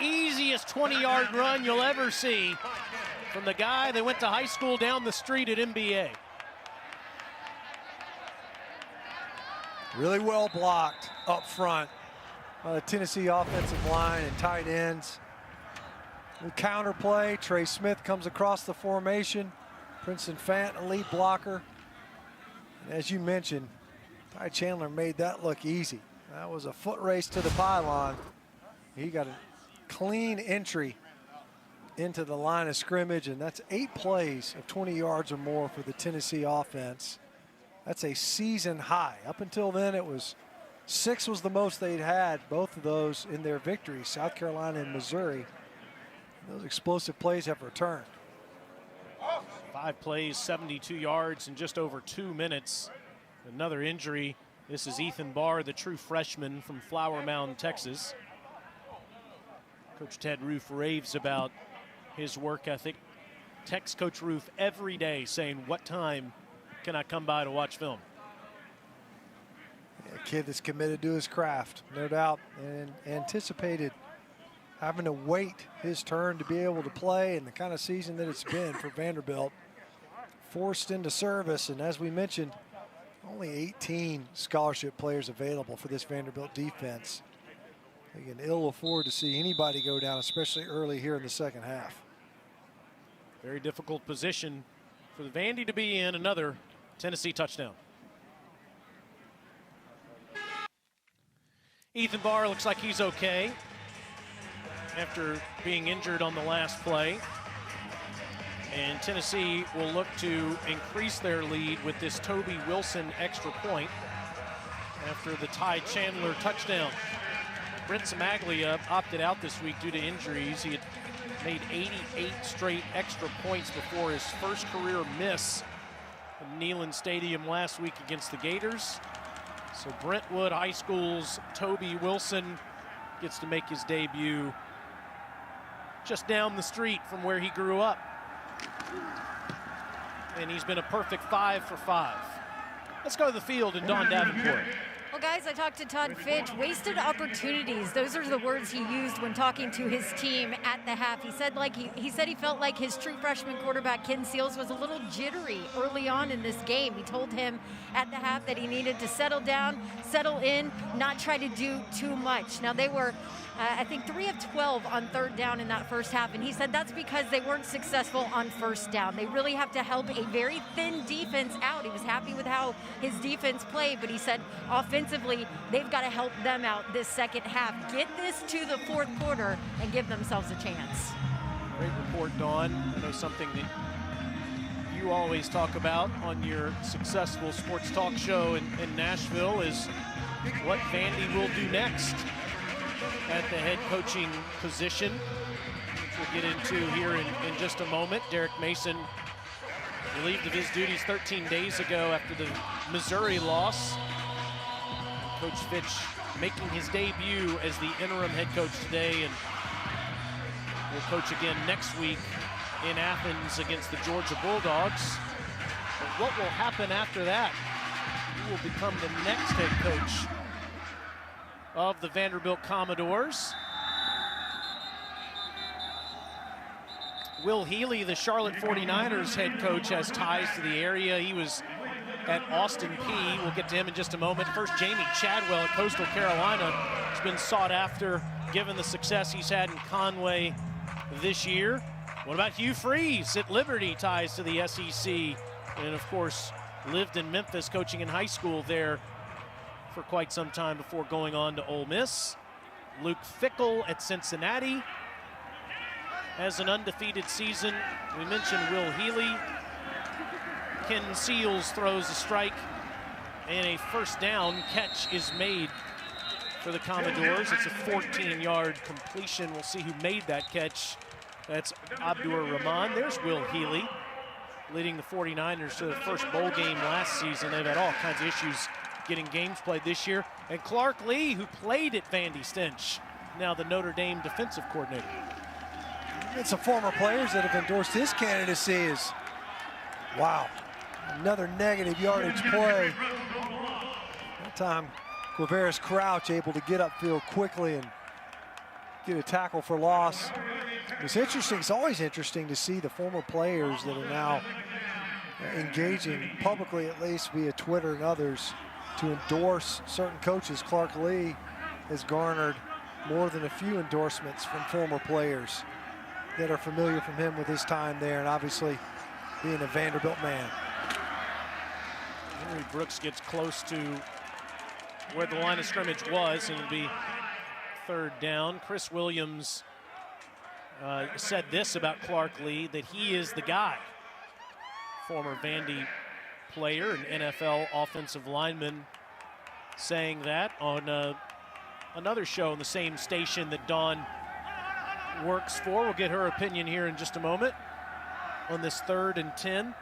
Easiest 20-yard run you'll ever see from the guy that went to high school down the street at MBA. Really well blocked up front by the Tennessee offensive line and tight ends. The counter play, Trey Smith comes across the formation. Princeton Fant, elite blocker. And as you mentioned, Ty Chandler made that look easy. That was a foot race to the pylon. He got a clean entry into the line of scrimmage, and that's 8 plays of 20 yards or more for the Tennessee offense. That's a season high. Up until then, it was 6 was the most they'd had, both of those in their victories, South Carolina and Missouri. Those explosive plays have returned. 5 plays, 72 yards in just over 2 minutes. Another injury. This is Ethan Barr, the true freshman from Flower Mound, Texas. Coach Ted Roof raves about his work ethic. Texts Coach Roof every day saying, what time can I come by to watch film? A kid that's committed to his craft, no doubt, and anticipated having to wait his turn to be able to play, and the kind of season that it's been for Vanderbilt. Forced into service, and as we mentioned, only 18 scholarship players available for this Vanderbilt defense. They can ill afford to see anybody go down, especially early here in the second half. Very difficult position for the Vandy to be in. Another Tennessee touchdown. Ethan Barr looks like he's okay after being injured on the last play. And Tennessee will look to increase their lead with this Toby Wilson extra point after the Ty Chandler touchdown. Brent Samaglia opted out this week due to injuries. He had made 88 straight extra points before his first career miss in Neyland Stadium last week against the Gators. So Brentwood High School's Toby Wilson gets to make his debut just down the street from where he grew up. And he's been a perfect 5 for 5. Let's go to the field and Don Davenport. Well, guys, I talked to Todd Fitch. Wasted opportunities. Those are the words he used when talking to his team at the half. He said he felt like his true freshman quarterback, Ken Seals, was a little jittery early on in this game. He told him at the half that he needed to settle down, settle in, not try to do too much. Now, they were, I think, 3 of 12 on 3rd down in that first half, and he said that's because they weren't successful on 1st down. They really have to help a very thin defense out. He was happy with how his defense played, but he said offensively, they've got to help them out this second half. Get this to the 4th quarter and give themselves a chance. Great report, Dawn. I know something that you always talk about on your successful sports talk show in Nashville is what Vandy will do next at the head coaching position, which we'll get into here in just a moment. Derek Mason relieved of his duties 13 days ago after the Missouri loss. Coach Fitch making his debut as the interim head coach today, and will coach again next week in Athens against the Georgia Bulldogs. But what will happen after that? He will become the next head coach of the Vanderbilt Commodores. Will Healy, the Charlotte 49ers head coach, has ties to the area. He was at Austin Peay. We'll get to him in just a moment. First, Jamie Chadwell at Coastal Carolina has been sought after given the success he's had in Conway this year. What about Hugh Freeze at Liberty, ties to the SEC? And of course, lived in Memphis, coaching in high school there for quite some time before going on to Ole Miss. Luke Fickell at Cincinnati has an undefeated season. We mentioned Will Healy. Ken Seals throws a strike, and a first down catch is made for the Commodores. It's a 14-yard completion. We'll see who made that catch. That's Abdur Rahman. There's Will Healy, leading the 49ers to the first bowl game last season. They've had all kinds of issues getting games played this year. And Clark Lee, who played at Vandy Stench, now the Notre Dame defensive coordinator. And some former players that have endorsed his candidacy is, wow, another negative yardage play. That time, Quavaris Crouch able to get upfield quickly and get a tackle for loss. It's interesting, it's always interesting to see the former players that are now engaging publicly, at least via Twitter and others, to endorse certain coaches. Clark Lee has garnered more than a few endorsements from former players that are familiar from him with his time there, and obviously being a Vanderbilt man. Henry Brooks gets close to where the line of scrimmage was, and it'll be third down. Chris Williams said this about Clark Lee, that he is the guy. Former Vandy player and NFL offensive lineman saying that on another show on the same station that Dawn works for. We'll get her opinion here in just a moment on this 3rd and 10.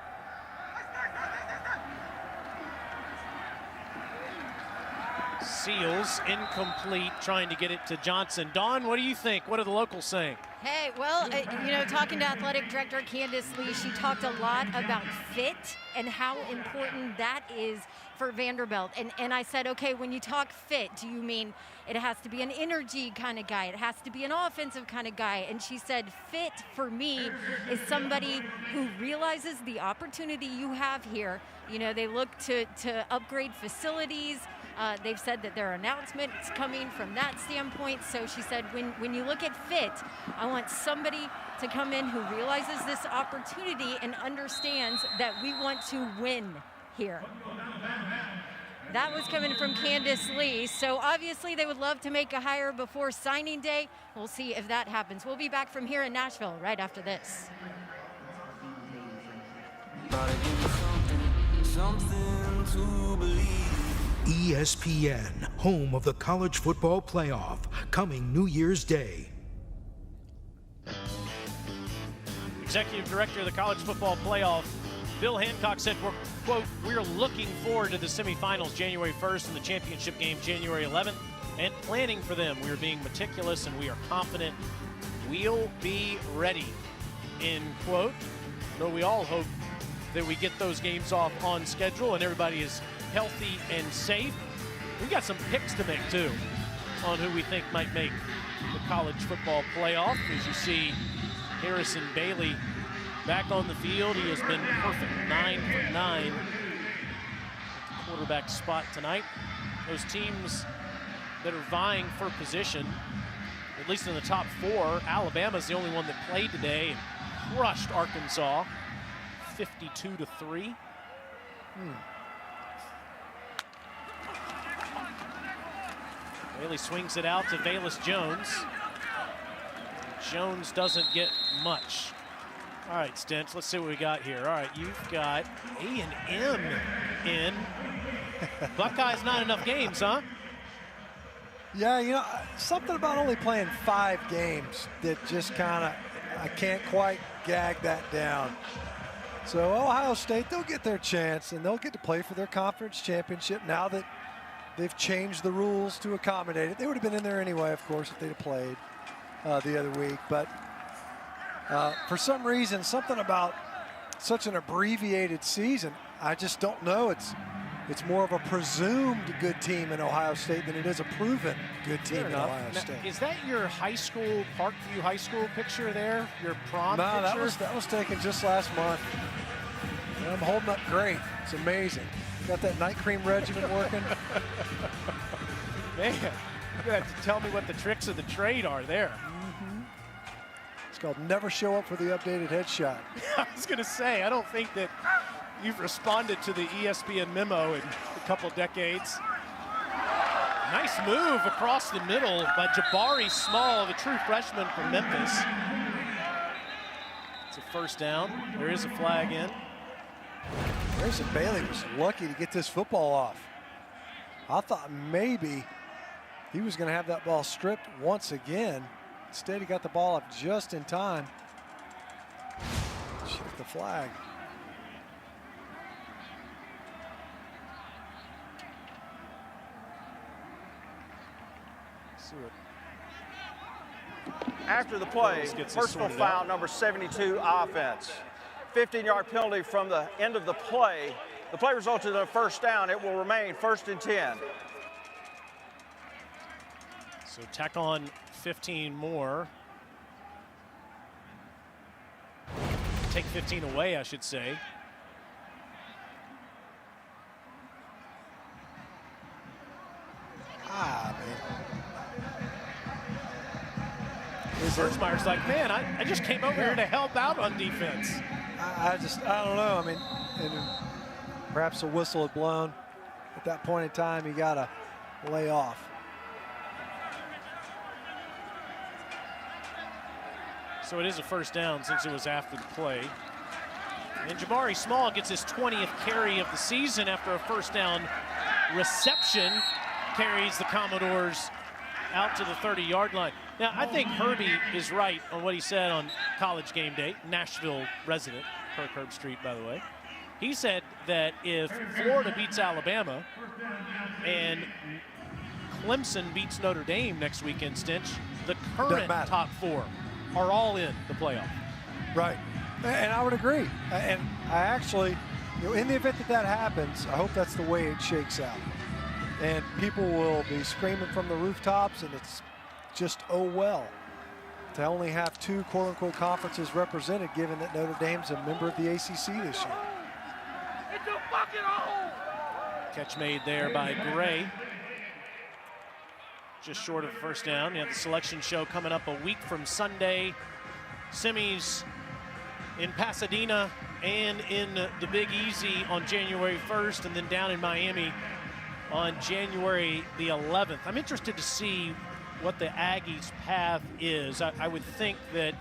Seals incomplete, trying to get it to Johnson. Dawn, what do you think? What are the locals saying? Hey, well, you know, talking to athletic director Candace Lee, she talked a lot about fit and how important that is for Vanderbilt. And I said, okay, when you talk fit, do you mean it has to be an energy kind of guy? It has to be an offensive kind of guy? And she said, fit for me is somebody who realizes the opportunity you have here. You know, they look to upgrade facilities. They've said that there are announcements coming from that standpoint. So she said, when you look at fit, I want somebody to come in who realizes this opportunity and understands that we want to win here. That was coming from Candace Lee. So obviously they would love to make a hire before signing day. We'll see if that happens. We'll be back from here in Nashville right after this. Something to believe. ESPN, home of the college football playoff, coming New Year's Day. Executive Director of the College Football Playoff, Bill Hancock, said, we're, quote, we're looking forward to the semifinals January 1st and the championship game January 11th and planning for them. We are being meticulous and we are confident we'll be ready, end quote. Though we all hope that we get those games off on schedule and everybody is healthy and safe. We've got some picks to make too on who we think might make the college football playoff. As you see Harrison Bailey back on the field, he has been perfect, 9 for 9 at the quarterback spot tonight. Those teams that are vying for position, at least in the top 4, Alabama's the only one that played today and crushed Arkansas 52-3. Bailey swings it out to Velus Jones. Jones doesn't get much. All right, Stench, let's see what we got here. All right, you've got A&M in. Buckeyes not enough games, huh? Yeah, you know, something about only playing 5 games that just kind of, I can't quite gag that down. So Ohio State, they'll get their chance and they'll get to play for their conference championship now that they've changed the rules to accommodate it. They would have been in there anyway, of course, if they'd have played the other week. But for some reason, something about such an abbreviated season, I just don't know. It's more of a presumed good team in Ohio State than it is a proven good team in Ohio State. Now, is that your high school, Parkview High School picture there? Your prom picture? No, that was taken just last month. And I'm holding up great. It's amazing. Got that night cream regimen working. Man, you're gonna have to tell me what the tricks of the trade are there. It's called never show up for the updated headshot. I was gonna say, I don't think that you've responded to the ESPN memo in a couple decades. Nice move across the middle by Jabari Small, the true freshman from Memphis. It's a first down. There is a flag in. Harrison Bailey was lucky to get this football off. I thought maybe he was going to have that ball stripped once again. Instead, he got the ball up just in time. Shift the flag. After the play, personal foul number 72 offense. 15-yard penalty from the end of the play. The play resulted in a first down. It will remain 1st and 10. So tack on 15 more. Take 15 away, I should say. Birchmeier's like, man, I just came over here to help out on defense. I don't know. I mean, and perhaps a whistle had blown. At that point in time, you got to lay off. So it is a first down since it was after the play. And Jabari Small gets his 20th carry of the season after a first down reception. Carries the Commodores out to the 30-yard line. Now, I think Herbie is right on what he said on College Game Day. Nashville resident, Kirk Herbstreit, by the way. He said that if Florida beats Alabama and Clemson beats Notre Dame next weekend, Stinch, the current top 4 are all in the playoff. Right, and I would agree. And I actually, in the event that happens, I hope that's the way it shakes out. And people will be screaming from the rooftops, and it's just, oh well, to only have 2 quote-unquote conferences represented, given that Notre Dame's a member of the ACC this year. Catch made there by Gray. Just short of the first down. You have the selection show coming up a week from Sunday. Semis in Pasadena and in the Big Easy on January 1st, and then down in Miami on January the 11th. I'm interested to see what the Aggies' path is. I would think that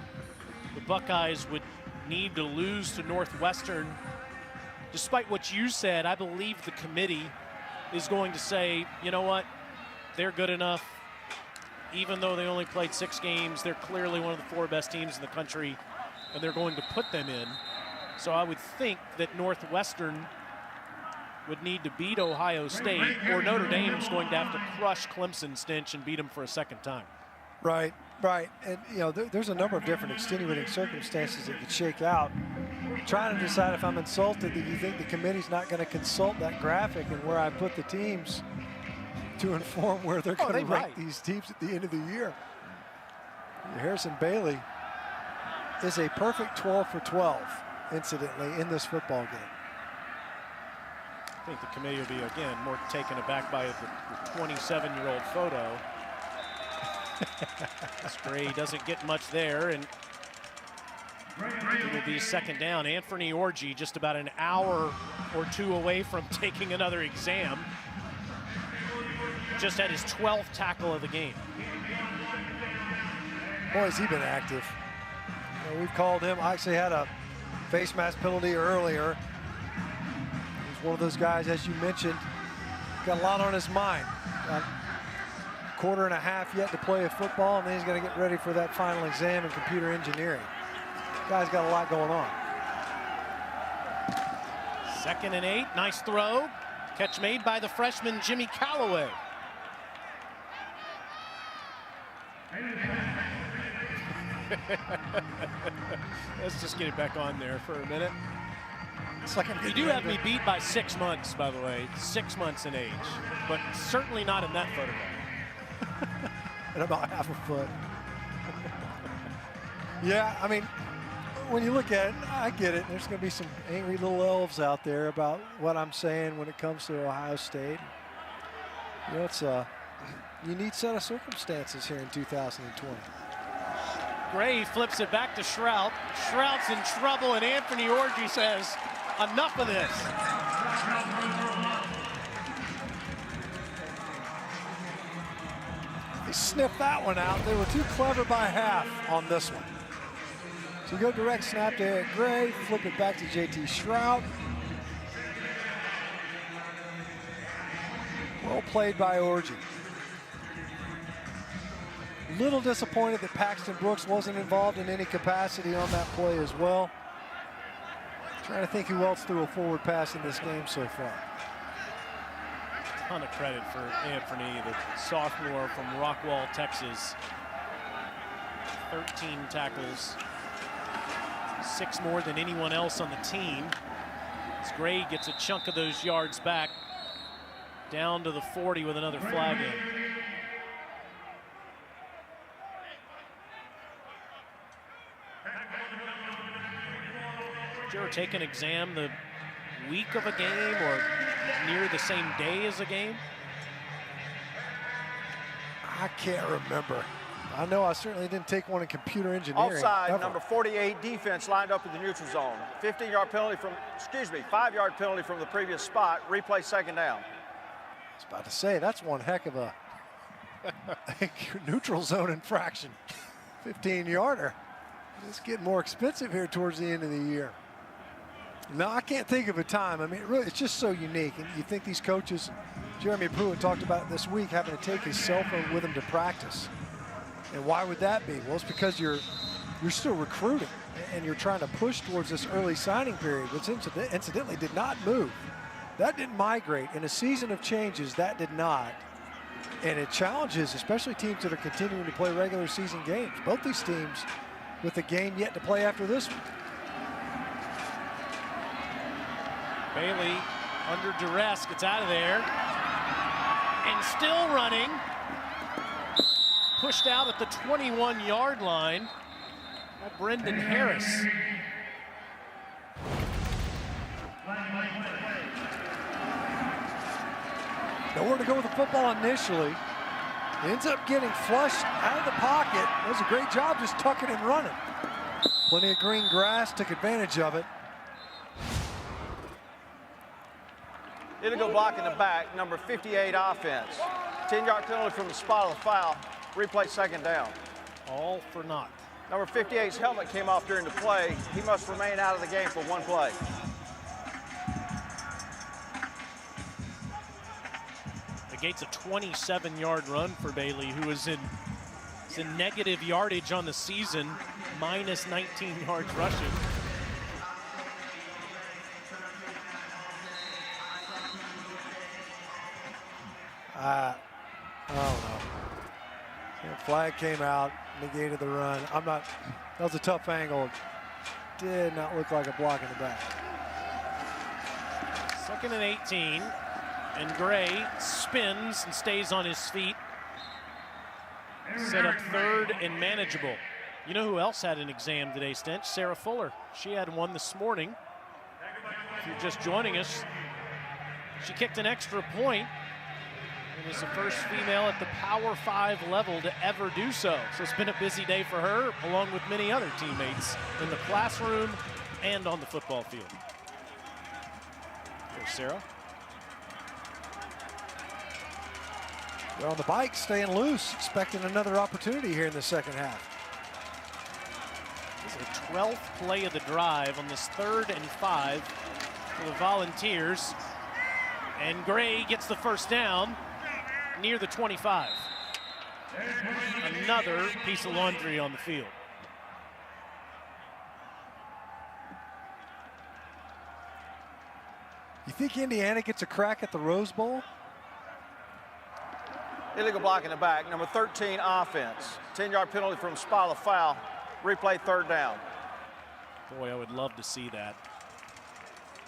the Buckeyes would need to lose to Northwestern. Despite what you said, I believe the committee is going to say, you know what, they're good enough. Even though they only played 6 games, they're clearly one of the 4 best teams in the country, and they're going to put them in. So I would think that Northwestern would need to beat Ohio State, or Notre Dame's going to have to crush Clemson, Stinch, and beat them for a second time. Right. And, you know, there's a number of different extenuating circumstances that could shake out. Trying to decide if I'm insulted that you think the committee's not going to consult that graphic and where I put the teams to inform where they're going to rank these teams at the end of the year. Harrison Bailey is a perfect 12 for 12, incidentally, in this football game. I think the committee will be, again, more taken aback by the 27-year-old photo. Gray doesn't get much there, and it will be second down. Anthony Orji just about an hour or 2 away from taking another exam. Just had his 12th tackle of the game. Boy, has he been active. You know, we've called him, actually had a face mask penalty earlier. He's one of those guys, as you mentioned, got a lot on his mind. Got a quarter and a half yet to play a football, and then he's going to get ready for that final exam in computer engineering. Guy's got a lot going on. 2nd and 8, nice throw. Catch made by the freshman Jimmy Callaway. Let's just get it back on there for a minute. It's like you do have me beat by 6 months, by the way. 6 months in age, but certainly not in that photograph. And about half a foot. Yeah, I mean, when you look at it, I get it. There's going to be some angry little elves out there about what I'm saying when it comes to Ohio State. You know, it's a unique set of circumstances here in 2020. Gray flips it back to Shrout. Shrout's in trouble, and Anthony Orji says, enough of this. They sniffed that one out. They were too clever by half on this one. So you go direct snap to Eric Gray, flip it back to JT Shrout. Well played by Orji. Little disappointed that Paxton Brooks wasn't involved in any capacity on that play as well. Trying to think who else threw a forward pass in this game so far. Ton of credit for Anthony, the sophomore from Rockwall, Texas. 13 tackles, 6 more than anyone else on the team. As Gray gets a chunk of those yards back, down to the 40 with another flag in. Did you ever take an exam the week of a game or near the same day as a game? I can't remember. I know I certainly didn't take one in computer engineering. Offside, ever. number 48 defense lined up in the neutral zone. 15-yard penalty from, 5-yard penalty from the previous spot. Replay second down. I was about to say, that's one heck of a neutral zone infraction. 15-yarder. It's getting more expensive here towards the end of the year. No, I can't think of a time. I mean, really, it's just so unique. And you think these coaches, Jeremy Pruitt talked about it this week, having to take his cell phone with him to practice. And why would that be? Well, it's because you're still recruiting and you're trying to push towards this early signing period, which incidentally did not move. That didn't migrate. In a season of changes, that did not. And it challenges, especially teams that are continuing to play regular season games. Both these teams with a game yet to play after this one. Bailey under duress gets out of there and still running. Pushed out at the 21-yard line by Brendan Harris. Nowhere to go with the football initially. Ends up getting flushed out of the pocket. Does a great job just tucking and running. Plenty of green grass, took advantage of it. It'll go block in the back, number 58 offense. 10-yard penalty from the spot of the foul. Replay second down. All for naught. Number 58's helmet came off during the play. He must remain out of the game for one play. Negates a 27-yard run for Bailey, who was in negative yardage on the season, minus 19 yards rushing. I don't know. The flag came out, negated the run. That was a tough angle. Did not look like a block in the back. 2nd and 18, and Gray spins and stays on his feet. Set up 3rd and manageable. You know who else had an exam today, Stench? Sarah Fuller. She had one this morning. If you're just joining us, she kicked an extra point and is the first female at the Power 5 level to ever do so. So it's been a busy day for her, along with many other teammates in the classroom and on the football field. There's Sarah. They're on the bike, staying loose, expecting another opportunity here in the second half. This is the 12th play of the drive on this 3rd and 5 for the Volunteers. And Gray gets the first down near the 25. Another piece of laundry on the field. You think Indiana gets a crack at the Rose Bowl? Illegal block in the back, number 13 offense. 10-yard penalty from spot of the foul. Replay 3rd down. Boy, I would love to see that.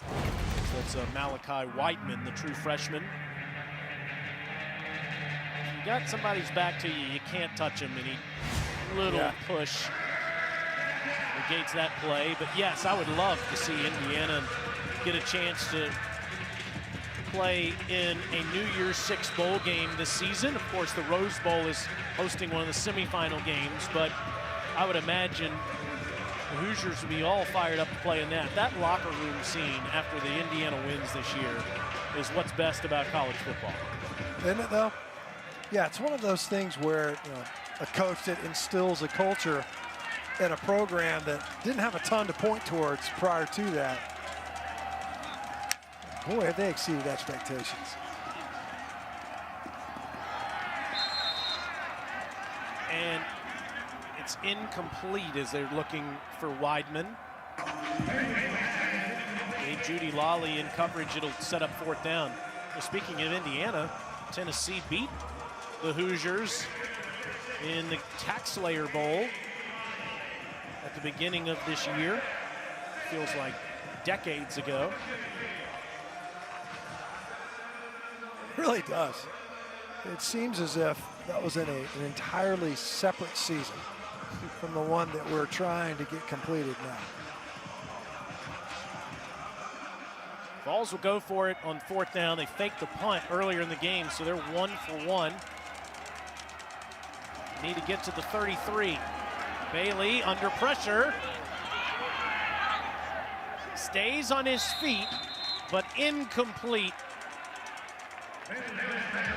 So it's Malachi Whiteman, the true freshman. If you got somebody's back to you, you can't touch him. Any little push negates that play. But yes, I would love to see Indiana get a chance to play in a New Year's Six bowl game this season. Of course, the Rose Bowl is hosting one of the semifinal games, but I would imagine the Hoosiers would be all fired up to play in that. That locker room scene after the Indiana wins this year is what's best about college football. Isn't it, though? Yeah, it's one of those things where a coach that instills a culture in a program that didn't have a ton to point towards prior to that. Boy, have they exceeded expectations. And it's incomplete as they're looking for Weidman. And Judy Lawley in coverage, it'll set up 4th down. Well, speaking of Indiana, Tennessee beat the Hoosiers in the Taxslayer Bowl at the beginning of this year. Feels like decades ago. It really does. It seems as if that was in an entirely separate season from the one that we're trying to get completed now. Vols will go for it on 4th down. They faked the punt earlier in the game, so they're 1 for 1. Need to get to the 33. Bailey under pressure. Stays on his feet, but incomplete.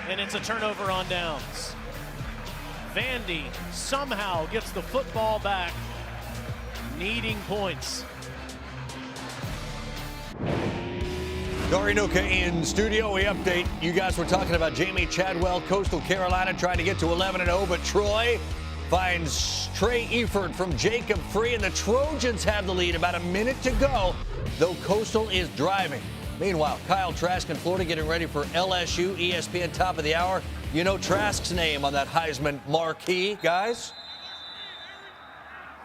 And it's a turnover on downs. Vandy somehow gets the football back, needing points. Dari Nuka in studio. We update. You guys were talking about Jamie Chadwell, Coastal Carolina trying to get to 11-0, but Troy finds Trey Eford from Jacob Free, and the Trojans have the lead. About a minute to go, though Coastal is driving. Meanwhile, Kyle Trask in Florida getting ready for LSU, ESPN top of the hour. You know Trask's name on that Heisman marquee, guys?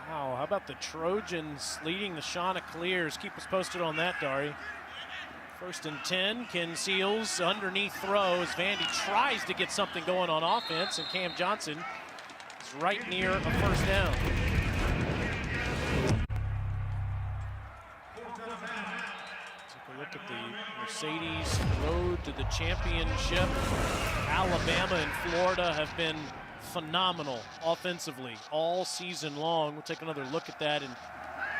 Wow, how about the Trojans leading the Chanticleers? Keep us posted on that, Dari. 1st and 10, Ken Seals underneath throw as Vandy tries to get something going on offense, and Cam Johnson is right near a first down. Take a look at the Mercedes road to the championship. Alabama and Florida have been phenomenal offensively all season long. We'll take another look at that in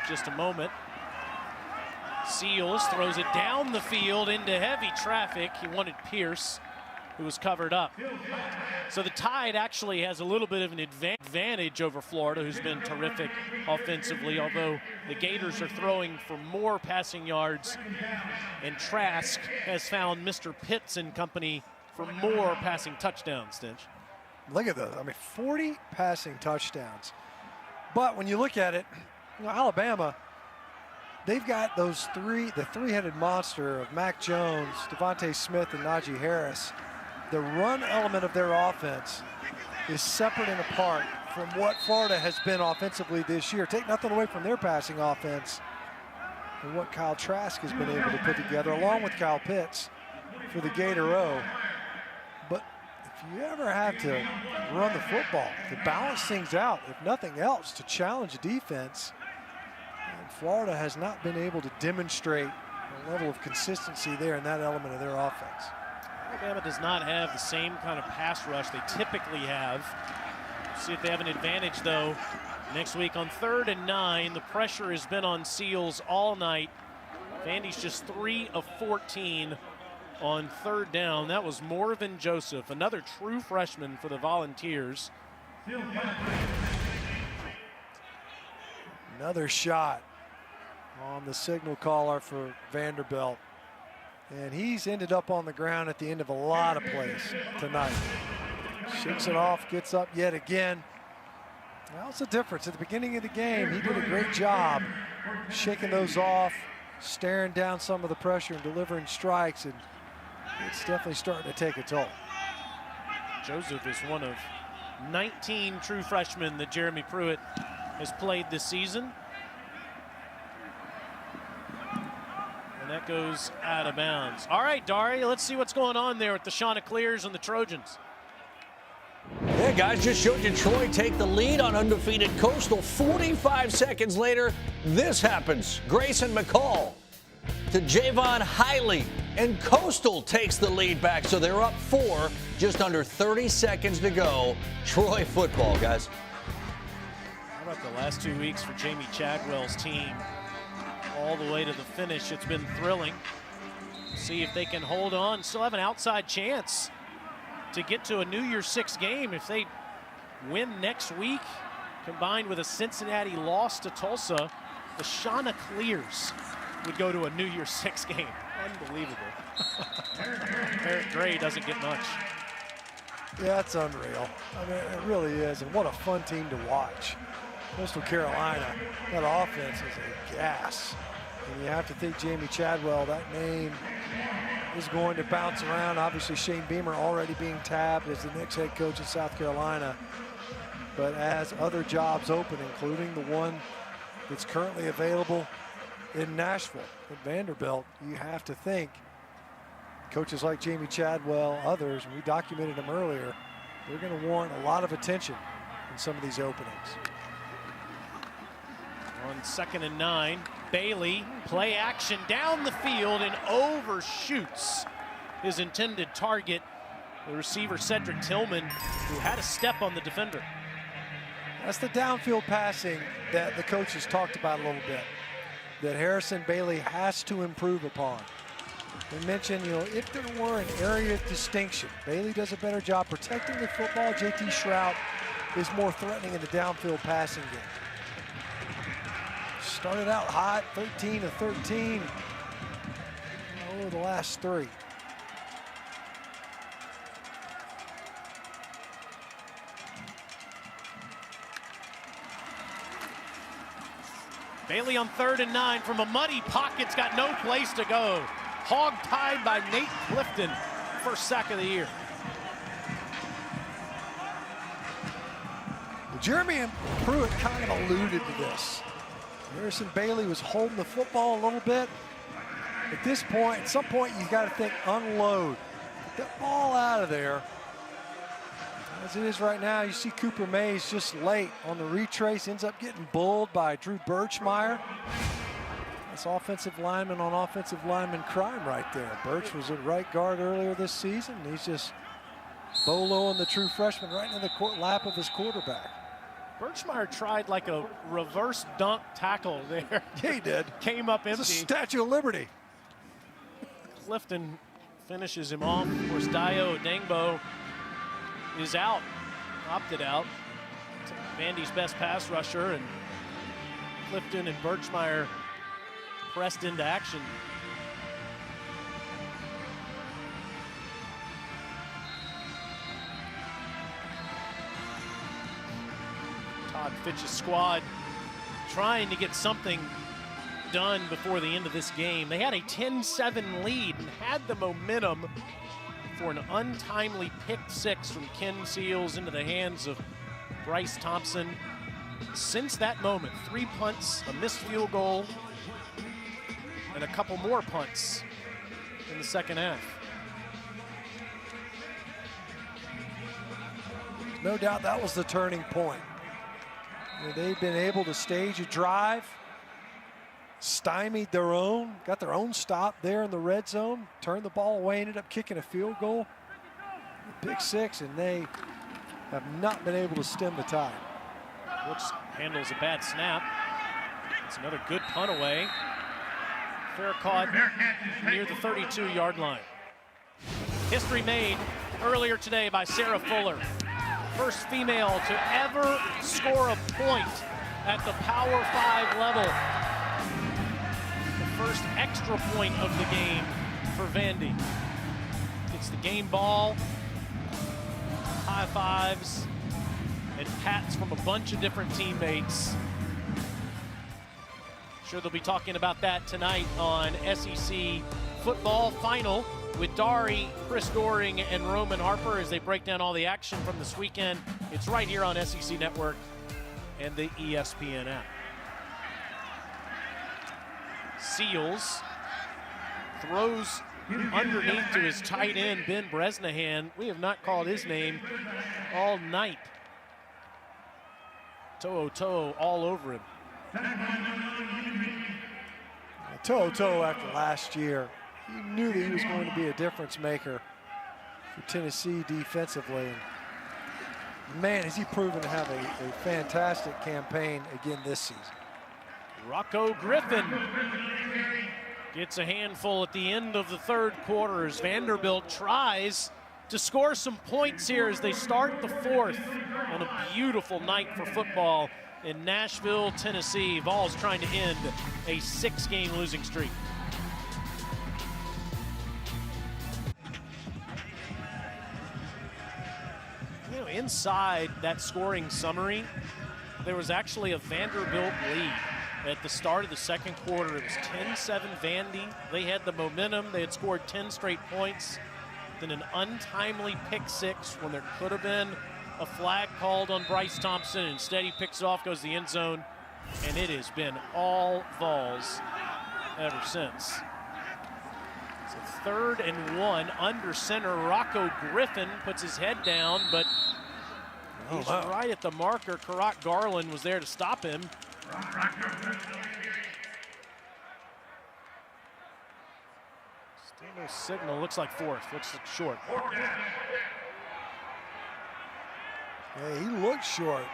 just a moment. Seals throws it down the field into heavy traffic. He wanted Pierce, who was covered up. So the Tide actually has a little bit of an advantage over Florida, who's been terrific offensively, although the Gators are throwing for more passing yards, and Trask has found Mr. Pitts and company for more passing touchdowns, Stinch. Look at those. I mean, 40 passing touchdowns. But when you look at it, you know, Alabama, they've got the three-headed monster of Mac Jones, Devontae Smith, and Najee Harris. The run element of their offense is separate and apart from what Florida has been offensively this year. Take nothing away from their passing offense and what Kyle Trask has been able to put together, along with Kyle Pitts for the Gator O. But if you ever have to run the football, to balance things out, if nothing else, to challenge defense, Florida has not been able to demonstrate a level of consistency there in that element of their offense. Alabama does not have the same kind of pass rush they typically have. See if they have an advantage, though, next week on 3rd and 9. The pressure has been on Seals all night. Vandy's just 3 of 14 on 3rd down. That was Morven Joseph, another true freshman for the Volunteers. Another shot on the signal caller for Vanderbilt. And he's ended up on the ground at the end of a lot of plays tonight. Shakes it off, gets up yet again. Now it's a difference. At the beginning of the game, he did a great job shaking those off, staring down some of the pressure and delivering strikes, and it's definitely starting to take a toll. Joseph is one of 19 true freshmen that Jeremy Pruitt has played this season. And that goes out of bounds. All right, Dari, let's see what's going on there with the Chanticleers and the Trojans. Yeah, guys, just showed you Troy take the lead on undefeated Coastal. 45 seconds later, this happens. Grayson McCall to Javon Hiley, and Coastal takes the lead back, so they're up 4, just under 30 seconds to go. Troy football, guys. How about the last 2 weeks for Jamie Chadwell's team? All the way to the finish. It's been thrilling. See if they can hold on. Still have an outside chance to get to a New Year's Six game if they win next week, combined with a Cincinnati loss to Tulsa. The Chanticleers would go to a New Year's Six game. Unbelievable. Eric Gray doesn't get much. Yeah, it's unreal. I mean, it really is, and what a fun team to watch. Coastal Carolina, that offense is a gas. And you have to think Jamie Chadwell, that name is going to bounce around. Obviously, Shane Beamer already being tabbed as the next head coach in South Carolina. But as other jobs open, including the one that's currently available in Nashville at Vanderbilt, you have to think coaches like Jamie Chadwell, others, and we documented them earlier, they're going to warrant a lot of attention in some of these openings. On 2nd and 9, Bailey, play action down the field and overshoots his intended target, the receiver Cedric Tillman, who had a step on the defender. That's the downfield passing that the coaches talked about a little bit, that Harrison Bailey has to improve upon. They mentioned, you know, if there were an area of distinction, Bailey does a better job protecting the football. JT Shrout is more threatening in the downfield passing game. Started out hot, 13 of 13 over the last 3. Bailey on 3rd and 9 from a muddy pocket's got no place to go. Hog-tied by Nate Clifton, first sack of the year. Jeremy Pruitt kind of alluded to this. Harrison Bailey was holding the football a little bit. At this point, at some point, you got to think unload. Get that ball out of there. As it is right now, you see Cooper Mays just late on the retrace, ends up getting bulled by Drew Birchmeyer. That's offensive lineman on offensive lineman crime right there. Birch was at right guard earlier this season. He's just boloing the true freshman right into the lap of his quarterback. Birchmeyer tried like a reverse dunk tackle there. Yeah, he did. Came up empty. It's a Statue of Liberty. Clifton finishes him off. Of course, Dio Dangbo is out, opted out. Vandy's best pass rusher, and Clifton and Birchmeyer pressed into action. Todd Fitch's squad trying to get something done before the end of this game. They had a 10-7 lead and had the momentum for an untimely pick 6 from Ken Seals into the hands of Bryce Thompson. Since that moment, 3 punts, a missed field goal, and a couple more punts in the second half. No doubt that was the turning point. They've been able to stage a drive, stymied their own, got their own stop there in the red zone, turned the ball away, ended up kicking a field goal, pick 6, and they have not been able to stem the tide. Brooks handles a bad snap. It's another good punt away. Fair caught near the 32-yard line. History made earlier today by Sarah Fuller. First female to ever score a point at the Power 5 level. The first extra point of the game for Vandy. It's the game ball, high fives, and pats from a bunch of different teammates. Sure, they'll be talking about that tonight on SEC Football Final with Dari, Chris Doring, and Roman Harper as they break down all the action from this weekend. It's right here on SEC Network and the ESPN app. Seals throws underneath to his tight end, Ben Bresnahan. We have not called his name all night. To'o all over him. To'o after last year, he knew that he was going to be a difference maker for Tennessee defensively. And man, has he proven to have a fantastic campaign again this season. Rocco Griffin gets a handful at the end of the third quarter as Vanderbilt tries to score some points here as they start the fourth on a beautiful night for football in Nashville, Tennessee. Vols trying to end a 6-game losing streak. You know, inside that scoring summary, there was actually a Vanderbilt lead. At the start of the second quarter, it was 10-7 Vandy. They had the momentum. They had scored 10 straight points. Then an untimely pick 6 when there could have been a flag called on Bryce Thompson. Instead, he picks it off, goes to the end zone, and it has been all Vols ever since. So 3rd and 1 under center. Rocco Griffin puts his head down, but he's right at the marker. Karak Garland was there to stop him. Still no signal. Looks like 4th. Looks like short. Yeah, he looked short.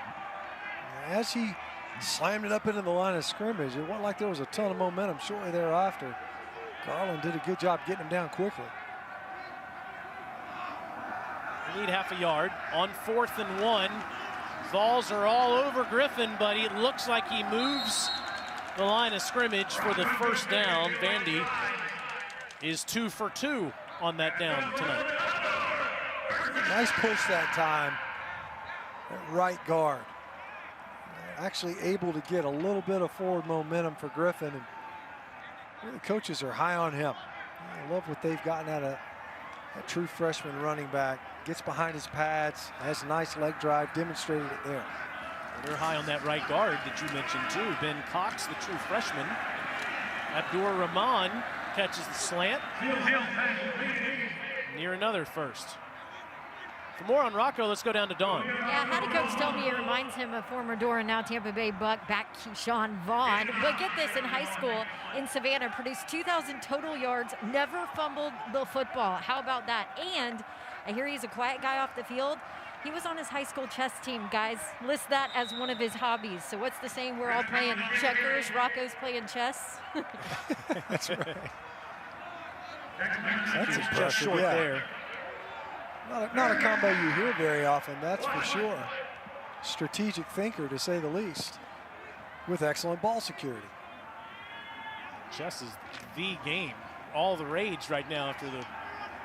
As he slammed it up into the line of scrimmage, it wasn't like there was a ton of momentum shortly thereafter. Garland did a good job getting him down quickly. We need half a yard on 4th and 1. Vols are all over Griffin, but it looks like he moves the line of scrimmage for the first down. Vandy is 2 for 2 on that down tonight. Nice push that time at right guard. Actually able to get a little bit of forward momentum for Griffin, and the coaches are high on him. I love what they've gotten out of that true freshman running back. Gets behind his pads, has a nice leg drive, demonstrated it there. Well, they're high on that right guard that you mentioned too. Ben Cox, the true freshman. Abdur Rahman catches the slant. Near another first. For more on Rocco, let's go down to Dawn. Yeah, had a coach tell me it reminds him of former Dora, now Tampa Bay Buck, back Keyshawn Vaughn. But get this, in high school in Savannah, produced 2,000 total yards, never fumbled the football. How about that? And I hear he's a quiet guy off the field. He was on his high school chess team, guys. List that as one of his hobbies. So what's the saying? We're all playing checkers, Rocco's playing chess. That's right. That's just short there. Not a combo you hear very often, that's for sure. Strategic thinker, to say the least, with excellent ball security. Chess is the game, all the rage right now after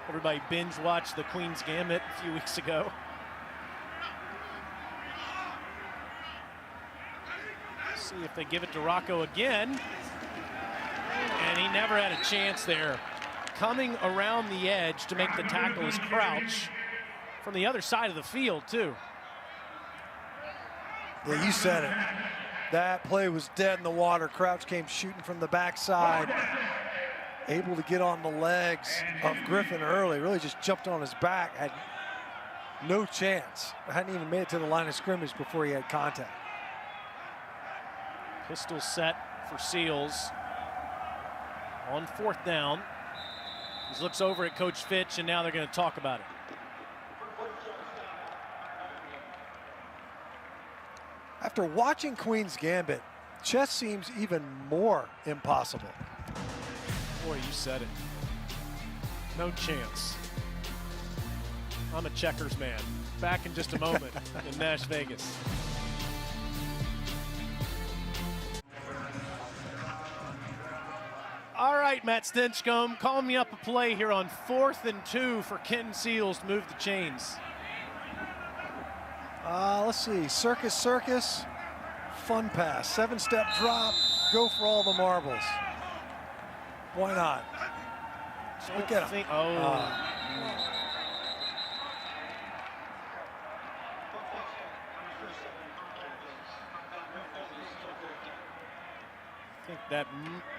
everybody binge watched the Queen's Gambit a few weeks ago. See if they give it to Rocco again. And he never had a chance there. Coming around the edge to make the tackle is Crouch from the other side of the field, too. Yeah, you said it. That play was dead in the water. Crouch came shooting from the backside, able to get on the legs of Griffin early, really just jumped on his back, had no chance. Hadn't even made it to the line of scrimmage before he had contact. Pistol set for Seals on 4th down. He looks over at Coach Fitch, and now they're going to talk about it. After watching Queen's Gambit, chess seems even more impossible. Boy, you said it. No chance. I'm a checkers man. Back in just a moment in Nash Vegas. All right, Matt Stinchcomb, call me up a play here on 4th and 2 for Ken Seals to move the chains. Let's see, circus, fun pass, 7-step drop, go for all the marbles. Why not? Look at him. I think that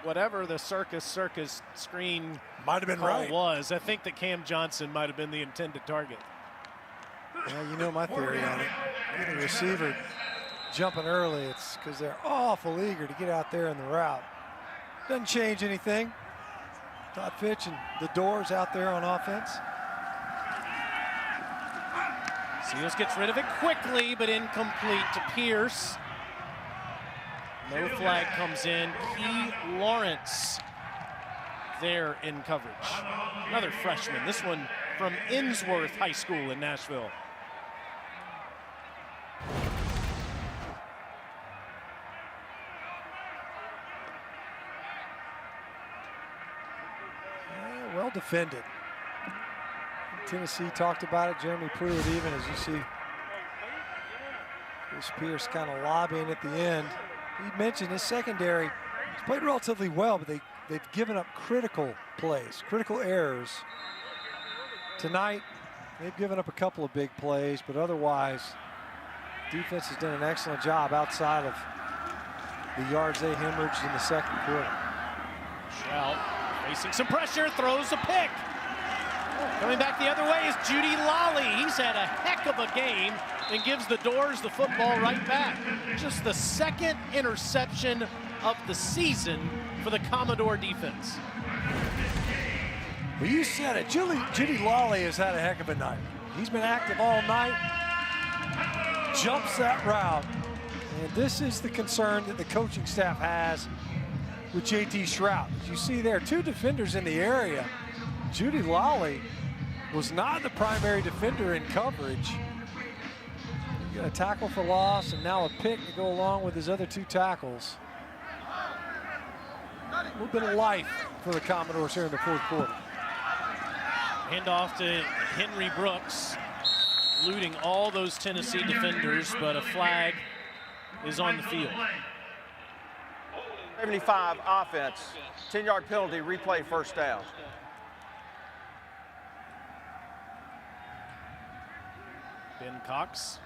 whatever the circus screen might have been right. Was, I think that Cam Johnson might have been the intended target. Well, you know my theory on it. Get a receiver jumping early, it's because they're awful eager to get out there in the route. Doesn't change anything. Todd Fitch and the doors out there on offense. Seals gets rid of it quickly, but incomplete to Pierce. No flag comes in. Key Lawrence there in coverage. Another freshman, this one from Innsworth High School in Nashville. Well defended. Tennessee talked about it. Jeremy Pruitt even, as you see Chris Pierce kind of lobbying at the end. He mentioned his secondary has played relatively well, but they've given up critical plays, critical errors. Tonight, they've given up a couple of big plays, but otherwise, defense has done an excellent job outside of the yards they hemorrhaged in the second quarter. Shout, facing some pressure, throws a pick. Coming back the other way is Judy Lolly. He's had a heck of a game and gives the Doors the football right back. Just the second interception of the season for the Commodore defense. Well, you said it. Judy Lolly has had a heck of a night. He's been active all night. Jumps that route. And this is the concern that the coaching staff has with JT Shrout. As you see there, 2 defenders in the area. Judy Lawley was not the primary defender in coverage. You got a tackle for loss and now a pick to go along with his other 2 tackles. A little bit of life for the Commodores here in the 4th quarter. Handoff to Henry Brooks, looting all those Tennessee defenders, but a flag is on the field. 75 offense, 10-yard penalty, replay, first down. Ben Cox.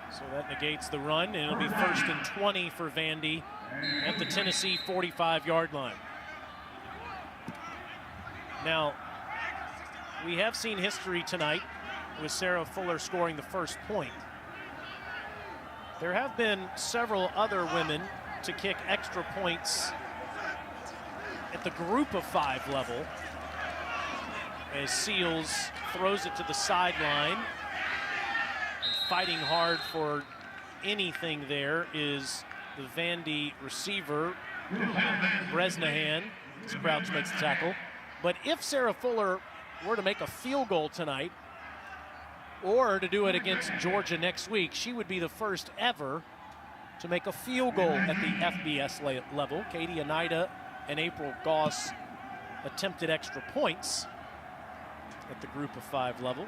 So that negates the run, and it'll be 1st and 20 for Vandy at the Tennessee 45-yard line. Now, we have seen history tonight with Sarah Fuller scoring the first point. There have been several other women to kick extra points at the group of 5 level as Seals throws it to the sideline. Fighting hard for anything there is the Vandy receiver, Bresnahan. Crouch makes the tackle. But if Sarah Fuller were to make a field goal tonight, or to do it against Georgia next week, she would be the first ever to make a field goal at the FBS level. Katie Oneida and April Goss attempted extra points at the group of 5 level.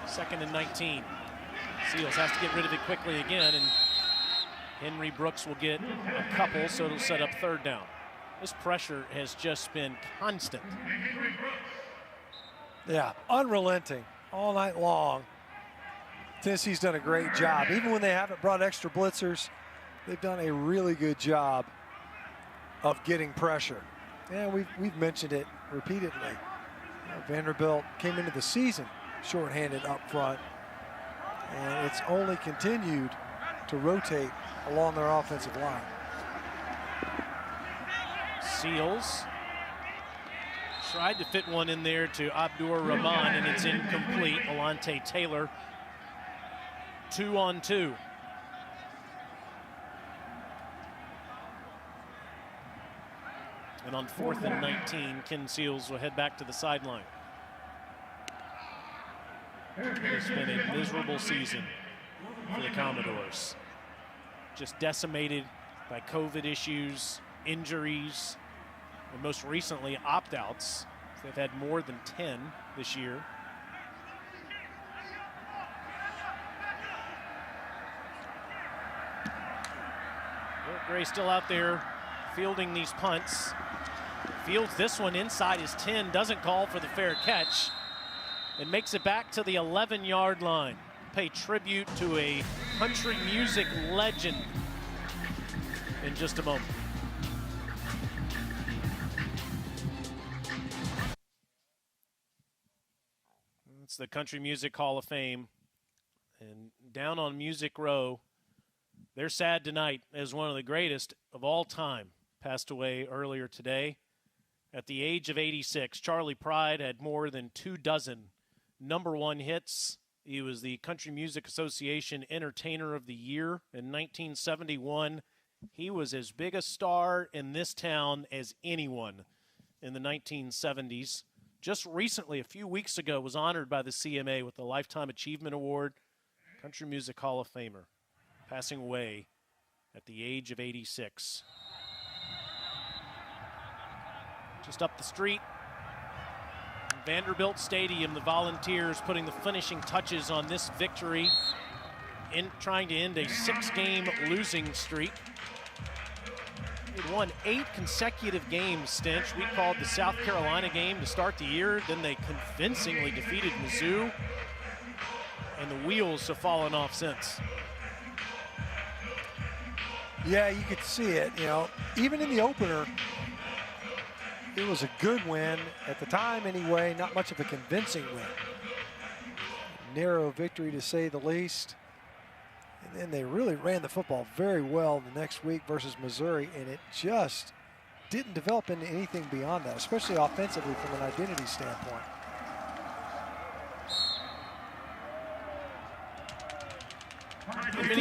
Second and 19. Seals has to get rid of it quickly again, and Henry Brooks will get a couple, so it'll set up 3rd down. This pressure has just been constant. Yeah, unrelenting all night long. Tennessee's done a great job. Even when they haven't brought extra blitzers, they've done a really good job of getting pressure. And we've mentioned it repeatedly. Vanderbilt came into the season shorthanded up front, and it's only continued to rotate along their offensive line. Seals tried to fit one in there to Abdur Rahman, and it's incomplete. Alante Taylor, 2-on-2. And on 4th and 19, Ken Seals will head back to the sideline. It's been a miserable season for the Commodores. Just decimated by COVID issues, injuries, and most recently opt-outs. They've had more than 10 this year. Eric Gray still out there fielding these punts. Fields this one inside his 10, doesn't call for the fair catch, and makes it back to the 11-yard line. Pay tribute to a country music legend in just a moment. It's the Country Music Hall of Fame. And down on Music Row, they're sad tonight as one of the greatest of all time passed away earlier today. At the age of 86, Charlie Pride had more than 24 #1 hits. He was the Country Music Association Entertainer of the Year in 1971. He was as big a star in this town as anyone in the 1970s. Just recently, a few weeks ago, was honored by the CMA with the Lifetime Achievement Award. Country Music Hall of Famer, passing away at the age of 86. Just up the street, Vanderbilt Stadium, the Volunteers putting the finishing touches on this victory, in trying to end a 6-game losing streak. They'd won 8 consecutive games, Stinch. We called the South Carolina game to start the year. Then they convincingly defeated Mizzou, and the wheels have fallen off since. Yeah, you could see it. You know, even in the opener, it was a good win at the time anyway, not much of a convincing win. Narrow victory to say the least. And then they really ran the football very well the next week versus Missouri, and it just didn't develop into anything beyond that, especially offensively from an identity standpoint.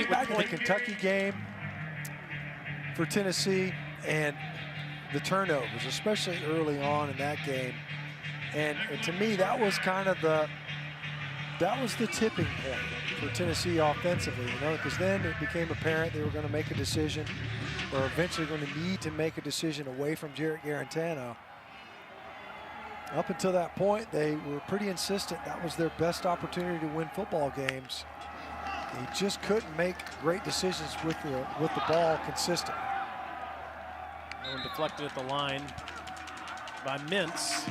Back to the Kentucky game for Tennessee and the turnovers, especially early on in that game. And to me, that was kind of the tipping point for Tennessee offensively, you know, because then it became apparent they were going to make a decision, or eventually going to need to make a decision away from Jarrett Garantano. Up until that point, they were pretty insistent that was their best opportunity to win football games. They just couldn't make great decisions with the ball consistently. And deflected at the line by Mintz.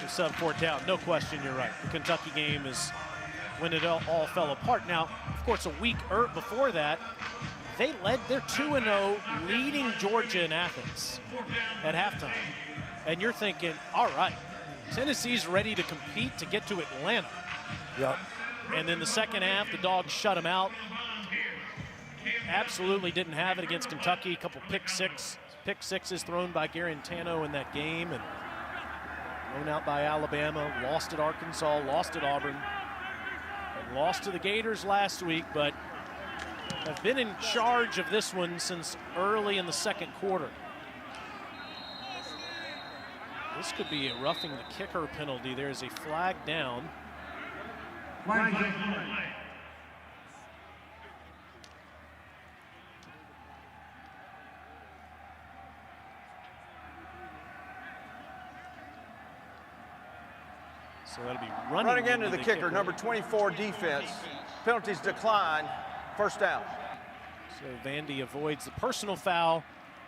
The sub-4 down. No question, you're right. The Kentucky game is when it all fell apart. Now, of course, a week before that, they're 2-0, leading Georgia in Athens at halftime. And you're thinking, all right, Tennessee's ready to compete to get to Atlanta. Yep. And then the second half, the Dogs shut them out. Absolutely didn't have it against Kentucky. A couple pick sixes thrown by Garantano in that game, and thrown out by Alabama. Lost at Arkansas, lost at Auburn, and lost to the Gators last week, but have been in charge of this one since early in the second quarter. This could be a roughing the kicker penalty. There's a flag down. So that'll be running into the kicker, number 24 defense. Penalties decline, first down. So Vandy avoids the personal foul,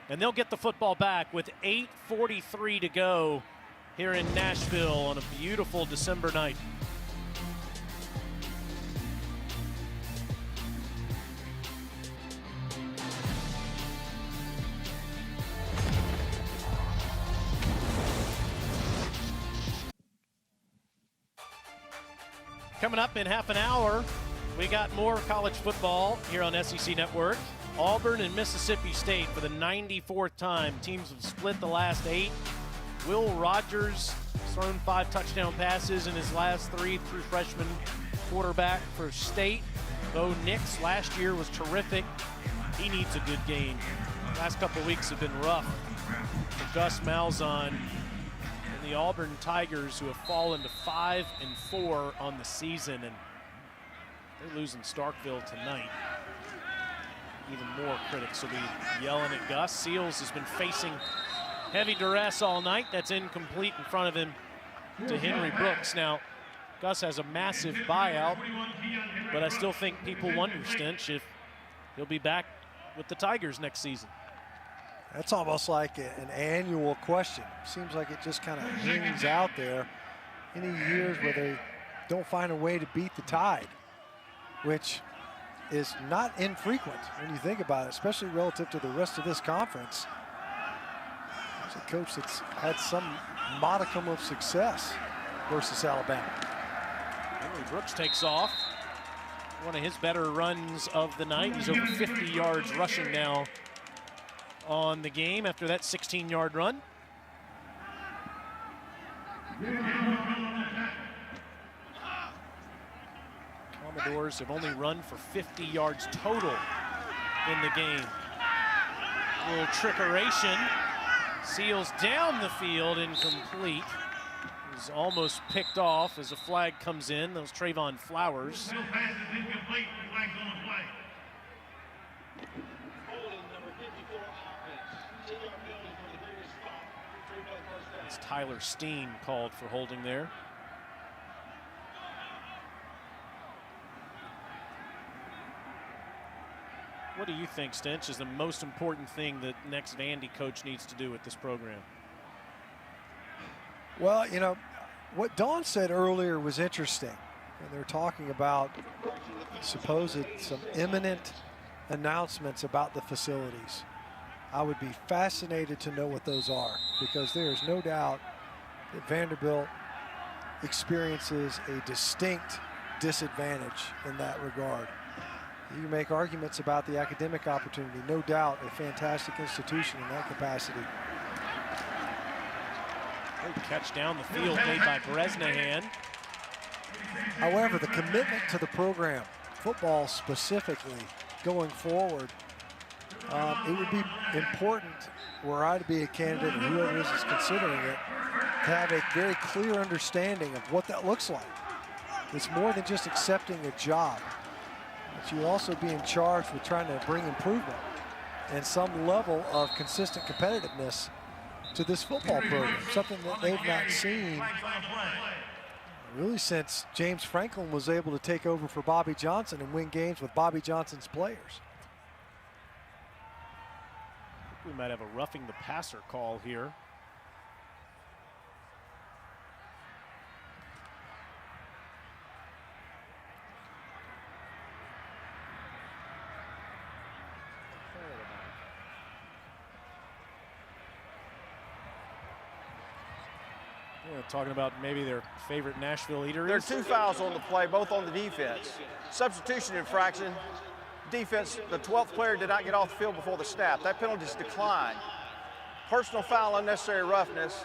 and they'll get the football back with 8:43 to go here in Nashville on a beautiful December night. Coming up in half an hour, we got more college football here on SEC Network. Auburn and Mississippi State for the 94th time. Teams have split the last 8. Will Rogers has thrown 5 touchdown passes in his last 3, true freshman quarterback for State. Bo Nix last year was terrific. He needs a good game. Last couple of weeks have been rough for Gus Malzahn and the Auburn Tigers, who have fallen to 5-4 on the season, and they're losing Starkville tonight. Even more critics will be yelling at Gus. Seals has been facing heavy duress all night. That's incomplete in front of him to Henry Brooks. Now, Gus has a massive buyout, but I still think people wonder, Stench, if he'll be back with the Tigers next season. That's almost like an annual question. Seems like it just kind of hangs out there. Any years where they don't find a way to beat the Tide, which is not infrequent when you think about it, especially relative to the rest of this conference. There's a coach that's had some modicum of success versus Alabama. Henry Brooks takes off. One of his better runs of the night. He's over 50 yards rushing now on the game after that 16-yard run. Commodores have only run for 50 yards total in the game. A little trickeration. Seals down the field, incomplete. He's almost picked off as a flag comes in. That was Trayvon Flowers. It's Tyler Steen called for holding there. What do you think, Stench, is the most important thing that next Vandy coach needs to do with this program? Well, you know, what Dawn said earlier was interesting. And they're talking about some imminent announcements about the facilities. I would be fascinated to know what those are, because there is no doubt that Vanderbilt experiences a distinct disadvantage in that regard. You can make arguments about the academic opportunity. No doubt a fantastic institution in that capacity. Good catch down the field made by Bresnahan. However, the commitment to the program, football specifically, going forward, it would be important, were I to be a candidate, and whoever is considering it, to have a very clear understanding of what that looks like. It's more than just accepting a job. But you also being charged with trying to bring improvement and some level of consistent competitiveness to this football program, something that they've not seen really since James Franklin was able to take over for Bobby Johnson and win games with Bobby Johnson's players. We might have a roughing the passer call here. Yeah, talking about maybe their favorite Nashville eateries. There are 2 fouls on the play, both on the defense. Substitution infraction. Defense, the 12th player did not get off the field before the snap. That penalty is declined. Personal foul, unnecessary roughness.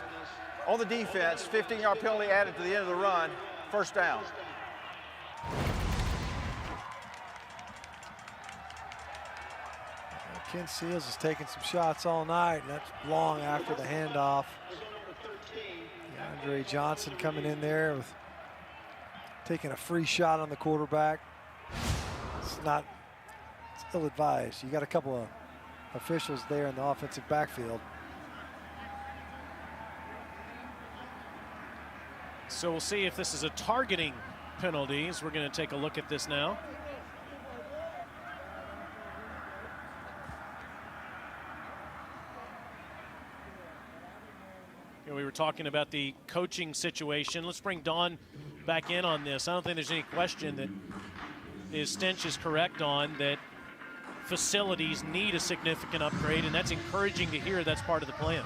On the defense, 15-yard penalty added to the end of the run. First down. Ken Seals is taking some shots all night, and that's long after the handoff. DeAndre Johnson coming in there with taking a free shot on the quarterback. It's ill-advised. You got a couple of officials there in the offensive backfield. So we'll see if this is a targeting penalty, as we're going to take a look at this now. We were talking about the coaching situation. Let's bring Dawn back in on this. I don't think there's any question that Stench is correct on that facilities need a significant upgrade, and that's encouraging to hear that's part of the plan.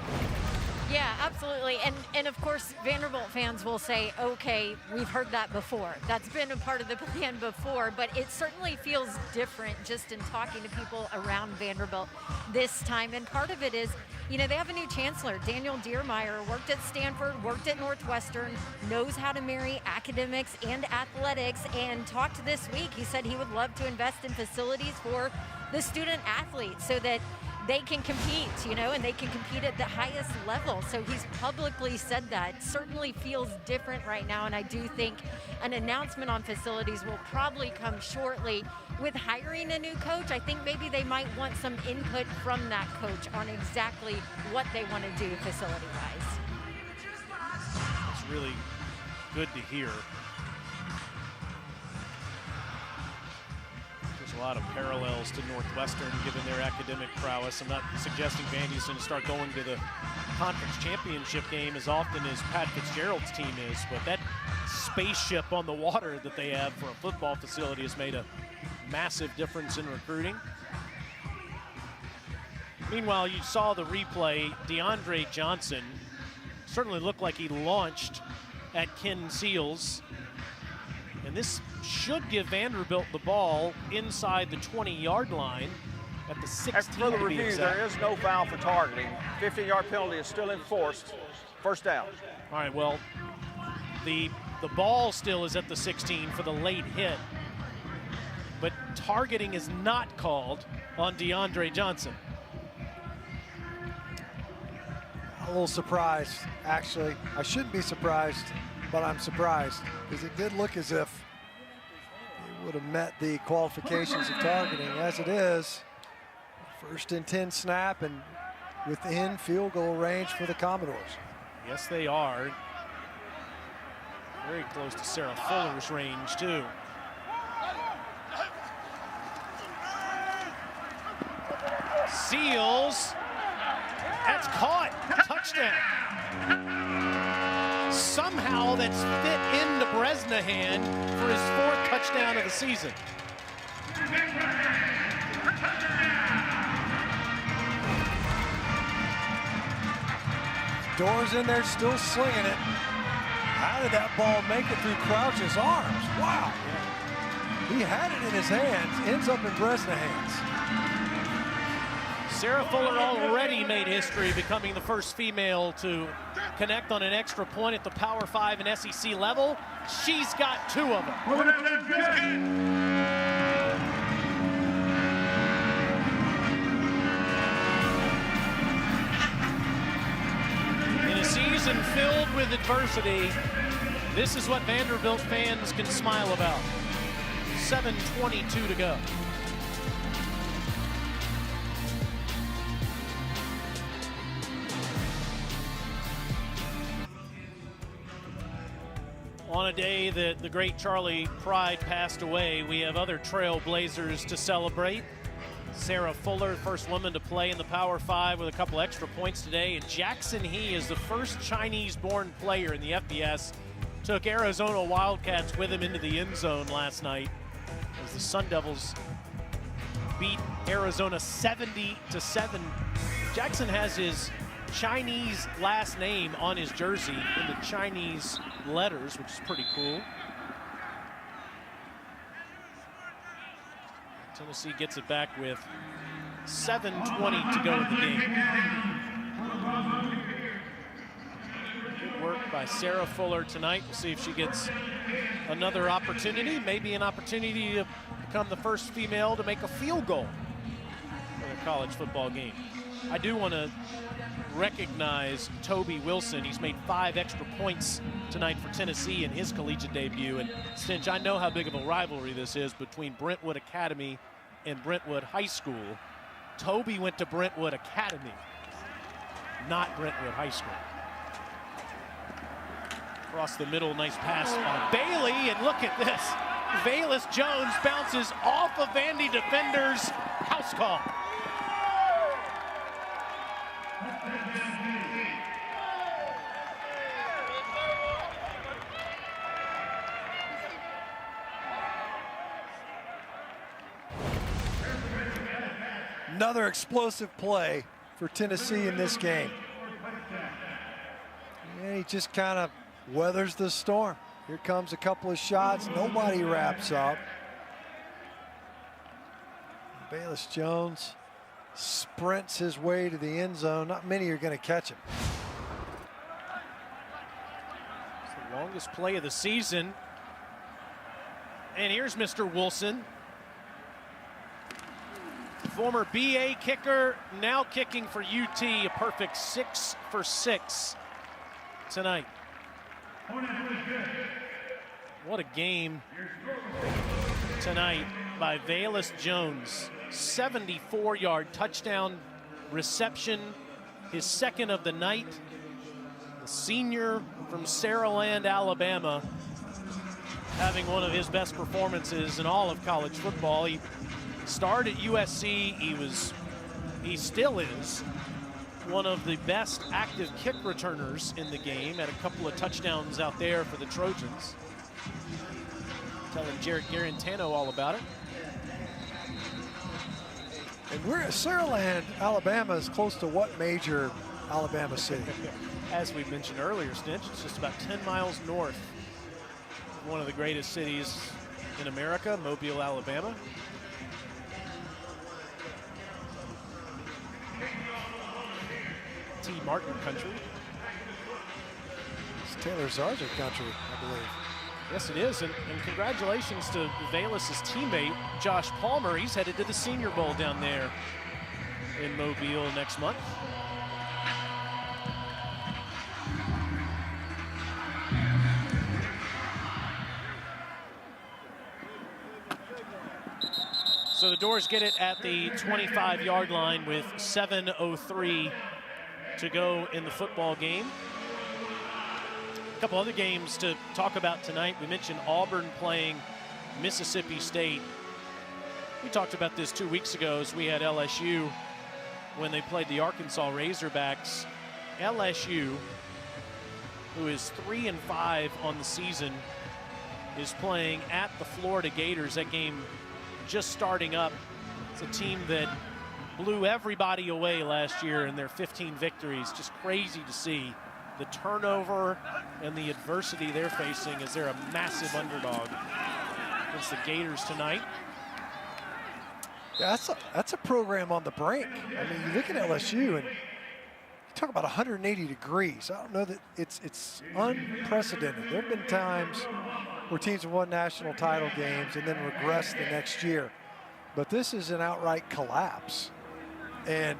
Yeah, absolutely. And of course, Vanderbilt fans will say, okay, we've heard that before. That's been a part of the plan before, but it certainly feels different just in talking to people around Vanderbilt this time. And part of it is, you know, they have a new chancellor, Daniel Diermeyer, worked at Stanford, worked at Northwestern, knows how to marry academics and athletics, and talked this week. He said he would love to invest in facilities for the student athletes so that they can compete, you know, and they can compete at the highest level. So he's publicly said that. Certainly feels different right now, and I do think an announcement on facilities will probably come shortly. With hiring a new coach, I think maybe they might want some input from that coach on exactly what they want to do facility-wise. It's really good to hear. There's a lot of parallels to Northwestern given their academic prowess. I'm not suggesting Vandy's going to start going to the conference championship game as often as Pat Fitzgerald's team is, but that spaceship on the water that they have for a football facility has made a massive difference in recruiting. Meanwhile, you saw the replay. DeAndre Johnson certainly looked like he launched at Ken Seals. And this should give Vanderbilt the ball inside the 20-yard line at the 16. After further review, there is no foul for targeting. 15-yard penalty is still enforced. First down. All right, well, the ball still is at the 16 for the late hit. But targeting is not called on DeAndre Johnson. A little surprised, actually. I shouldn't be surprised, but I'm surprised because it did look as if it would have met the qualifications of targeting. As it is, 1st and 10 snap and within field goal range for the Commodores. Yes, they are. Very close to Sarah Fuller's range, too. Seals. That's caught. Touchdown. Somehow that's fit into Bresnahan for his 4th touchdown of the season. Doors in there still slinging it. How did that ball make it through Crouch's arms? Wow. He had it in his hands, ends up in Bresnahan's hands. Sarah Fuller already made history, becoming the first female to connect on an extra point at the Power 5 and SEC level. She's got 2 of them. In a season filled with adversity, this is what Vanderbilt fans can smile about. 7:22 to go. On a day that the great Charlie Pride passed away, we have other trailblazers to celebrate. Sarah Fuller, first woman to play in the Power 5 with a couple extra points today. And Jackson He is the first Chinese-born player in the FBS. Took Arizona Wildcats with him into the end zone last night as the Sun Devils beat Arizona 70-7. Jackson has his Chinese last name on his jersey in the Chinese letters, which is pretty cool. Tennessee gets it back with 7:20 to go in the game. Good work by Sarah Fuller tonight. We'll see if she gets another opportunity, maybe an opportunity to become the first female to make a field goal in a college football game. I do want to recognize Toby Wilson. He's made 5 extra points tonight for Tennessee in his collegiate debut. And Stinch, I know how big of a rivalry this is between Brentwood Academy and Brentwood High School. Toby went to Brentwood Academy, not Brentwood High School. Across the middle, nice pass on Bailey, and look at this. Valus Jones bounces off of Vandy defenders. House call. Another explosive play for Tennessee in this game. And he just kind of weathers the storm. Here comes a couple of shots. Nobody wraps up. Valus Jones sprints his way to the end zone. Not many are going to catch him. It's the longest play of the season. And here's Mr. Wilson. Former BA kicker, now kicking for UT, a perfect 6 for 6 tonight. What a game tonight by Valus Jones. 74-yard touchdown reception, his second of the night. The senior from Saraland, Alabama, having one of his best performances in all of college football. He starred at USC. He still is one of the best active kick returners in the game. Had a couple of touchdowns out there for the Trojans. Telling Jared Garantano all about it. And we're at Saraland, Alabama is close to what major Alabama city? As we mentioned earlier, Snitch, it's just about 10 miles north of one of the greatest cities in America, Mobile, Alabama. T. Martin country. It's Taylor Zarger country, I believe. Yes, it is, and congratulations to Valus's teammate, Josh Palmer. He's headed to the Senior Bowl down there in Mobile next month. So the Doors get it at the 25-yard line with 7:03 to go in the football game. A couple other games to talk about tonight. We mentioned Auburn playing Mississippi State. We talked about this 2 weeks ago as we had LSU when they played the Arkansas Razorbacks. LSU, who is 3-5 on the season, is playing at the Florida Gators. That game just starting up. It's a team that blew everybody away last year in their 15 victories. Just crazy to see the turnover and the adversity they're facing as they're a massive underdog. against the Gators tonight. Yeah, that's a program on the brink. I mean, you look at LSU and you talk about 180 degrees. I don't know that it's unprecedented. There have been times where teams have won national title games and then regressed the next year. But this is an outright collapse. And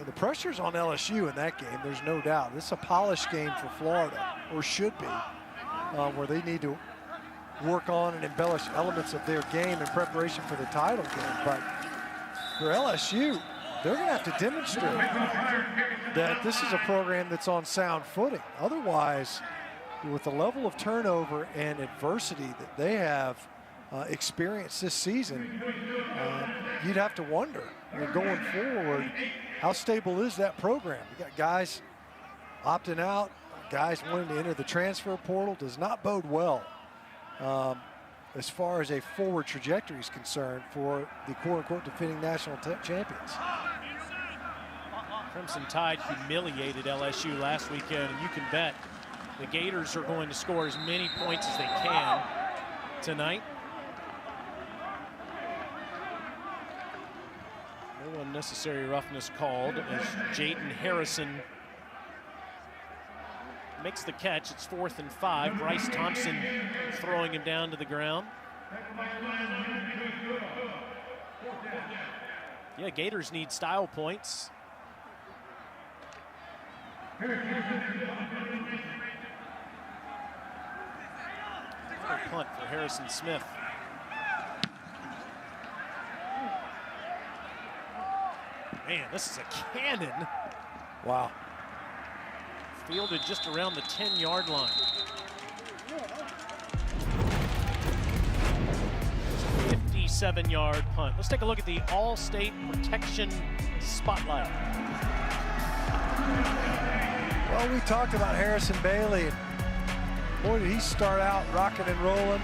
the pressure's on LSU in that game, there's no doubt. This is a polished game for Florida, or should be, where they need to work on and embellish elements of their game in preparation for the title game. But for LSU, they're going to have to demonstrate that this is a program that's on sound footing. Otherwise, with the level of turnover and adversity that they have experienced this season, you'd have to wonder, going forward, how stable is that program? You got guys opting out, guys wanting to enter the transfer portal. Does not bode well as far as a forward trajectory is concerned for the quote-unquote defending national champions. Crimson Tide humiliated LSU last weekend, and you can bet the Gators are going to score as many points as they can tonight. No unnecessary roughness called as Jaden Harrison makes the catch. It's 4th and 5. Bryce Thompson throwing him down to the ground. Yeah, Gators need style points. Punt for Harrison Smith. Man, this is a cannon. Wow. Fielded just around the 10-yard line. 57-yard punt. Let's take a look at the All-State Protection Spotlight. Well, we talked about Harrison Bailey. Boy, did he start out rocking and rolling.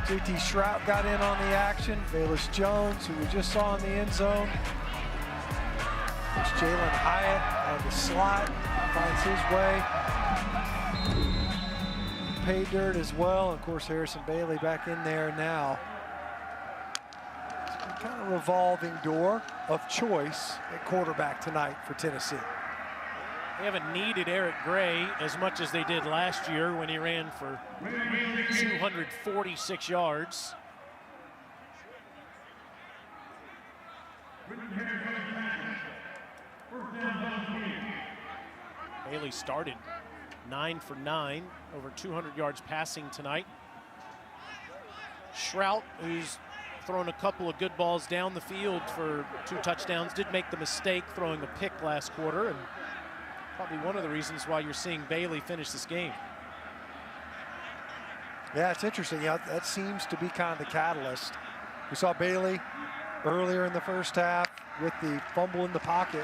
JT Shrout got in on the action. Bayless Jones, who we just saw in the end zone. There's Jalen Hyatt out of the slot, finds his way. Pay dirt as well. Of course, Harrison Bailey back in there now. It's been kind of a revolving door of choice at quarterback tonight for Tennessee. They haven't needed Eric Gray as much as they did last year when he ran for 246 yards. Bailey started 9 for 9, over 200 yards passing tonight. Shrout, who's thrown a couple of good balls down the field for 2 touchdowns, did make the mistake throwing a pick last quarter, and probably one of the reasons why you're seeing Bailey finish this game. Yeah, it's interesting. Yeah, that seems to be kind of the catalyst. We saw Bailey earlier in the first half with the fumble in the pocket,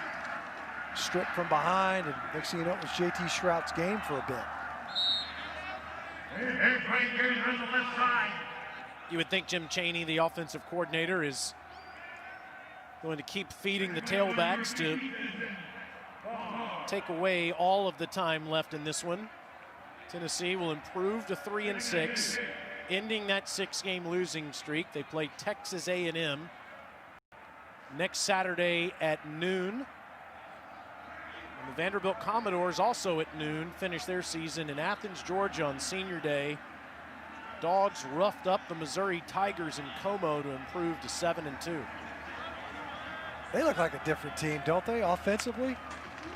stripped from behind, and next thing you know, it was JT Shrout's game for a bit. You would think Jim Chaney, the offensive coordinator, is going to keep feeding the tailbacks to take away all of the time left in this one. Tennessee will improve to 3-6, ending that 6-game losing streak. They play Texas A&M next Saturday at noon. And the Vanderbilt Commodores also at noon finish their season in Athens, Georgia on Senior Day. Dogs roughed up the Missouri Tigers in Como to improve to 7-2. They look like a different team, don't they, offensively?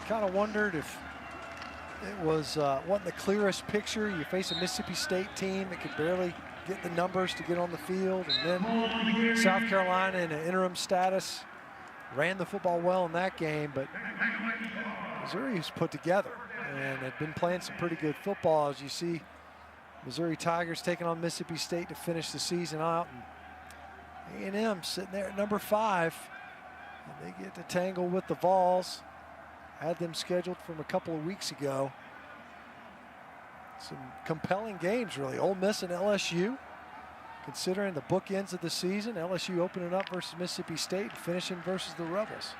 Kind of wondered if it was wasn't the clearest picture. You face a Mississippi State team that could barely get the numbers to get on the field, and then South Carolina in an interim status ran the football well in that game, but Missouri was put together and had been playing some pretty good football. As you see, Missouri Tigers taking on Mississippi State to finish the season out, and A&M sitting there at number 5, and they get to tangle with the Vols. Had them scheduled from a couple of weeks ago. Some compelling games, really. Ole Miss and LSU, considering the bookends of the season. LSU opening up versus Mississippi State and finishing versus the Rebels.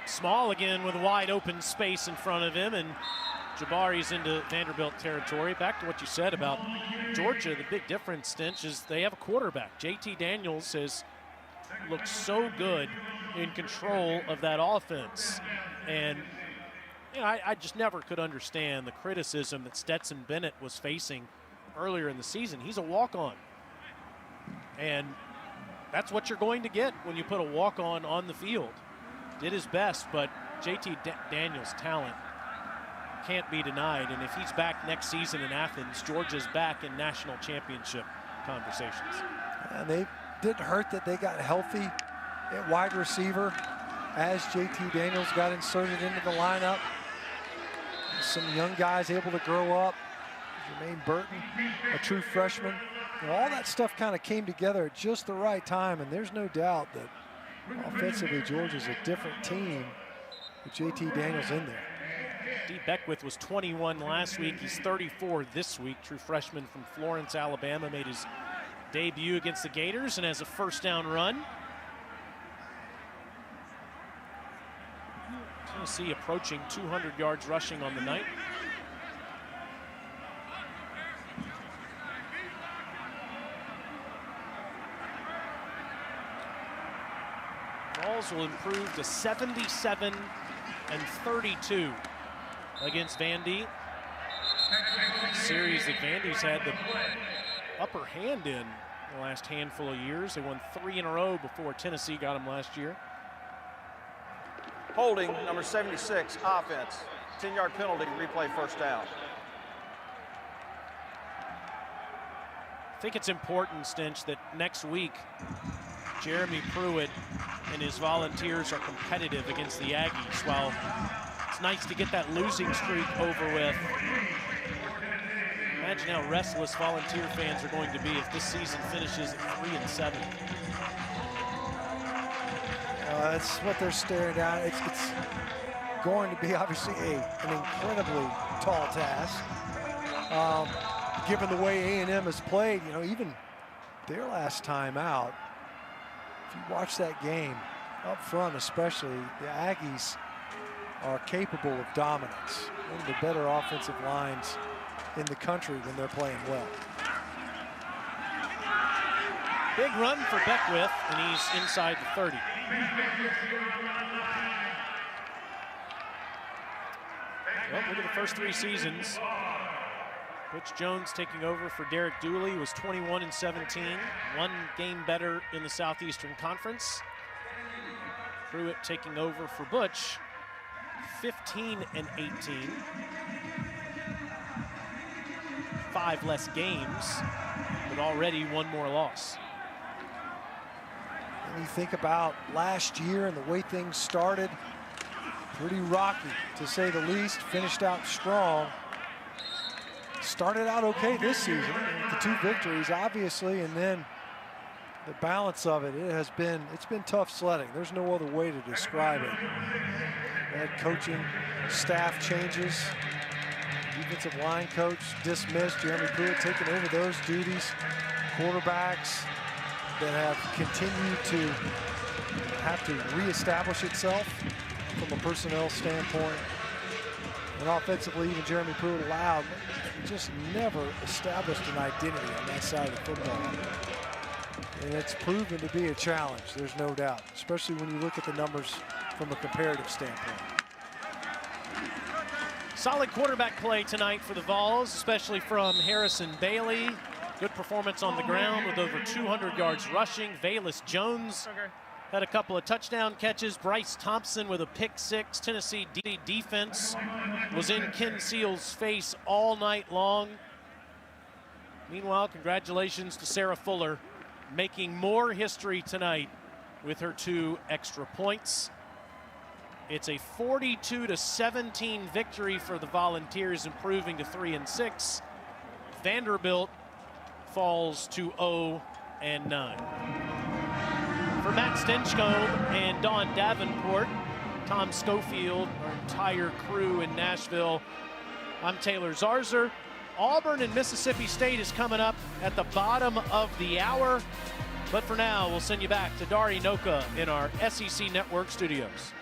Small again with wide open space in front of him, and Jabari's into Vanderbilt territory. Back to what you said about Georgia, the big difference, Stinch, is they have a quarterback. JT Daniels has looked so good in control of that offense. And you know, I just never could understand the criticism that Stetson Bennett was facing earlier in the season. He's a walk-on. And that's what you're going to get when you put a walk-on on the field. Did his best, but JT Daniels' talent can't be denied. And if he's back next season in Athens, Georgia's back in national championship conversations. And they didn't hurt that they got healthy at wide receiver as JT Daniels got inserted into the lineup. Some young guys able to grow up. Jermaine Burton, a true freshman. You know, all that stuff kind of came together at just the right time, and there's no doubt that offensively Georgia's a different team with JT Daniels in there. D. Beckwith was 21 last week. He's 34 this week. True freshman from Florence, Alabama, made his debut against the Gators and has a first down run. Tennessee approaching 200 yards rushing on the night. Vols will improve to 77-32 against Vandy. A series that Vandy's had the upper hand in the last handful of years. They won 3 in a row before Tennessee got them last year. Holding, number 76, offense. 10-yard penalty, replay first down. I think it's important, Stinch, that next week Jeremy Pruitt and his Volunteers are competitive against the Aggies. While it's nice to get that losing streak over with, imagine how restless Volunteer fans are going to be if this season finishes at 3-7. That's what they're staring down. It's going to be obviously an incredibly tall task. Given the way A&M has played, you know, even their last time out, if you watch that game up front especially, the Aggies are capable of dominance. One of the better offensive lines in the country when they're playing well. Big run for Beckwith, and he's inside the 30. Well, look at the first 3 seasons. Butch Jones taking over for Derek Dooley was 21-17, 1 game better in the Southeastern Conference. Pruitt taking over for Butch, 15-18. 5 less games, but already 1 more loss. And you think about last year and the way things started, pretty rocky to say the least, finished out strong. Started out okay this season, the 2 victories obviously, and then the balance of it, it's been tough sledding. There's no other way to describe it. Head coaching staff changes, defensive line coach dismissed, Jeremy Pruitt taking over those duties, quarterbacks that have continued to have to reestablish itself from a personnel standpoint. And offensively, even Jeremy Pruitt allowed, just never established an identity on that side of the football. And it's proven to be a challenge, there's no doubt, especially when you look at the numbers from a comparative standpoint. Solid quarterback play tonight for the Vols, especially from Harrison Bailey. Good performance on the ground with over 200 yards rushing. Velus Jones had a couple of touchdown catches. Bryce Thompson with a pick 6. Tennessee defense was in Ken Seal's face all night long. Meanwhile, congratulations to Sarah Fuller, making more history tonight with her 2 extra points. It's a 42-17 victory for the Volunteers, improving to 3-6. Vanderbilt falls to 0-9. For Matt Stinchcomb and Dawn Davenport, Tom Schofield, our entire crew in Nashville, I'm Taylor Zarzer. Auburn and Mississippi State is coming up at the bottom of the hour. But for now, we'll send you back to Dari Noka in our SEC Network studios.